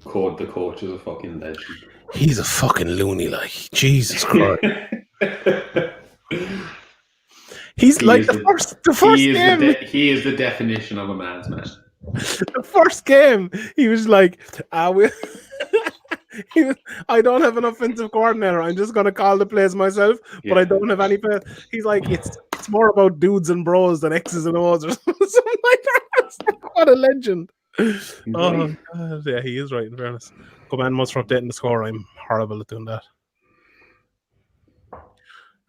The coach is a fucking legend. He's a fucking loony, like Jesus Christ. He's like the first game. He is the definition of a man's man. The first game, he was like, I don't have an offensive coordinator. I'm just going to call the plays myself, but I don't have any plays. He's like, it's more about dudes and bros than X's and O's or something like that. What a legend. Oh, God. Yeah, he is right, in fairness. Command must for updating the score. I'm horrible at doing that.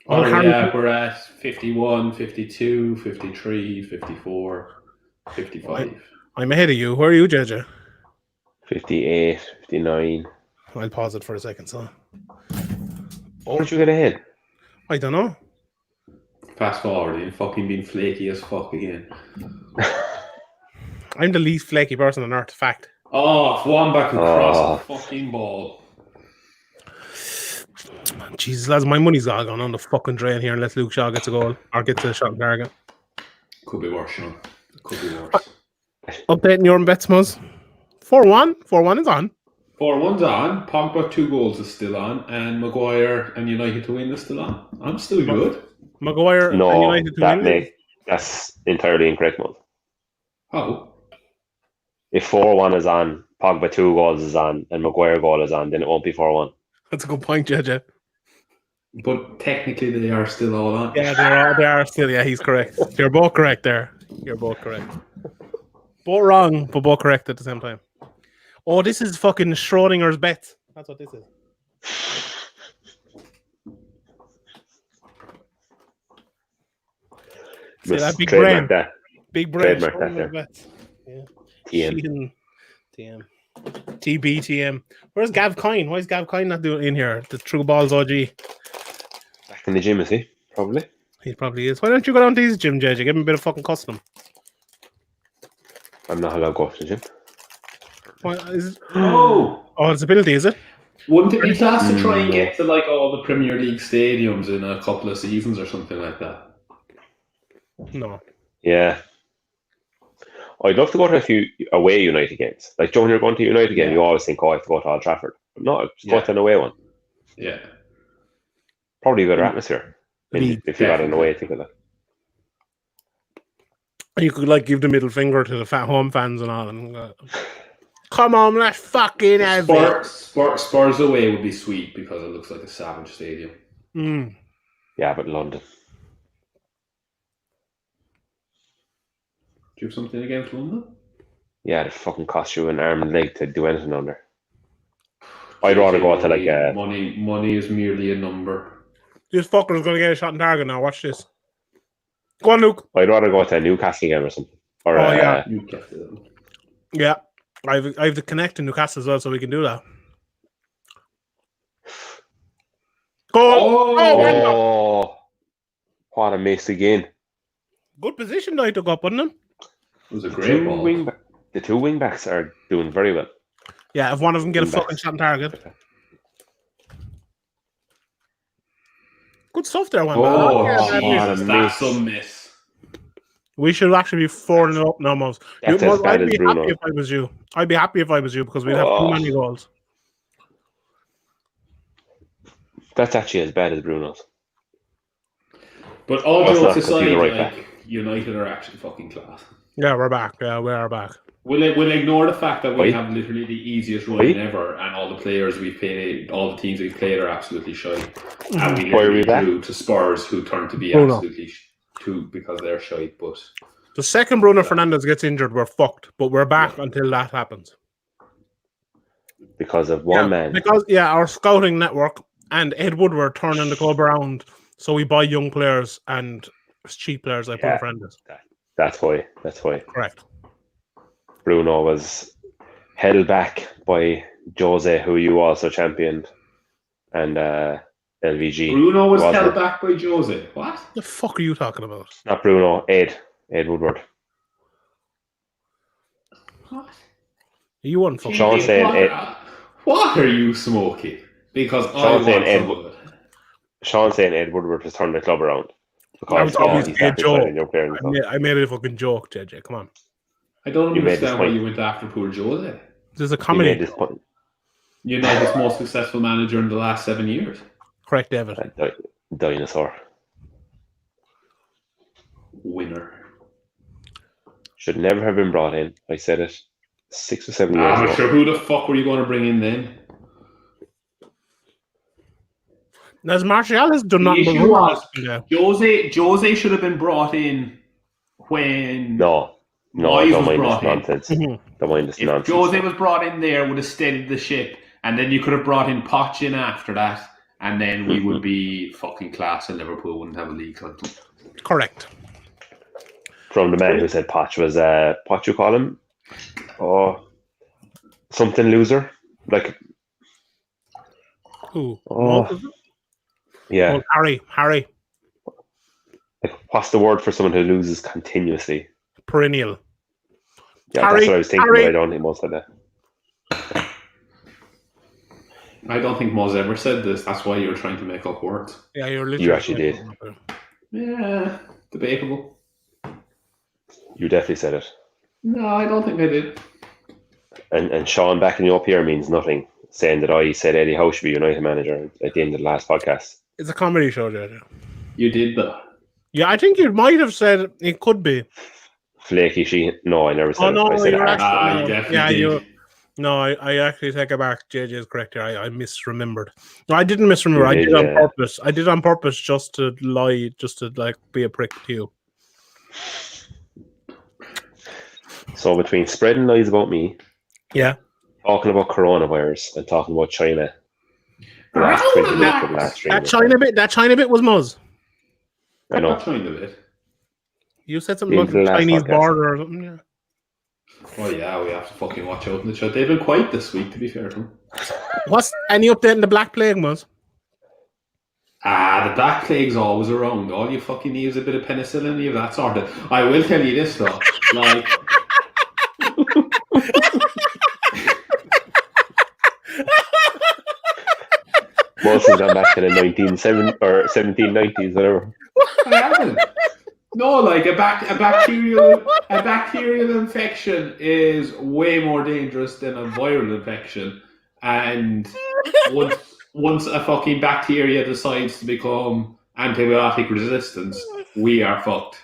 We're at 51, 52, 53, 54, 55. I'm ahead of you. Where are you, JJ? 58, 59. I'll pause it for a second, so. How did you get ahead? I don't know. Fast forward, you've fucking been flaky as fuck again. I'm the least flaky person on earth, fact. Oh, one back across the fucking ball. Jesus, lads, my money's all gone on the fucking drain here unless Luke Shaw gets a goal or gets a shot on target. Could be worse, Sean. Could be worse. Updating your bets, Muzz. 4-1. 4-1 is on. 4-1's on. Pogba 2 goals is still on. And Maguire and United to win is still on. I'm still good. Maguire and United to win? That's entirely incorrect, Muzz. How? If 4-1 is on, Pogba 2 goals is on, and Maguire goal is on, then it won't be 4-1. That's a good point, JJ. But technically, they are still all on. Yeah, they are still. Yeah, he's correct. You're both correct there. You're both correct. Both wrong, but both correct at the same time. Oh, this is fucking Schrodinger's bet. That's what this is. See that big brain? That. Big brain. Trademark that there. Bet. Yeah. TM. TM. TBTM. Where's Gav Coyne? Why is Gav Coyne not doing in here? The True Balls OG. Back in the gym, is he? Probably. He probably is. Why don't you go down to his gym, JJ? Give him a bit of fucking custom. I'm not allowed to go to the gym. Why, is it... Oh, it's ability, is it? wouldn't it be class to try and get to like all the Premier League stadiums in a couple of seasons or something like that? No. Yeah. I'd love to go to a few away United games. Like, Joe, when you're going to United game, you always think, I have to go to Old Trafford. But no, just go to an away one. Yeah. Probably a better atmosphere. If you got an away ticket. You could like give the middle finger to the home fans and all. And come on, let's fucking have it. Spurs away would be sweet because it looks like a savage stadium. Mm. Yeah, but London. Do you have something against London? Yeah, it fucking cost you an arm and leg to do anything on there. I'd rather go to like a... Money is merely a number. This fucker's going to get a shot in target now. Watch this. Go on, Luke. I'd rather go to a Newcastle game or something. Or yeah. Newcastle. Yeah. I've the connect to Newcastle as well, so we can do that. Go! Oh, what a miss again. Good position that he took up, wasn't it? It was a great ball. The two wing backs are doing very well. Yeah, if one of them get a fucking shot on target. Good stuff there, one. That's a miss. We should actually be 4-0 up now, Moz. I'd be Bruno. happy if I was you. I'd be happy if I was you because we'd have too many goals. That's actually as bad as Bruno's. But all jokes aside, right like, United are actually fucking class. Yeah, we're back. Yeah, we are back. We'll ignore the fact that we have literally the easiest run ever, and all the players we've played, all the teams we've played are absolutely shy. And we literally drew to Spurs, who turned to be absolutely too because they're shy. But the second Bruno Fernandes gets injured, we're fucked. But we're back until that happens. Because of one man. Because our scouting network and Ed Woodward turning the club around, so we buy young players and cheap players like Bruno Fernandes. That's why. Correct. Bruno was held back by Jose, who you also championed, and LVG. Bruno was held back by Jose. What the fuck are you talking about? Not Bruno, Ed Woodward. What? You won fucking. Sean saying Ed. What are you smoking? Because Sean saying Ed Woodward has turned the club around. Because obviously a joke. I made a fucking joke, JJ. Come on. I don't understand why you went after poor Jose. There's a comedy. United's most successful manager in the last 7 years. Correct, David. Dinosaur. Winner. Should never have been brought in. I said it 6 or 7 years ago. Sure, who the fuck were you going to bring in then? As Martial has done nothing but Jose should have been brought in when No, don't mind this nonsense. Don't mind this nonsense. Jose was brought in there, would have steadied the ship, and then you could have brought in Poch in after that, and then we would be fucking class and Liverpool wouldn't have a league club. Correct. From the man who said Poch was Poch, you call him? Oh, something loser? Like who? Yeah. Oh, Harry. Like, what's the word for someone who loses continuously? Perennial. Yeah, that's what I was thinking, but I don't think Moz said that. I don't think Moz ever said this. That's why you were trying to make up words. Yeah, you actually did. Yeah, debatable. You definitely said it. No, I don't think I did. And Sean backing you up here means nothing, saying that I said Eddie Howe should be United manager at the end of the last podcast. It's a comedy show, JJ. You did that. Yeah, I think you might have said it could be. Flaky she. No, I never said it. I said you definitely did. No, I actually take it back. JJ is correct here. I misremembered. No, I didn't misremember. You I did, did on yeah. purpose. I did on purpose just to lie, just to like be a prick to you. So between spreading lies about me, Yeah. talking about coronavirus, and talking about China, the last 20 minutes of the last stream. That China bit was Muzz. I know. Not trying to bit. You said something Into about the the last Chinese podcast. border or something. Yeah. Oh yeah, we have to fucking watch out in the chat. They've been quiet this week, to be fair to them. What's any update in the Black Plague, Muzz? The Black Plague's always around. All you fucking need is a bit of penicillin, you have that sorted. I will tell you this though, like. Most has gone back to the 1790s, whatever. I haven't. No, like a bacterial infection is way more dangerous than a viral infection, and once a fucking bacteria decides to become antibiotic resistant, we are fucked.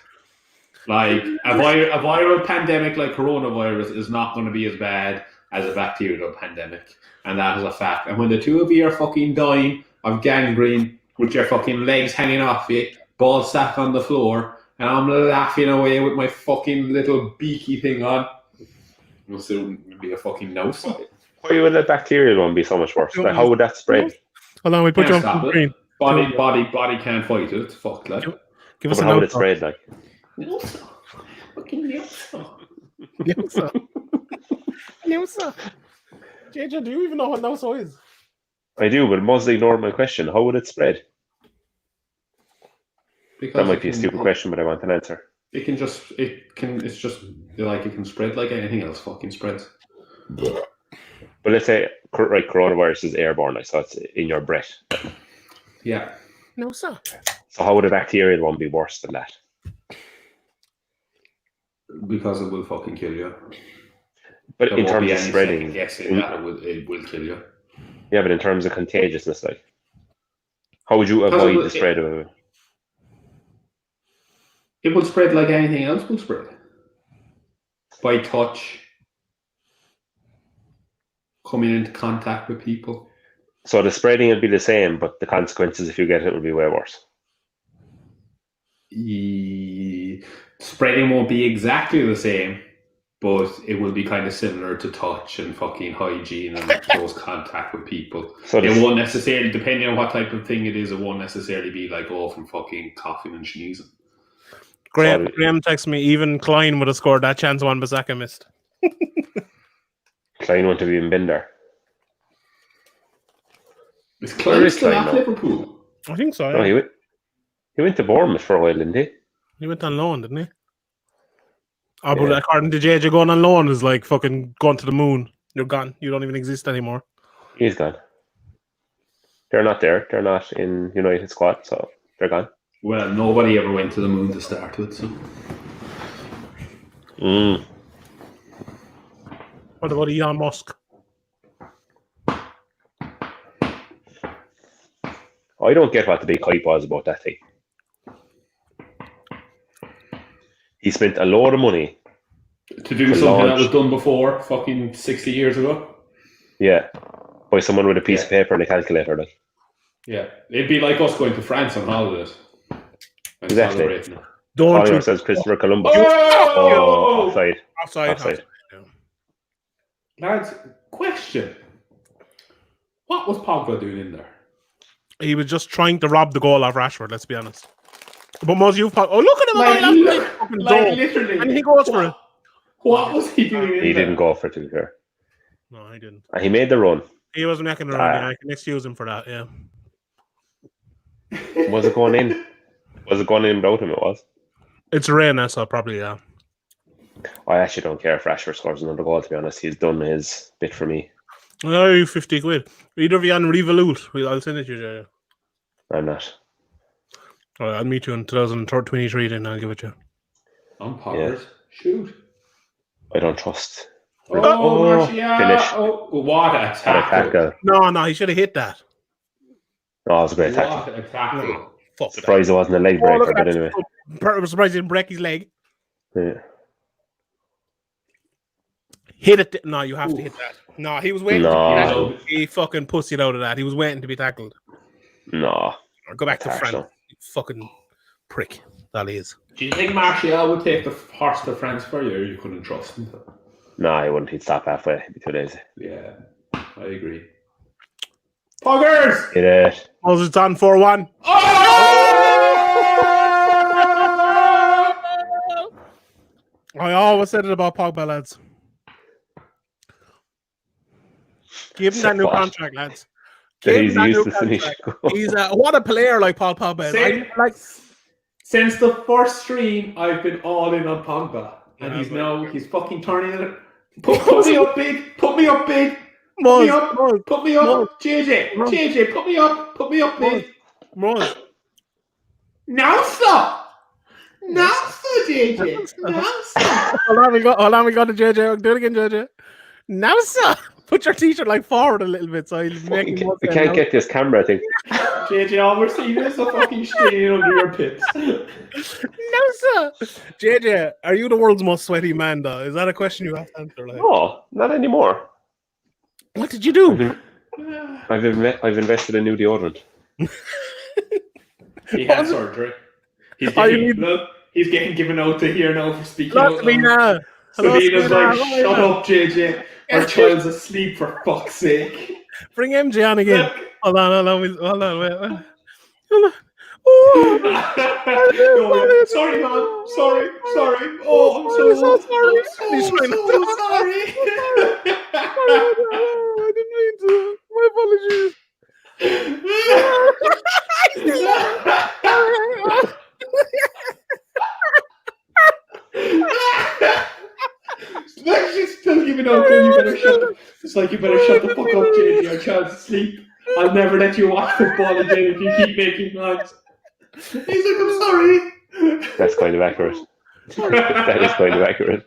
Like a viral pandemic like coronavirus is not going to be as bad as a bacterial pandemic, and that is a fact. And when the two of you are fucking dying of gangrene with your fucking legs hanging off you, ball sack on the floor, and I'm laughing away with my fucking little beaky thing on, it'll soon be a fucking nose. Why would the bacterial one be so much worse? Like, how would that spread? Hold on, we put you on Can't full stop it. screen. Body can't fight it. It's fucked like. Give us But a how would it note. spread? Like, Fucking Nelson. Nousa. JJ, do you even know what Nousa is? I do, but Muzz ignored my question. How would it spread? That might be a stupid question, but I want an answer. It's just like it can spread like anything else fucking spreads. But let's say, right, coronavirus is airborne, like, so it's in your breath. Yeah. Nousa. So how would a bacterial one be worse than that? Because it will fucking kill you. But There in won't terms be of any spreading, second guessing that it will kill you. yeah, but in terms of contagiousness, like, how would you avoid the spread of it? It will spread like anything else will spread. By touch. Coming into contact with people. So the spreading would be the same, but the consequences if you get it would be way worse. Spreading won't be exactly the same, but it will be kind of similar to touch and fucking hygiene and close contact with people. So it won't necessarily, depending on what type of thing it is, it won't necessarily be like from fucking coughing and sneezing. Graham texts me, even Klein would have scored that chance one Bissaka missed. Klein wouldn't have even been there. Is Klein still at Liverpool? I think so. No, Yeah. he went to Bournemouth for a while, didn't he? He went on loan, didn't he? Oh, but according to JJ, going on loan is like fucking going to the moon. You're gone. You don't even exist anymore. He's gone. They're not there. They're not in United squad, so they're gone. Well, nobody ever went to the moon to start with, so. What about Elon Musk? I don't get what the big hype was about that thing. He spent a load of money to do something that was done before, fucking 60 years ago. Yeah, by someone with a piece of paper and a calculator, like. Yeah, it'd be like us going to France on holidays. Exactly. Don't you says Christopher Columbus. Oh! Offside. Lads, question. What was Pogba doing in there? He was just trying to rob the goal off Rashford, let's be honest. But most you look at him literally. And he goes for it. What was he doing in there? He didn't go for it, to be fair. No, he didn't. And he made the run. He was making the run, yeah. I can excuse him for that, yeah. Was it going in? Was it going in without him? It was. It's rain, so probably, yeah. I actually don't care if Rashford scores another goal, to be honest. He's done his bit for me. Oh, 50 quid. Either of you on Revolut. I'll send it to you, Jay. I'm not. All right, I'll meet you in 2023, then I'll give it to you. I'm Poggers. Yeah. Shoot. I don't trust. Martial. Finish. Oh, what a tackle. No, he should have hit that. No, it was a great tackle. What a tackle. No, fuck surprised that. It wasn't a leg breaker, but anyway. I'm surprised he didn't break his leg. Yeah. Hit it. No, you have to hit that. No, he was waiting to be tackled. He fucking pussied out of that. He was waiting to be tackled. No. Or go back to That's France. harsh, You fucking prick. That he is. Do you think Martial would take the horse to France for you, or you couldn't trust him? No, I wouldn't. He'd stop halfway. He'd be too lazy. Yeah, I agree. Poggers! Get it. Moses done 4-1. I always said it about Pogba, lads. Give him that new contract, lads. Give him that new contract. He's what a player like Paul Pogba is. Since the first stream, I've been all in on Pogba, and he's fucking turning it. Put me up big. Put me up big. Put me up. Put me up. JJ. Put me up. Put me up big. Now stop. Now stop, JJ. Now stop. Hold on, we got the JJ. Do it again, JJ. Now stop. Put your t-shirt like forward a little bit so he'll make it. We can't get this camera thing. JJ, all we're seeing is a fucking stain under your pits. No, sir. JJ, are you the world's most sweaty man, though? Is that a question you have to answer? Like? No, not anymore. What did you do? I've invested in new deodorant. He had surgery. He's getting given out to here now for speaking out. Sabina's like, shut up, JJ. Our child's asleep, for fuck's sake. Bring MJ on again. Hold on, wait. Hold on. Oh, no, sorry, man. Sorry. Oh, I'm so sorry. I'm so sorry. I didn't mean to. My apologies. She's still giving out. It's like you better shut the fuck up, JJ. Your child's asleep. I'll never let you watch football again if you keep making noise. He's like, I'm sorry. That's kind of accurate. That is kind of accurate.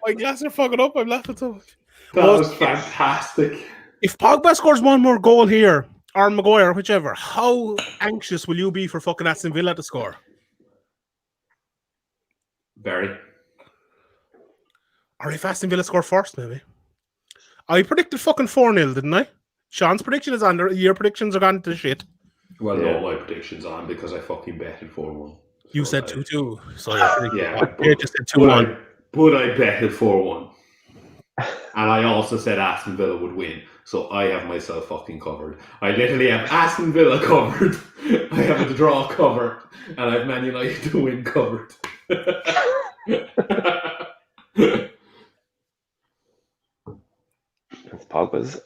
My glasses are fucking up. I'm laughing so much. That was fantastic. If Pogba scores one more goal here, or Maguire, whichever, how anxious will you be for fucking Aston Villa to score? Very. Or if Aston Villa score first, maybe. I predicted fucking 4-0, didn't I? Sean's prediction is on there. Your predictions are gone to shit. Well, no, my prediction's on because I fucking betted 4-1. You said 2-2. So yeah, just said 2-1. But I betted 4-1. And I also said Aston Villa would win. So I have myself fucking covered. I literally have Aston Villa covered. I have the draw covered. And I have Man United to win covered. Pogba's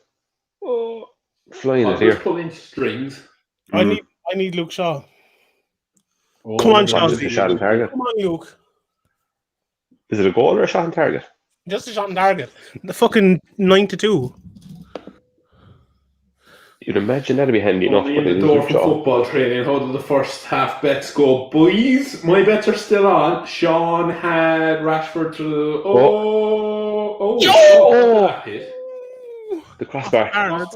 flying it here. Pulling strings. I need Luke Shaw. Oh, come on, Shaw. Shot on target. Come on, Luke. Is it a goal or a shot on target? Just a shot on target. The fucking 9-2. You'd imagine that'd be handy enough. In the door for football training. How did the first half bets go, boys? My bets are still on. Sean had Rashford to. The crossbar.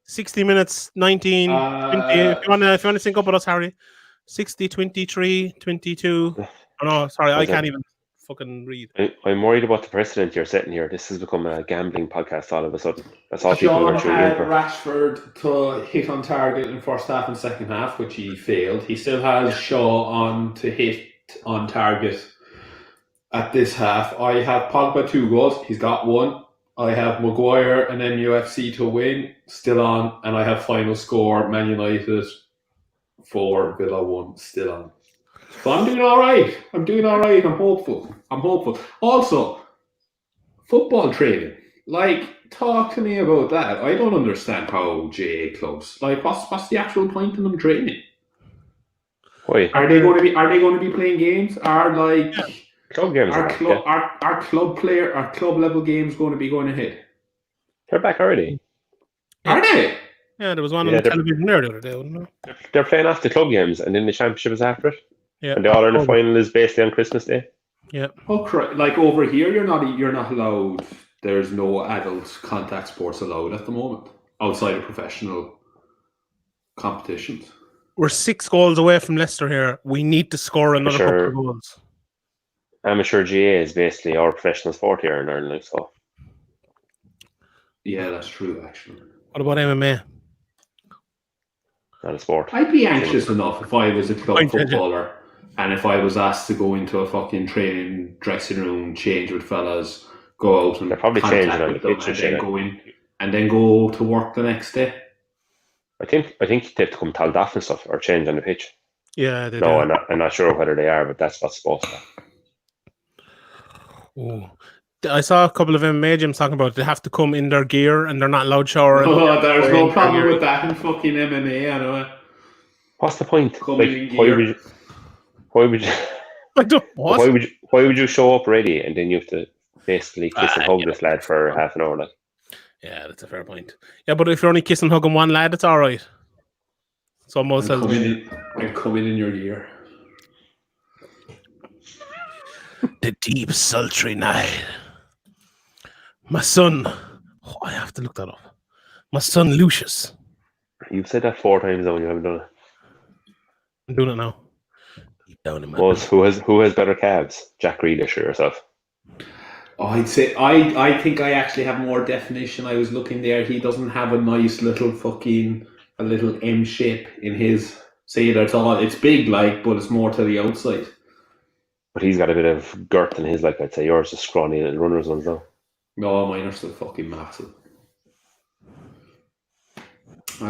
60 minutes, 19, 20. If you want to sync up with us, Harry. 60, 23, 22. Oh, no, sorry, I can't even fucking read. I'm worried about the precedent you're setting here. This has become a gambling podcast all of a sudden. That's all people are tuning in for. Rashford to hit on target in first half and second half, which he failed. He still has Shaw on to hit on target at this half. I have Pogba 2 goals. He's got 1. I have Maguire and MUFC to win, still on, and I have final score Man United 4, Villa 1, still on. So I'm doing all right. I'm hopeful. Also, football training. Like, talk to me about that. I don't understand how JA clubs. Like, what's the actual point in them training? Wait. Are they going to be playing games? Club games are club level games going to be going ahead? They're back already. Are they? Yeah, there was one on the television there the other day, wasn't there? They're playing off the club games, and then the championship is after it. Yeah. And the All-Ireland final is basically on Christmas Day. Yeah. Oh, like over here, you're not allowed. There's no adult contact sports allowed at the moment outside of professional competitions. We're 6 goals away from Leicester here. We need to score another couple of goals. amateur GA is basically our professional sport here in Ireland, so. Yeah, that's true, actually. What about MMA? Not a sport. I'd be anxious enough if I was a club Point, footballer and if I was asked to go into a fucking training dressing room, change with fellas, go out and They're probably contact changing on with the them, pitch and and shit, then go in and then go to work the next day. I think they have to come tell off and stuff or change on the pitch. Yeah, they No, do. I'm not sure whether they are, but that's what's supposed to happen. Ooh. I saw a couple of MMA gyms talking about they have to come in their gear and they're not allowed to shower. Oh, there's in no their problem gear. with that in fucking MMA, I know. What's the point? Coming Like, in why gear. would you I don't what? why would you show up ready and then you have to basically kiss and hug this lad for half an hour? Like, Yeah, that's a fair point. Yeah, but if you're only kissing, hugging one lad, it's all right. So most And says coming in your gear. the deep, sultry night. My son, I have to look that up. My son Lucius. you've said that 4 times now and you haven't done it. I'm doing it now. Deep down in my Mose, who has better calves? Jack Grealish or yourself? Oh, I'd say I think I actually have more definition. I was looking there. He doesn't have a nice little a little M shape in his. Say that's all. It's big, like, but it's more to the outside. But he's got a bit of girth in his, like I'd say. Yours is scrawny little runners ones though. No, mine are still fucking massive.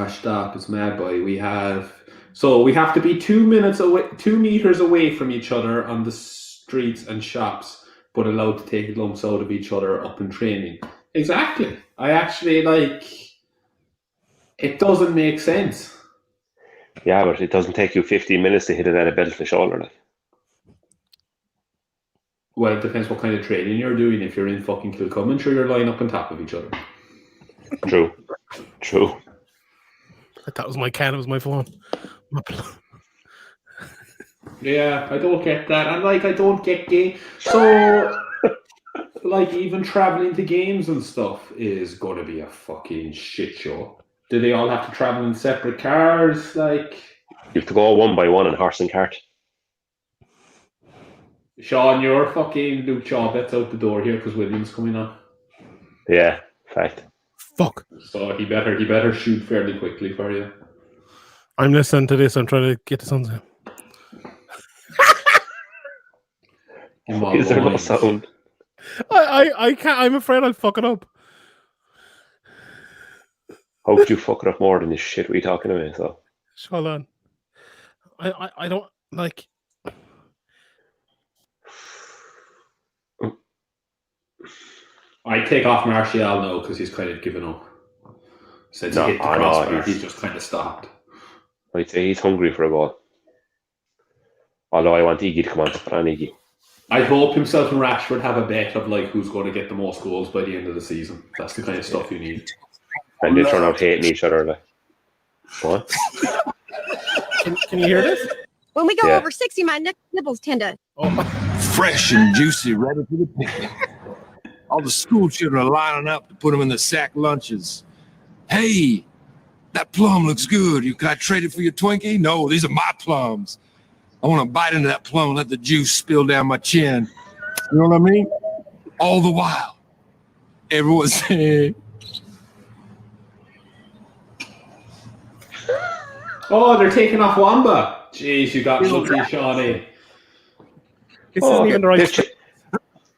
Stop! It's mad boy. We have to be 2 meters away from each other on the streets and shops, but allowed to take lumps out of each other up in training. Exactly. I actually it doesn't make sense. Yeah, but it doesn't take you 15 minutes to hit it at a belt to the shoulder. Like. Well, it depends what kind of training you're doing. If you're in fucking Kilcummin, sure, you're lying up on top of each other. True. I thought it was my cat. It was my phone. Yeah, I don't get that. And I don't get game. So, even traveling to games and stuff is going to be a fucking shit show. Do they all have to travel in separate cars? You have to go one by one in horse and cart. Sean, your fucking Luke Shaw bet's out the door here because William's coming on. Yeah, fact. Fuck. So he better shoot fairly quickly for you. I'm listening to this. I'm trying to get the sun's in. Is there no sound? I can't. I'm afraid I'll fuck it up. How could you fuck it up more than this shit we talking about? So Hold on. I don't like. I take off Martial now because he's kind of given up. Since he hit the crossbar, he's just kind of stopped. I'd say he's hungry for a goal. Although I want Iggy to come on to plan Iggy. I hope himself and Rashford have a bet of who's going to get the most goals by the end of the season. That's the kind of stuff you need. And they turn out hating each other. What? Can you hear this? When we go over 60, my nibbles tend to... Fresh and juicy, ready for the picnic. All the school children are lining up to put them in the sack lunches. Hey, that plum looks good. Can I trade it for your Twinkie? No, these are my plums. I want to bite into that plum and let the juice spill down my chin. You know what I mean? All the while, everyone's saying... Oh, they're taking off Wamba. Jeez, you got lucky, Shawnee. This isn't even the right.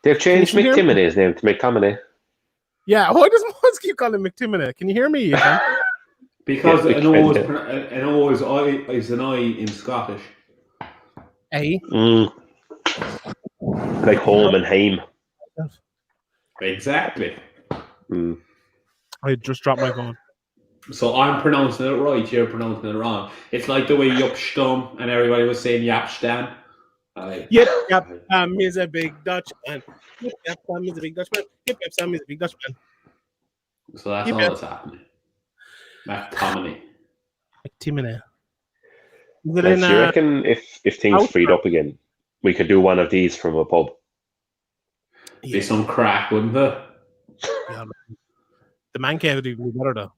They've changed McTimoney's name to McTominay. Yeah, why does Mons keep calling McTimoney? Can you hear me? Because an O is an I in Scottish. A? Like home and haim. Exactly. I just dropped my phone. So I'm pronouncing it right, you're pronouncing it wrong. It's like the way Yupstum and everybody was saying Yapstam. Yep, is a big Dutchman. Yep, Sam is a big Dutchman. Yep, Sam is a big Dutchman. So that's all that's happening. McTominay. McTimoney. Do you reckon if things freed up again, we could do one of these from a pub? Be some crack, wouldn't it? Yeah, man. The man cave would even be better though.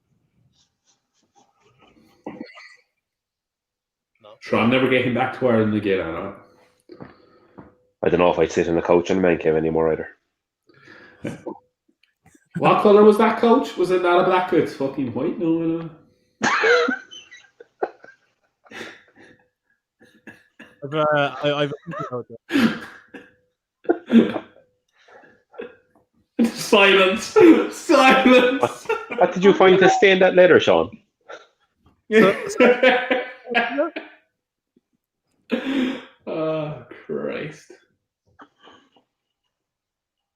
No. Sure, I'm never getting back to Ireland again, I know. I don't know if I'd sit in the couch in the man cave anymore either. What colour was that, coach? Was it not a black coat? It's fucking white. No. I've about that. Silence. What did you find to stain that leather, Sean? Oh, Christ.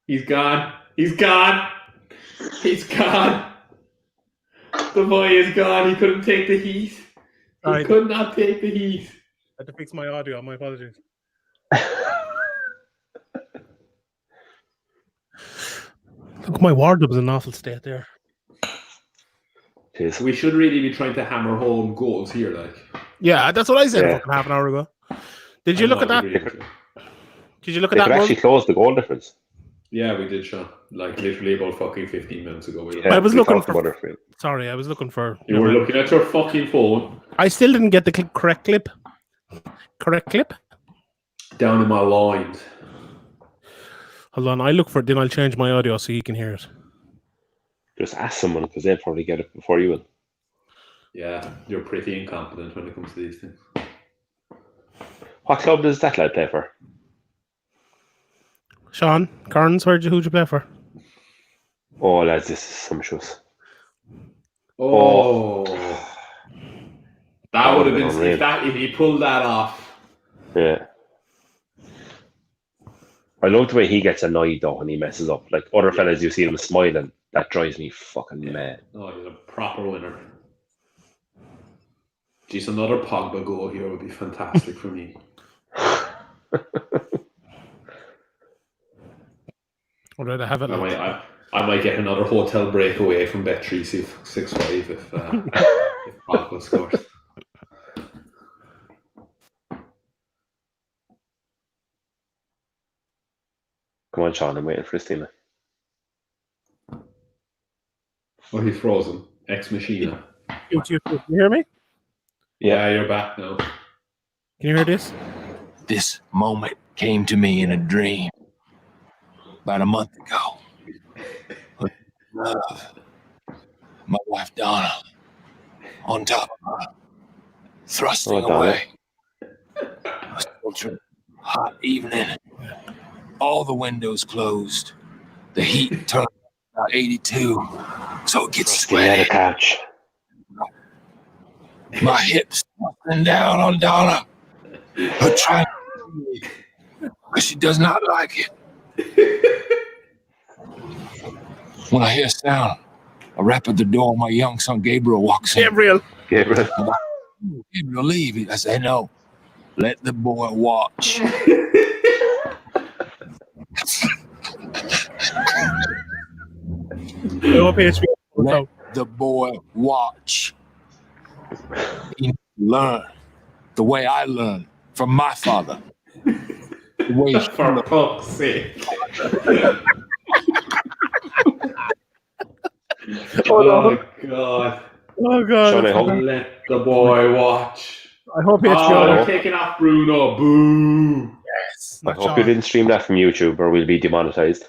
He's gone. The boy is gone. He couldn't take the heat. He could not take the heat. I had to fix my audio. My apologies. Look, my wardrobe's in an awful state there. Jeez. We should really be trying to hammer home goals here, like. Yeah, that's what I said fucking half an hour ago. Did you look at that? Did you look at They that? could actually close the goal difference. Yeah, we did, Sean. Like literally about fucking 15 minutes ago. I was looking for. Sorry, I was looking for. You were looking at your fucking phone. I still didn't get the correct clip. Correct clip? Down in my lines. Hold on, I look for it, then I'll change my audio so you can hear it. Just ask someone because they'll probably get it before you will. Yeah, you're pretty incompetent when it comes to these things. What club does that lad play for? Sean, Carnes, who'd you play for? Oh, lads, this is sumptuous. Oh. That would have been unreal. if he pulled that off. Yeah. I love the way he gets annoyed though when he messes up. Like other fellas, you see him smiling. That drives me fucking mad. Oh, he's a proper winner. Jeez, another Pogba goal here would be fantastic for me. Alright, I have it. I might get another hotel breakaway from Bet365 if Pogba scores. Come on, Sean, I'm waiting for his team. Oh, he's frozen. Ex Machina. You hear me? Yeah, you're back now. Can you hear this? This moment came to me in a dream about a month ago. Love. My wife Donna on top of her, thrusting away. A sultry, hot evening. All the windows closed. The heat turned about 82, so it gets sweaty. Couch. My hips thrusting down on Donna. Her trying to but she does not like it. When I hear a sound, a rap at the door, my young son Gabriel walks in. Gabriel, leave. I say, no, let the boy watch. Let the boy watch. He learn the way I learned from my father. The way For fuck's sake. Oh, God. Oh, God. Sean, I hope Let the boy watch. I hope they're taking off Bruno. Boo. Yes. I hope you didn't stream that from YouTube or we'll be demonetized.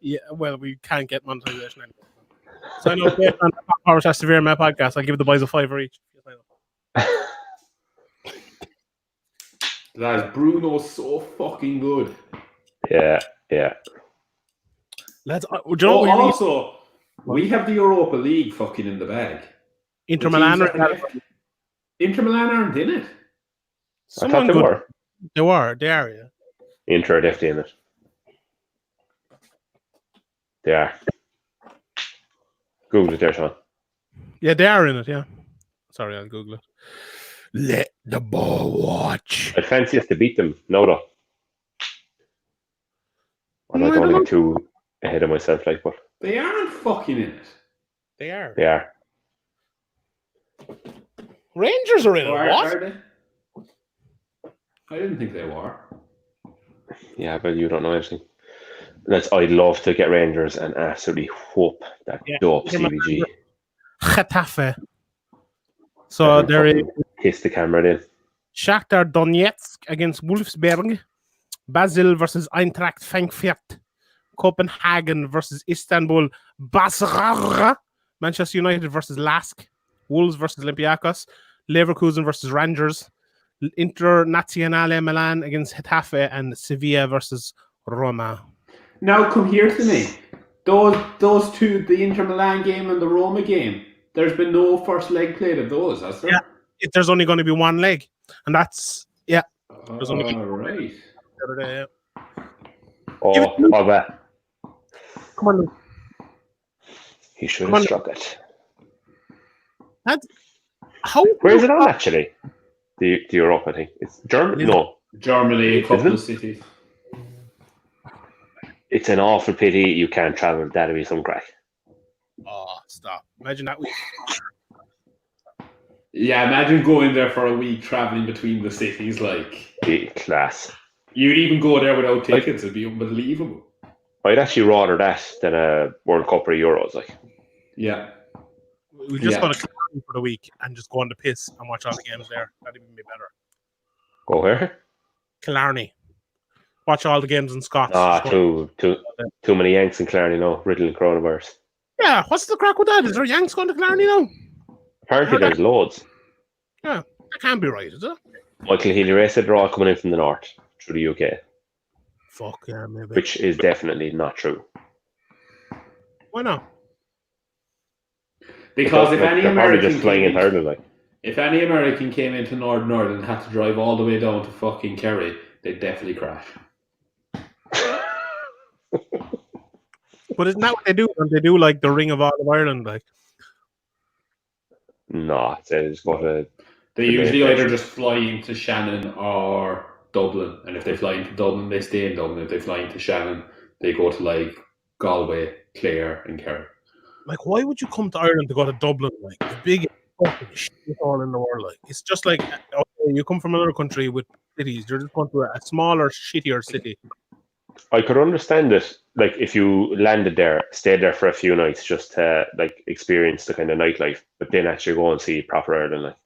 Yeah, well, we can't get monetization anymore. So I know based on Power Slash Severe my podcast, I'll give the boys a $5 each. Guys, Bruno's so fucking good. Yeah. Let's. Do you know what also, we have the Europa League fucking in the bag. Inter Milan aren't in it. I thought they were. They are, yeah. Inter are definitely in it. They are. Google it there, Sean. Yeah, they are in it, yeah. Sorry, I'll Google it. Let the ball watch. I'd fancy us to beat them. No, though. I don't want to get too ahead of myself, like, but they aren't fucking in it. They are. They are. Rangers are in it. What? Are they? I didn't think they were. Yeah, but you don't know anything. I'd love to get Rangers and absolutely whoop that dope CVG. Getafe. So there is kiss the camera in. Shakhtar Donetsk against Wolfsberg. Basel versus Eintracht Frankfurt. Copenhagen versus Istanbul Basra. Manchester United versus Lask. Wolves versus Olympiacos. Leverkusen versus Rangers. Internazionale Milan against Getafe, and Sevilla versus Roma. Now come here to me. Those two, the Inter Milan game and the Roma game, there's been no first leg played of those, has there? Yeah, there's only going to be one leg, and that's There's only right. the other day, Oh, Pogba. Come on, Luke. He should have struck it. How? Where is it on, actually? The Europa thing. It's Germany? No. Germany, a couple of cities. It's an awful pity you can't travel. That'd be some crack. Oh, stop. Imagine that week. Yeah, imagine going there for a week, traveling between the cities. Like, Be class. you'd even go there without tickets. It'd be unbelievable. I'd actually rather that than a World Cup or Euros. Like, Yeah. We just go to Killarney for the week and just go on the piss and watch all the games there. That'd even be better. go where? Killarney. Watch all the games in Scots. Too many Yanks in Killarney now, riddling coronavirus. Yeah, what's the crack with that? Is there Yanks going to Killarney now? Apparently, there's loads. Yeah, that can't be right, is it? Michael Healy said they're all coming in from the north through the UK, Fuck yeah, maybe. which is definitely not true. Why not? Because if any they're probably American just flying into Ireland, like. if any American came into Northern Ireland and had to drive all the way down to fucking Kerry, they'd definitely crash. But isn't that what they do? Don't they do like the Ring of All of Ireland? Like, No, they just go to. They usually either just fly into Shannon or Dublin, and if they fly into Dublin, they stay in Dublin. If they fly into Shannon, they go to like Galway, Clare, and Kerry. like, why would you come to Ireland to go to Dublin? Like, the biggest fucking shit all in the world. Like, it's just like, okay, you come from another country with cities. You're just going to a smaller, shittier city. I could understand it, like if you landed there, stayed there for a few nights, just to like experience the kind of nightlife, but then actually go and see proper Ireland. Like,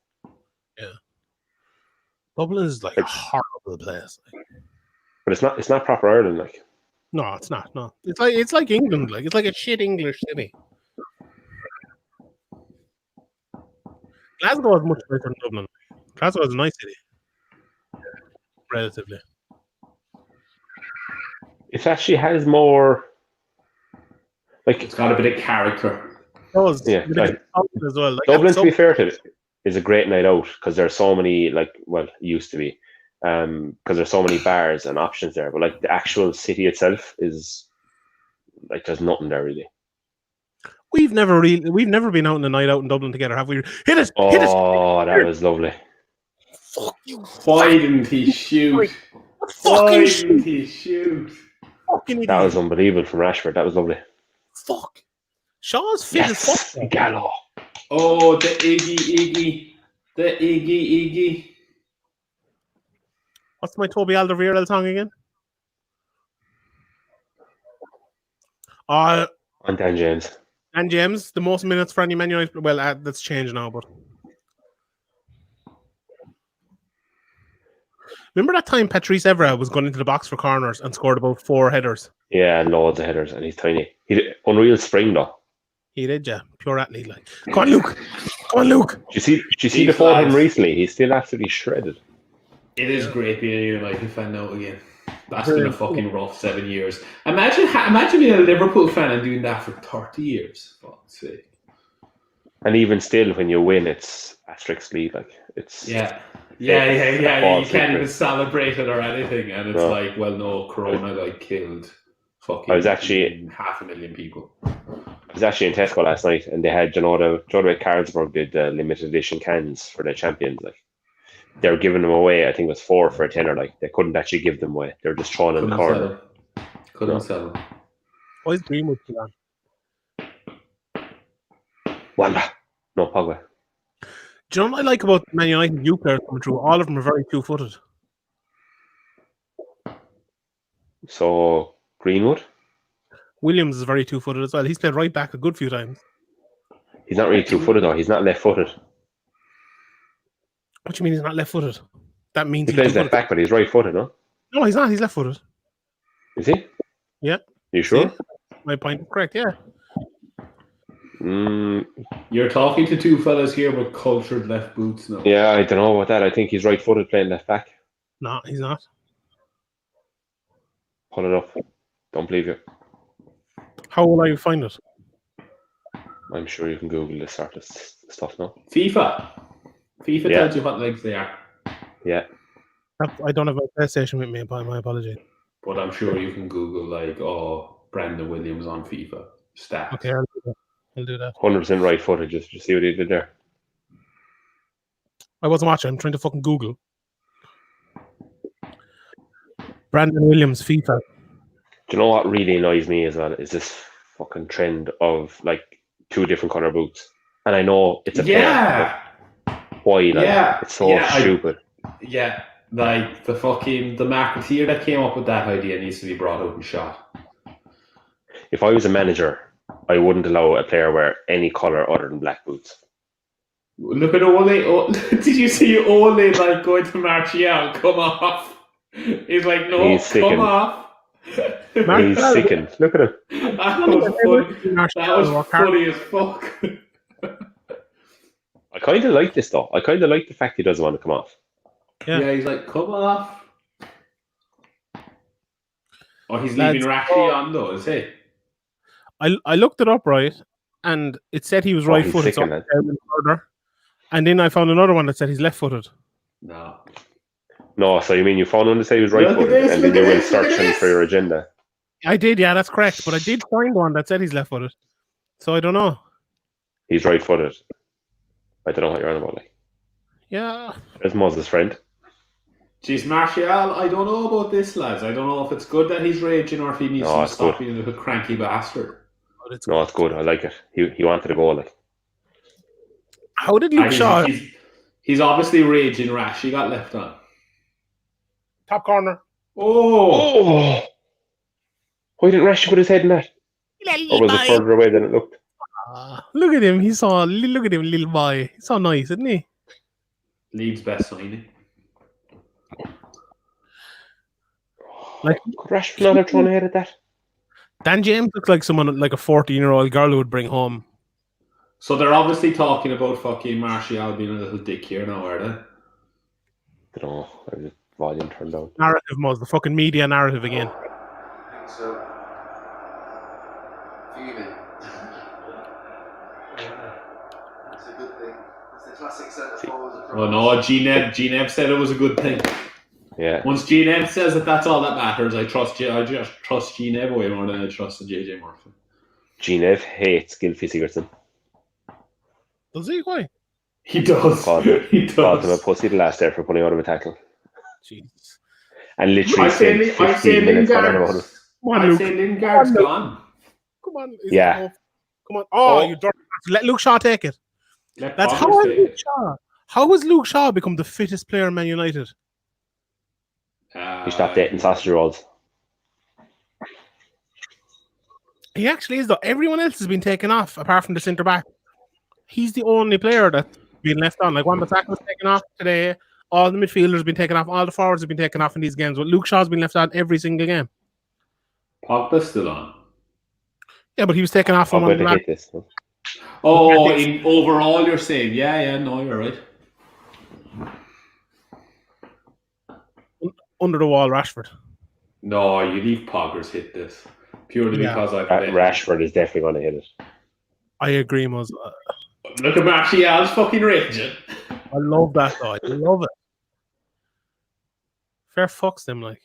Dublin is like a horrible place. Like, but it's not proper Ireland. Like, no, it's not. No, it's like England. Like, it's like a shit English city. Glasgow is much better than Dublin. Glasgow is a nice city, relatively. it actually has more. Like, It's got a bit of character. Yeah, like, as well. Like, Dublin, to be fair to it, is a great night out because there's so many, like, well, it used to be, because there's so many bars and options there. But like the actual city itself is like there's nothing there really. We've never been out on a night out in Dublin together, have we? Hit it! Oh, Hit it! that was lovely. Fuck you! Why didn't he shoot? Why didn't he shoot? Fucking idiot. That was unbelievable from Rashford. That was lovely. Fuck. Shaw's fit as Yes, fuck. Gallo. Oh, the Iggy. The Iggy. What's my Toby Alderweireld song again? And Dan James. And James, the most minutes for any Man United. Well, that's changed now, but remember that time Patrice Evra was going into the box for corners and scored about 4 headers? Yeah, loads of headers, and he's tiny. He did unreal spring though. He did, yeah. Pure athlete, like. Come on, Luke. Come on, Luke. Did you see the photo of him recently? He's still absolutely shredded. It is great being a United fan now again. That's been a fucking rough 7 years. Imagine being a Liverpool fan and doing that for 30 years. Fuck's sake. And even still, when you win, it's asterixly like it's. Yeah. You false can't even victory. celebrate it or anything, and it's No. like, well, no, Corona like killed fucking I was actually 500,000 people. I was actually in Tesco last night, and they had, the way Carlsberg did the limited edition cans for the champions. Like, they were giving them away. I think it was 4 for a tenner. Like, they couldn't actually give them away. They were just throwing in the corner. Couldn't sell them. Why is Greenwood still on? Wamba. No, Pogba. Do you know what I like about Man United youth players coming through? All of them are very two-footed. So, Greenwood? Williams is very two-footed as well. He's played right back a good few times. He's not really two-footed, though. He's not left-footed. What do you mean he's not left-footed? That means He plays left back, but he's right-footed, no? No, he's not. He's left-footed. Is he? Yeah. You sure? See? My point is correct. Yeah. You're talking to two fellas here with cultured left boots now. Yeah, I don't know about that. I think he's right-footed playing left back. No, he's not. Pull it up. Don't believe you. How will I find it? I'm sure you can Google this sort of stuff now. FIFA Yeah. tells you what legs they are. Yeah. I don't have a PlayStation with me. My apologies. But I'm sure you can Google like, Brandon Williams on FIFA stats. Okay, I'll do that. 100% right-footed. Just see what he did there. I wasn't watching. I'm trying to fucking Google. Brandon Williams, FIFA. Do you know what really annoys me as well? Is this fucking trend of like 2 different colour boots. And I know it's a pair, but why? Like, it's so stupid. Like the marketeer that came up with that idea needs to be brought out and shot. If I was a manager, I wouldn't allow a player wear any colour other than black boots. Look at Ole. Did you see Ole like going to Martial? Come off. He's like, no, He's come off. He's sickened. Look at him. That was funny as fuck. I kind of like this though. I kind of like the fact he doesn't want to come off. Yeah, he's like, come off. Oh, he's leaving Rashi on though, is he? I looked it up, right, and it said he was right-footed. So further, and then I found another one that said he's left-footed. No, so you mean you found one that said he was right-footed, and then you went searching for your agenda? I did, yeah, that's correct. But I did find one that said he's left-footed. So I don't know. He's right-footed. I don't know what you're on about, like. Yeah. There's Moses' friend. Jeez, Martial, I don't know about this, lads. I don't know if it's good that he's raging or if he needs to stop being a little cranky bastard. It's good. I like it. He wanted to go, like. How did Luke Shaw? He's obviously raging rash. He got left on. Top corner. Oh! Why didn't Rashi put his head in that? Or was it further away than it looked? Look at him. Look at him, little boy. He's so nice, isn't he? Leeds best signing. Like, could Rashford not have thrown ahead at that? Dan James looks like someone like a 14-year-old girl who would bring home. So they're obviously talking about fucking Martial being a little dick here now, are they? I don't know. The volume turned down. Narrative was the fucking media narrative again. I think so. Fuming. It's a good thing. It's the classic centre forward approach. Oh no, G-Neb said it was a good thing. Yeah. Once G-Neb says that that's all that matters, I just trust G-Neb way more than I trust the JJ Murphy. G-Neb hates Gylfi Sigurdsson. Does he? Why? He does. He does. Called him a pussy the last there for putting out of a tackle. Jesus. And literally spent 15 minutes talking about it. I'd say Lingard's gone. Come on. Yeah. Come on. Oh, you don't let Luke Shaw take it. That's how has Luke Shaw. How has Luke Shaw become the fittest player in Man United? He stopped eating sausage rolls. He actually is though. Everyone else has been taken off apart from the centre back. He's the only player that's been left on. Like Wan-Bissaka was taken off today. All the midfielders have been taken off. All the forwards have been taken off in these games. But Luke Shaw's been left on every single game. Pogba's still on. Yeah, but he was taken off from one. In overall, you're saying, no, you're right. Under the wall, Rashford. No, you leave Poggers hit this purely because I've Rashford is definitely going to hit it. I agree, Muzz. Look at Martial's fucking raging. I love that though. I love it. Fair fucks them, like.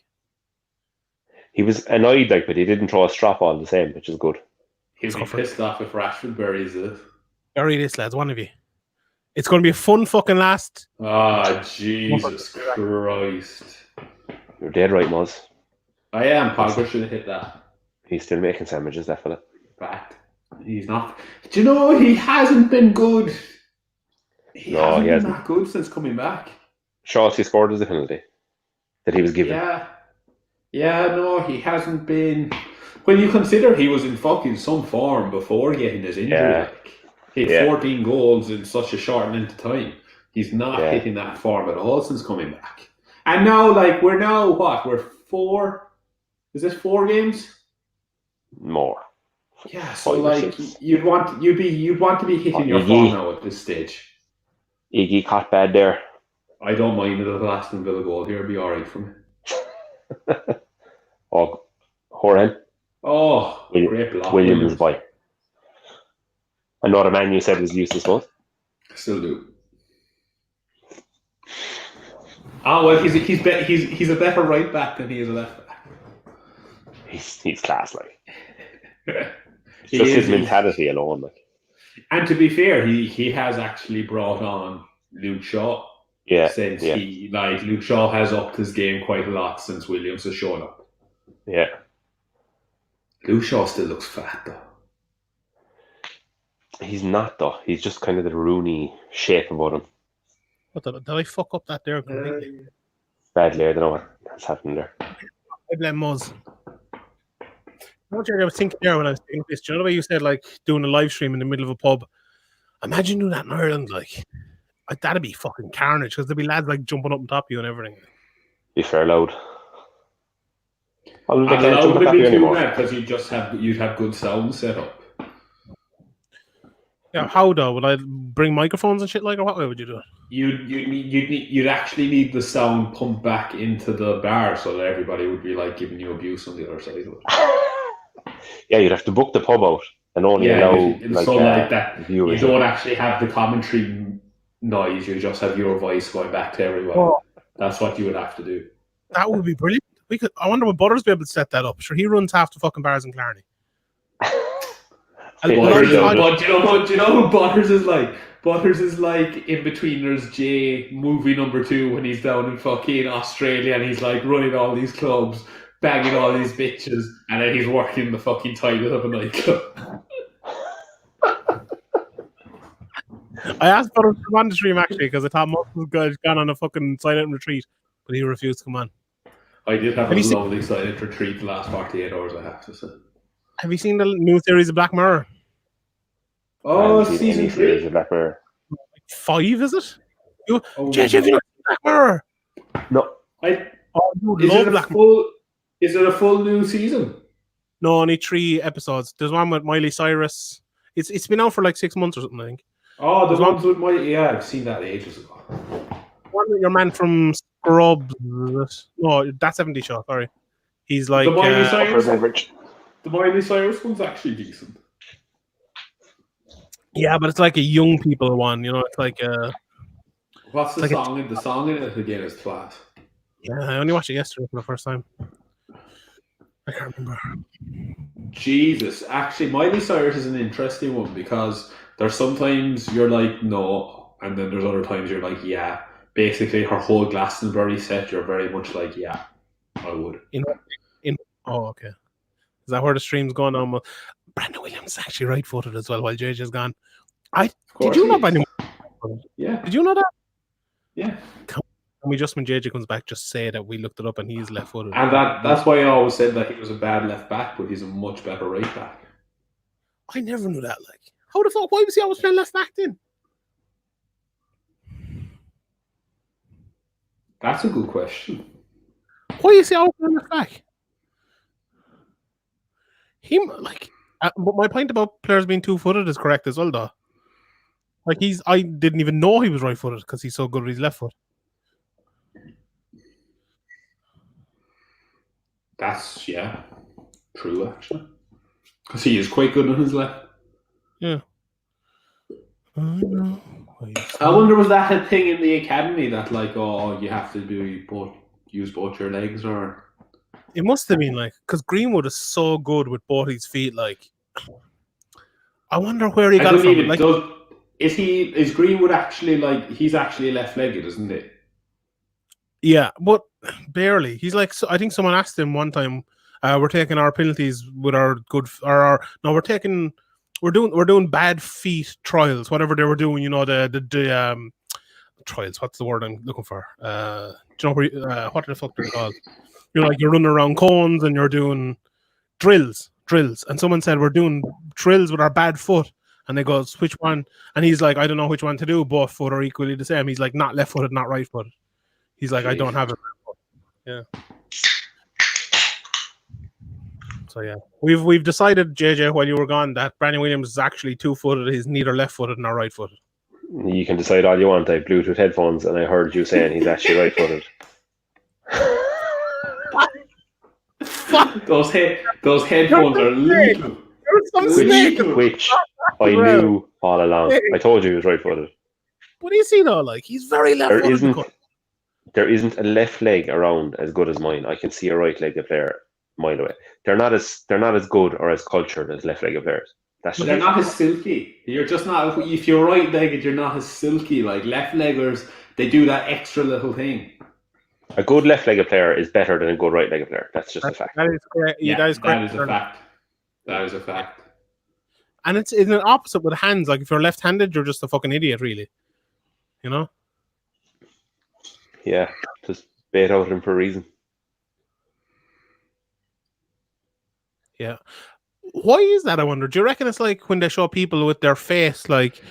He was annoyed, like, but he didn't throw a strap on the same, which is good. He'll be pissed off if Rashford buries it. Bury this, lads, one of you. It's going to be a fun fucking last. Ah, Jesus Christ. You're dead right, Muzz. I am. Pogba should have hit that. He's still making sandwiches, that fella. Fact. He's not. Do you know he hasn't been good? He hasn't been that good since coming back. Chelsea scored as a penalty that he was given. No, he hasn't been. When you consider he was in fucking some form before getting his injury, he had 14 goals in such a short amount of time. He's not hitting that form at all since coming back. And now, like, we're 4? Is this 4 games? More. Yeah, so 5 or like 6. you'd want to be hitting your Iggy. form now at this stage. Iggy caught bad there. I don't mind a little Aston Villa goal here; it'll be all right for me. Oh, Horan. Oh, great block, Williams boy. Another man you said was useless, both. Still do. Oh well, he's a better right back than he is a left back. He's class, like. It's He just is, his mentality alone, like. And to be fair, he has actually brought on Luke Shaw. Yeah. Since yeah. Luke Shaw has upped his game quite a lot since Williams has shown up. Yeah. Luke Shaw still looks fat though. He's not though. He's just kind of the Rooney shape about him. What did I fuck up that there completely? Badly, I don't know what's happening there. I blame Muzz. What I was thinking there when I was thinking this, do you know the way you said like doing a live stream in the middle of a pub? Imagine doing that in Ireland, like that'd be fucking carnage because there'd be lads like jumping up on top of you and everything. Be fair loud. Well, they And can't loud jump would on top be of you too anymore. bad because you'd have good sound set up. Yeah, how though? Would I bring microphones and shit like, or what way would you do it? You'd actually need the sound pumped back into the bar so that everybody would be like giving you abuse on the other side of it. Yeah, you'd have to book the pub out and only allow that viewers. You don't actually have the commentary noise. You just have your voice going back to everyone. Oh. That's what you would have to do. That would be brilliant. We could. I wonder would Butters be able to set that up? Sure, he runs half the fucking bars in Clarny. Do you know who Butters is like? Butters is like in betweeners J movie number 2 when he's down in fucking Australia and he's like running all these clubs, banging all these bitches, and then he's working the fucking toilet of a nightclub. I asked Butters to come on the stream actually because I thought most of the guys gone on a fucking silent retreat, but he refused to come on. I did have a lovely silent retreat the last 48 hours, I have to say. Have you seen the new series of Black Mirror? Oh, season 3 of Black Mirror. 5, is it? JJ, have you not seen Black Mirror? No. Is it a full new season? No, only 3 episodes. There's one with Miley Cyrus. It's been out for like 6 months or something, I think. Oh, the ones with Miley. Yeah, I've seen that ages ago. One with your man from Scrubs. No, that's 70 Show. Sorry, he's like the Miley Cyrus. Average. The Miley Cyrus one's actually decent. Yeah, but it's like a young people one. You know, it's like What's the song? The song in it again is class. Yeah, I only watched it yesterday for the first time. I can't remember. Jesus, actually, Miley Cyrus is an interesting one because there's sometimes you're like no, and then there's other times you're like yeah. Basically, her whole Glastonbury set, you're very much like yeah, I would. Oh, okay. Is that where the stream's going on? Brandon Williams is actually right-footed as well while JJ's gone. Did you know Brandon? Yeah. Did you know that? Yeah. Can we just, when JJ comes back, just say that we looked it up and he's left-footed? And that's why I always said that he was a bad left back, but he's a much better right back. I never knew that. Like, how the fuck? Why was he always playing left back then? That's a good question. Why is he always playing left back? But my point about players being 2-footed is correct as well, though. Like I didn't even know he was right-footed because he's so good with his left foot. That's true actually. Because he is quite good on his left. Yeah. I wonder was that a thing in the academy that like you have to use both your legs or. It must have been like because Greenwood is so good with both his feet. Like, I wonder where he got it from. Like, is Greenwood actually like he's actually left-legged, isn't it? Yeah, but barely. He's like I think someone asked him one time. We're taking our penalties with our good we're doing bad feet trials. Whatever they were doing, you know the trials. What's the word I'm looking for? Do you know what the fuck they're called? You're running around cones and you're doing drills. And someone said we're doing drills with our bad foot. And they go, which one? And he's like, I don't know which one to do. Both foot are equally the same. He's like, not left-footed, not right-footed. He's like, I don't have it. Yeah. So yeah, we've decided, JJ, while you were gone, that Brandon Williams is actually 2-footed. He's neither left-footed nor right-footed. You can decide all you want. I have Bluetooth headphones, and I heard you saying he's actually right-footed. Those headphones are lethal. Which I knew all along. I told you he was right-footed. What do you see though? Like, he's very left-footed. There isn't a left leg around as good as mine. I can see a right-legged player a mile away. They're not as good or as cultured as left-legged players. They're not as silky. You're just not. If you're right-legged, you're not as silky. Like left-leggers, they do that extra little thing. A good left-legged player is better than a good right-legged player. That's just a fact. That is correct. Yeah, that is correct. That is a fact. That is a fact. And it's an opposite with hands. Like if you're left-handed, you're just a fucking idiot, really. You know? Yeah, just bait out him for a reason. Yeah. Why is that, I wonder? Do you reckon it's like when they show people with their face, like,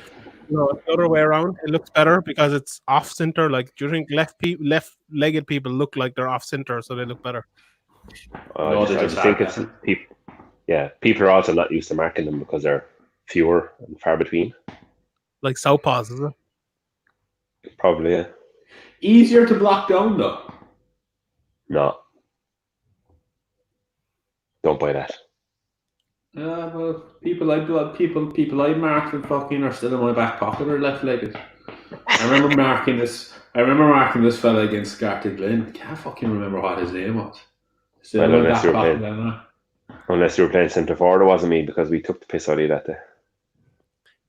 you know, the other way around, it looks better because it's off-center? Like, do you think left-legged people look like they're off-center, so they look better? I just think it's people. Yeah, people are also not used to marking them because they're fewer and far between. Like southpaws, is it? Probably, yeah. Easier to block down, though. No. Don't buy that. Well, people I marked and fucking are still in my back pocket are left-legged. I remember marking this fella against Scarty Glen. I can't fucking remember what his name was. Still in my back pocket. Unless you were playing centre forward, it wasn't me because we took the piss out of you that day.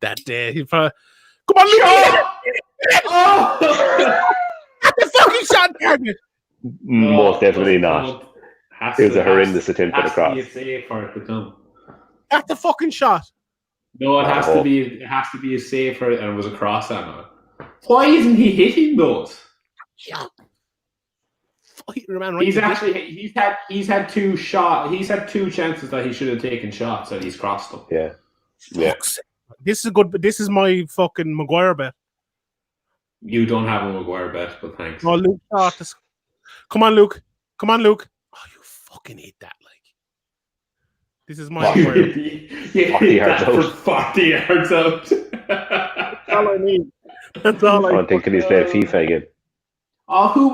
That day, he probably... Come on, Luke! Oh! The fucking shot target! Most definitely not. It was a horrendous attempt at a cross. Has to be a save for it to come. That's the fucking shot. No, it has to be. It has to be a save for it, and it was a cross on it. Why isn't he hitting those? Yeah. He's had two shots. He's had two chances that he should have taken shots, and he's crossed them. Yeah. This is good, but this is my fucking Maguire bet. You don't have a Maguire bet, but thanks. Oh, Luke, come on, Luke. Oh, you fucking hate that, like. This is my Maguire. You hit that for 40 yards out. That's all I need. That's all I need. I'm thinking he's playing FIFA again. Oh, who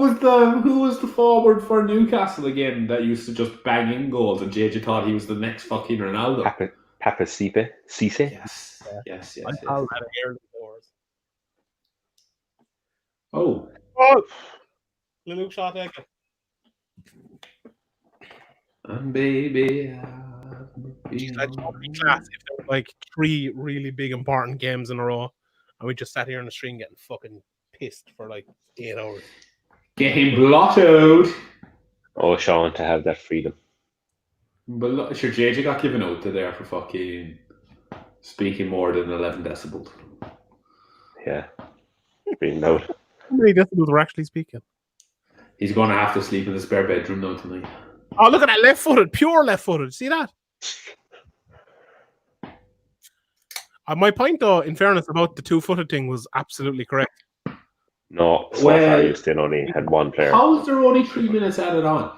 was the forward for Newcastle again that used to just bang in goals, and JJ thought he was the next fucking Ronaldo? Papa Cisse? Yes. Oh, Luke shot again. And baby, I'd be class if there were like 3 really big important games in a row, and we just sat here on the stream getting fucking pissed for like 8 hours. Getting blottoed. Oh, Sean, to have that freedom. But sure, JJ got given out to there for fucking speaking more than 11 decibels. Yeah, being loud. How many decibels were actually speaking? He's going to have to sleep in the spare bedroom now tonight. Oh, look at that left-footed, pure left-footed. See that? My point, though, in fairness, about the 2-footed thing was absolutely correct. No, so far you still only had one player. How is there only 3 minutes added on?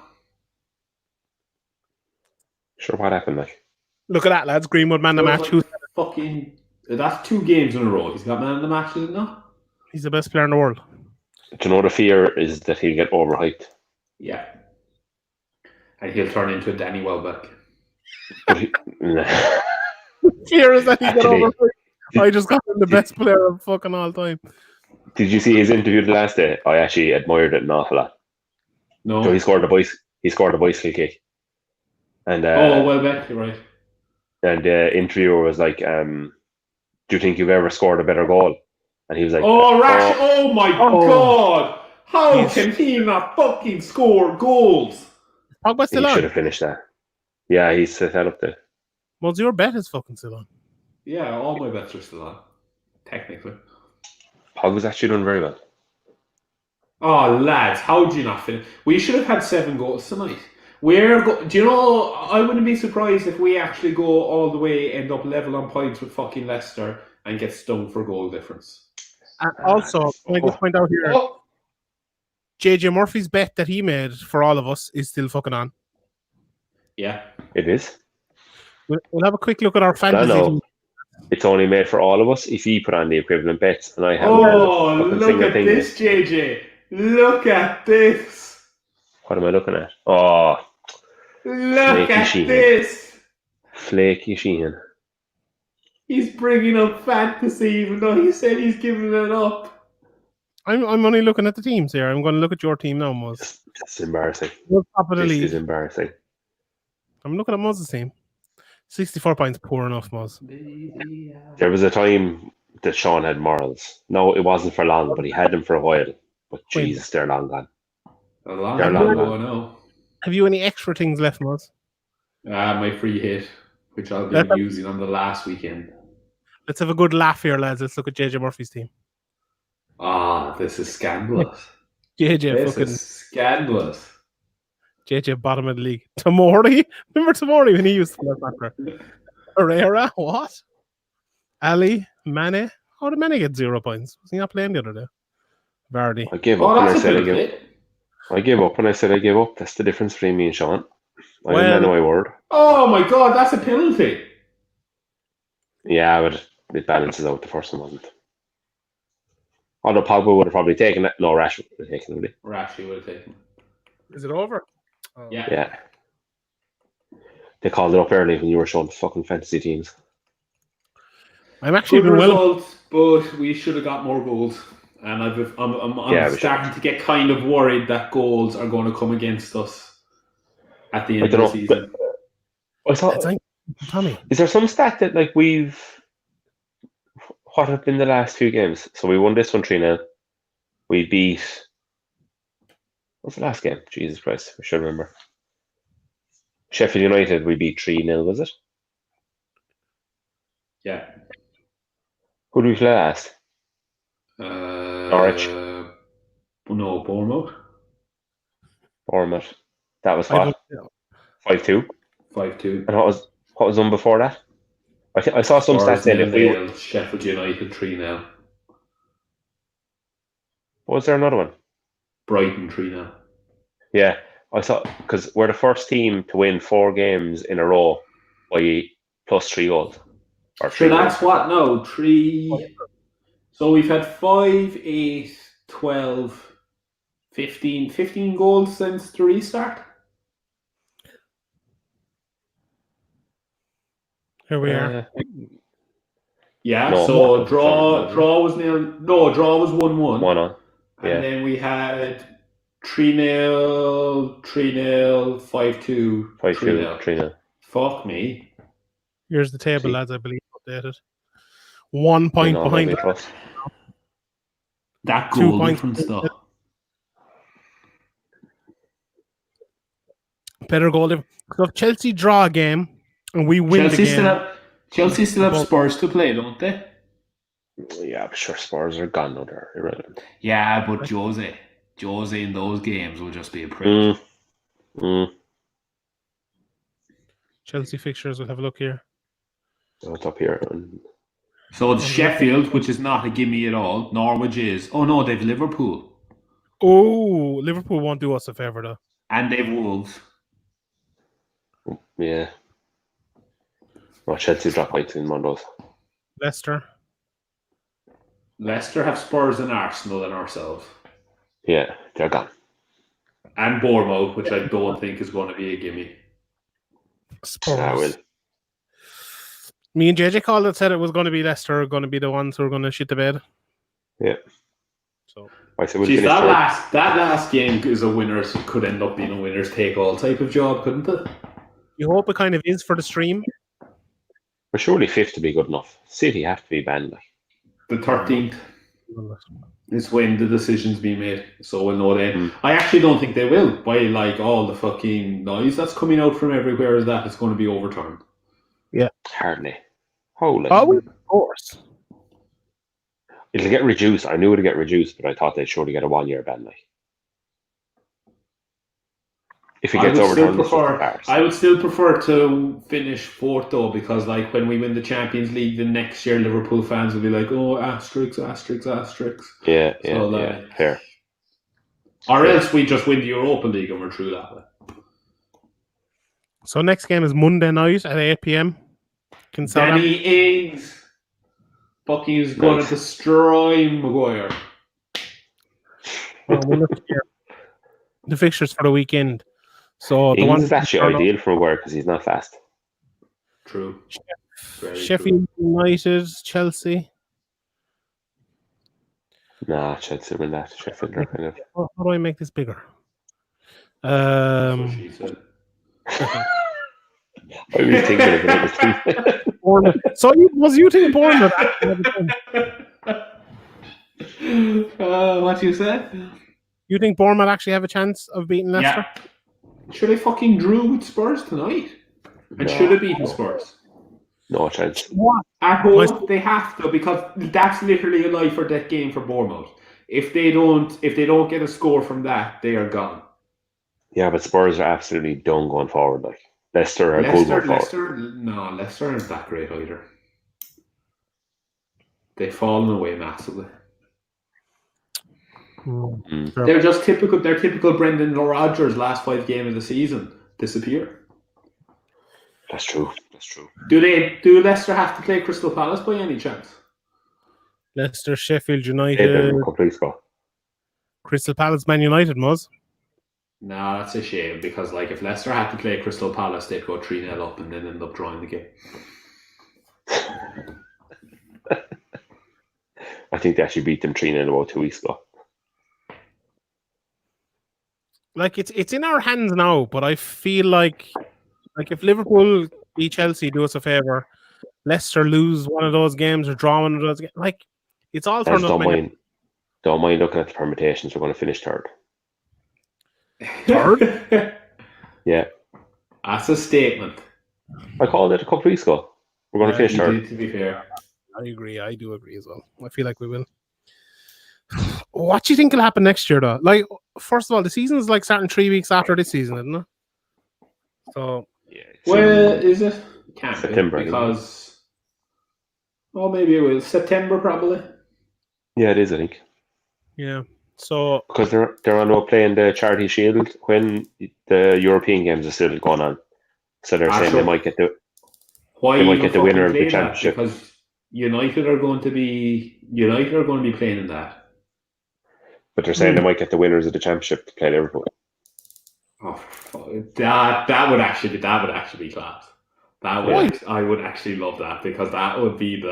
Sure, what happened, like? Look at that, lads. Greenwood man the match. That's 2 games in a row. He's got man of the match, is it not? He's the best player in the world. Do you know the fear is that he'll get overhyped? Yeah. And he'll turn into a Danny Welbeck. Fear is that he'll get overhyped. I just got him the best player of fucking all time. Did you see his interview the last day? I actually admired it an awful lot. No. So he scored a bicycle kick. And Welbeck, you're right. And the interviewer was like, do you think you've ever scored a better goal? And he was like, oh my God! How can he not fucking score goals? Pogba's still he on. Should have finished that. Yeah, he's set up there. Well, your bet is fucking still on. Yeah, all my bets are still on. Technically. Pogba's actually doing very well. Oh, lads, how do you not finish? We should have had 7 goals tonight. Do you know, I wouldn't be surprised if we actually go all the way, end up level on points with fucking Leicester and get stung for goal difference. And also, can I just point out here, JJ Murphy's bet that he made for all of us is still fucking on. Yeah. It is. We'll have a quick look at our I fantasy know. team. It's only made for all of us if you put on the equivalent bets, and I have Oh, fucking look single at thing. this, JJ. Look at this. What am I looking at? Oh, Look Flaky at Sheehan. this. Flaky Sheehan. He's bringing up fantasy, even though he said he's giving it up. I'm only looking at the teams here. I'm going to look at your team now, Muzz. This is embarrassing. You're top of the This league. is embarrassing. I'm looking at Muzz's team. 64 points, poor enough, Muzz. There was a time that Sean had morals. No, it wasn't for long, but he had them for a while. But When? Jesus, they're long gone. A long They're time long ago, gone. no. Have you any extra things left, Muzz? My free hit, which I'll be using on the last weekend. Let's have a good laugh here, lads. Let's look at JJ Murphy's team. This is scandalous. JJ This is scandalous. JJ bottom of the league. Tamori? Remember Tamori when he used to play soccer? Herrera? What? Ali? Mane? How did Mane get 0 points? Was he not playing the other day? Vardy. I gave up when I said I gave up. I gave up when I said I gave up. That's the difference between me and Sean. I didn't know my word. Oh my god, that's a penalty. Yeah, but it balances out. The first one wasn't. Although Pogba would have probably taken it. No, Rashford would have taken it. Would he? Rashford would have taken it. Is it over? Oh. Yeah. Yeah. They called it up early when you were showing fucking fantasy teams. I'm actually Good been results, but we should have got more goals. And I'm starting to get kind of worried that goals are going to come against us at the end of the season. I thought, Tommy, is there some stat that like we've? What have been the last few games? So we won this one 3-0. We beat. What's the last game? Jesus Christ, I should remember. Sheffield United. We beat 3-0. Was it? Yeah. Who did we play last? Norwich. No, Bournemouth. Bournemouth. That was what? 5-2. 5-2. And what was done before that? I saw some stats saying if we Sheffield United 3-0. Was there another one? Brighton 3-0. Yeah, I saw because we're the first team to win 4 games in a row by plus 3 goals. So that's what? No, 3. So we've had 5, 8, 12, 15 goals since the restart. Here we are. Yeah, no, so draw was 0. No, draw was 1-1. 1-1. Yeah. And then we had 3-0, 3-0, 5-2, 5-2, 3-0. Fuck me. Here's the table, lads, I believe, updated. 1 point behind. That goal difference, though. Better goal difference. So if Chelsea draw a game and we win the game... Chelsea still have Spurs to play, don't they? Yeah, I'm sure Spurs are gone now. They're irrelevant. Yeah, but Jose in those games will just be a prick. Chelsea fixtures, we'll have a look here. Oh, it's up here. So it's Sheffield, which is not a gimme at all. Norwich is. Oh no, they've Liverpool. Oh, Liverpool won't do us a favour though. And they've Wolves. Yeah. Well, Chelsea drop points in one of those. Leicester have Spurs and Arsenal and ourselves. Yeah, they're gone. And Bournemouth, which I don't think is going to be a gimme. Spurs. I will. Me and JJ called it, said it was going to be Leicester, going to be the ones who are going to shit the bed. Yeah. So, I said we'll geez, that last game is a winners could end up being a winners take all type of job, couldn't it? You hope it kind of is for the stream. But surely 5th to be good enough. City have to be banned. Like. The 13th is when the decision's being made, so we'll know then. I actually don't think they will. By like all the fucking noise that's coming out from everywhere is that it's going to be overturned. Yeah, hardly. Holy. Oh, of course. It'll get reduced. I knew it'd get reduced, but I thought they'd surely get a 1-year ban. Like. If it gets overturned, I would still prefer to finish 4th though, because like when we win the Champions League the next year, Liverpool fans will be like, "Oh, asterisks, asterisks, asterisks." Yeah, fair. Or else we just win the Europa League and we're through that way. So next game is Monday night at 8 p.m. Can Southampton- Danny Ings. Fucking is going to destroy Maguire. Well, we look here. The fixtures for the weekend. So the Ings one is actually ideal for Maguire because he's not fast. True. Very Sheffield United, Chelsea. Nah, Chelsea win that. Sheffield are kind of. How do I make this bigger? That's what she said. I was thinking of another thing. So was you thinking Bournemouth? What you say? You think Bournemouth actually have a chance of beating Leicester? Yeah. Should they fucking drew with Spurs tonight? And should have beaten Spurs? No chance. What? At home, they have to, because that's literally a life or death game for Bournemouth. If they don't get a score from that, they are gone. Yeah, but Spurs are absolutely done going forward. Like Leicester are good going forward. Leicester aren't that great either. They've fallen away massively. Sure. They're just typical. They're typical Brendan Rodgers last 5 games of the season disappear. That's true. That's true. Do Leicester have to play Crystal Palace by any chance? Leicester, Sheffield They United, did a couple weeks ago. Crystal Palace, Man United, Muzz. No, that's a shame, because like if Leicester had to play Crystal Palace, they'd go 3-0 up and then end up drawing the game. I think they actually beat them 3-0 about 2 weeks ago. Like it's in our hands now, but I feel like if Liverpool beat Chelsea, do us a favour. Leicester lose one of those games or draw one of those games. Like it's all turned up. Don't mind looking at the permutations. We're going to finish third. Third? Yeah. That's a statement. I called it a couple weeks ago. We're going to finish third. To be fair. I agree. I do agree as well. I feel like we will. What do you think will happen next year, though? Like, first of all, the season is like starting 3 weeks after this season, isn't it? So, yeah, well, is it? Can't September, be, because maybe it will. September probably. Yeah, it is. I think. Yeah. So because they're on playing the Charity Shield when the European games are still going on, so they're saying they might get the winner of the championship, because United are going to be playing in that. But they're saying they might get the winners of the championship to play Liverpool. Oh, that would actually be class. I would actually love that, because that would be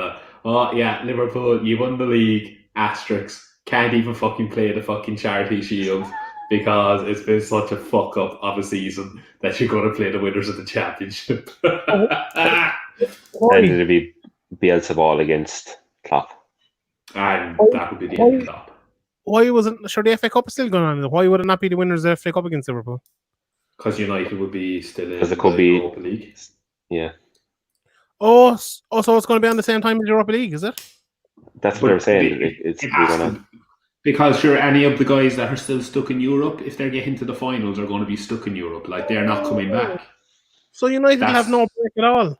Liverpool, you won the league, asterisk, can't even fucking play the fucking Charity Shield because it's been such a fuck up of a season that you're going to play the winners of the championship. And it'll be Bielsa ball against Klopp. And that would be the end of Klopp. Why wasn't the FA Cup is still going on? Why would it not be the winners of the FA Cup against Liverpool? Because United would be still in it could be Europa League. Yeah. So it's going to be on the same time as Europa League, is it? That's what they're saying. It's going on. Because sure, any of the guys that are still stuck in Europe, if they're getting to the finals, are going to be stuck in Europe. Like, they're not coming back. So United have no break at all?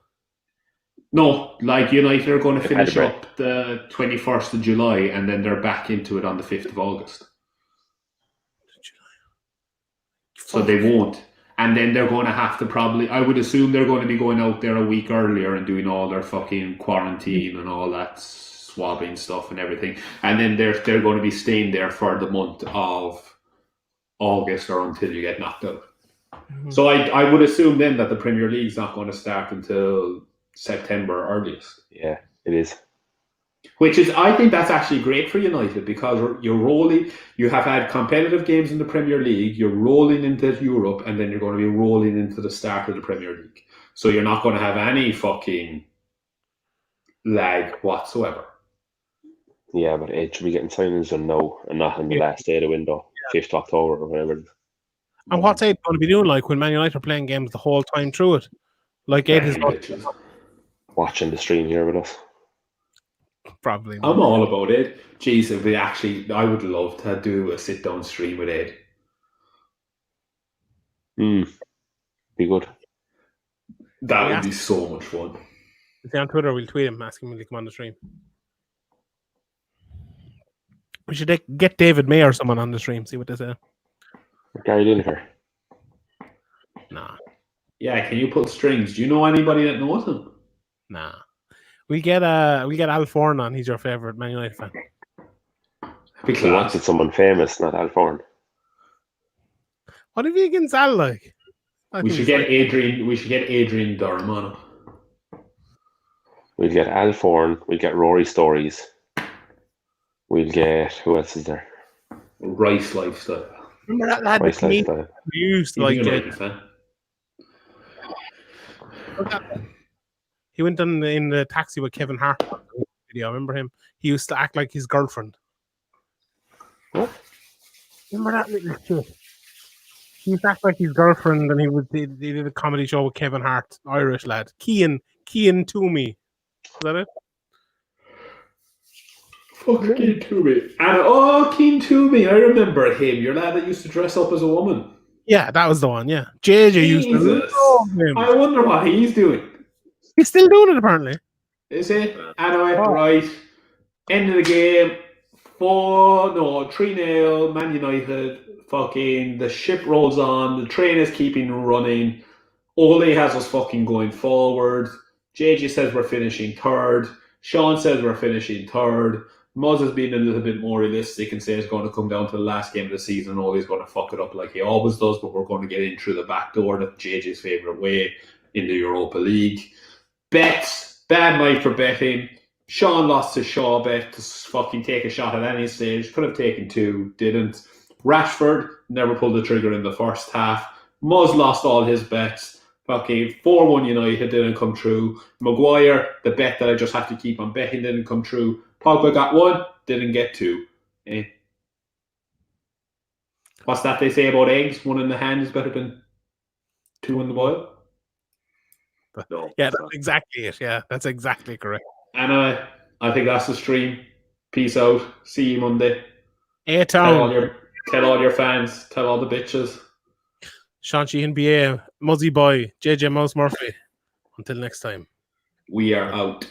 No, like United are going to finish up the 21st of July and then they're back into it on the 5th of August. So they won't. And then they're going to have to I would assume they're going to be going out there a week earlier and doing all their fucking quarantine and all that swabbing stuff and everything. And then they're going to be staying there for the month of August or until you get knocked out. Mm-hmm. So I would assume then that the Premier League's not going to start until September earliest. Yeah, it is. Which is, I think that's actually great for United, because you're rolling. You have had competitive games in the Premier League. You're rolling into Europe, and then you're going to be rolling into the start of the Premier League. So you're not going to have any fucking lag whatsoever. Yeah, but it should be getting signings and not on the last day of the window, 5th October or whatever. And what's Ed going to be doing, like, when Man United are playing games the whole time through it? Like, Ed is watching the stream here with us. Probably not. I'm all about it. Jeez, I would love to do a sit-down stream with Ed. Be good. That would be so much fun. If you're on Twitter, we'll tweet him asking him to come on the stream. We should get David May or someone on the stream, see what they say. Gary Lineker. Nah. Yeah, can you pull strings? Do you know anybody that knows him? Nah. We get Al Foran on. He's your favorite Man United fan. Be He wanted class. someone famous, not Al Foran. What have you against Al like? We should get Adrian. We should get Adrian Durham on it. We'll get Al Foran. We'll get Rory Stories. We'll get who else is there? Rice lifestyle. Remember that lad Rice that came Lifestyle. who used to He's a like United fan. he went in the taxi with Kevin Hart video. Remember him? He used to act like his girlfriend. What? Remember that little shit? He used to act like his girlfriend, and he did a comedy show with Kevin Hart, Irish lad. Cian Toomey. Is that it? Fuck Keen Toomey. And Keen Toomey, I remember him. Your lad that used to dress up as a woman. Yeah, that was the one. Yeah, JJ used to Jesus. love him. I wonder what he's doing. He's still doing it apparently. Is it? Anyway, right. End of the game. 3-0, Man United. Fucking the ship rolls on. The train is keeping running. Ole has us fucking going forward. JJ says we're finishing third. Sean says we're finishing third. Muzz has been a little bit more realistic and says it's going to come down to the last game of the season. Ole's going to fuck it up like he always does, but we're going to get in through the back door. That's JJ's favourite way in the Europa League. Bets. Bad night for betting. Sean lost his Shaw bet to fucking take a shot at any stage. Could have taken two, didn't. Rashford never pulled the trigger in the first half. Muzz lost all his bets. Fucking 4-1 United didn't come true. Maguire, the bet that I just have to keep on betting, didn't come true. Pogba got one, didn't get two. What's that they say about eggs? One in the hand is better than two in the boil. No, Yeah, that's exactly it. Yeah, that's exactly correct. And I think that's the stream. Peace out. See you Monday. Tell all your fans. Tell all the bitches. Sean Sheehan, BA, Muzzy Boy, JJ Mouse Murphy. Until next time. We are out.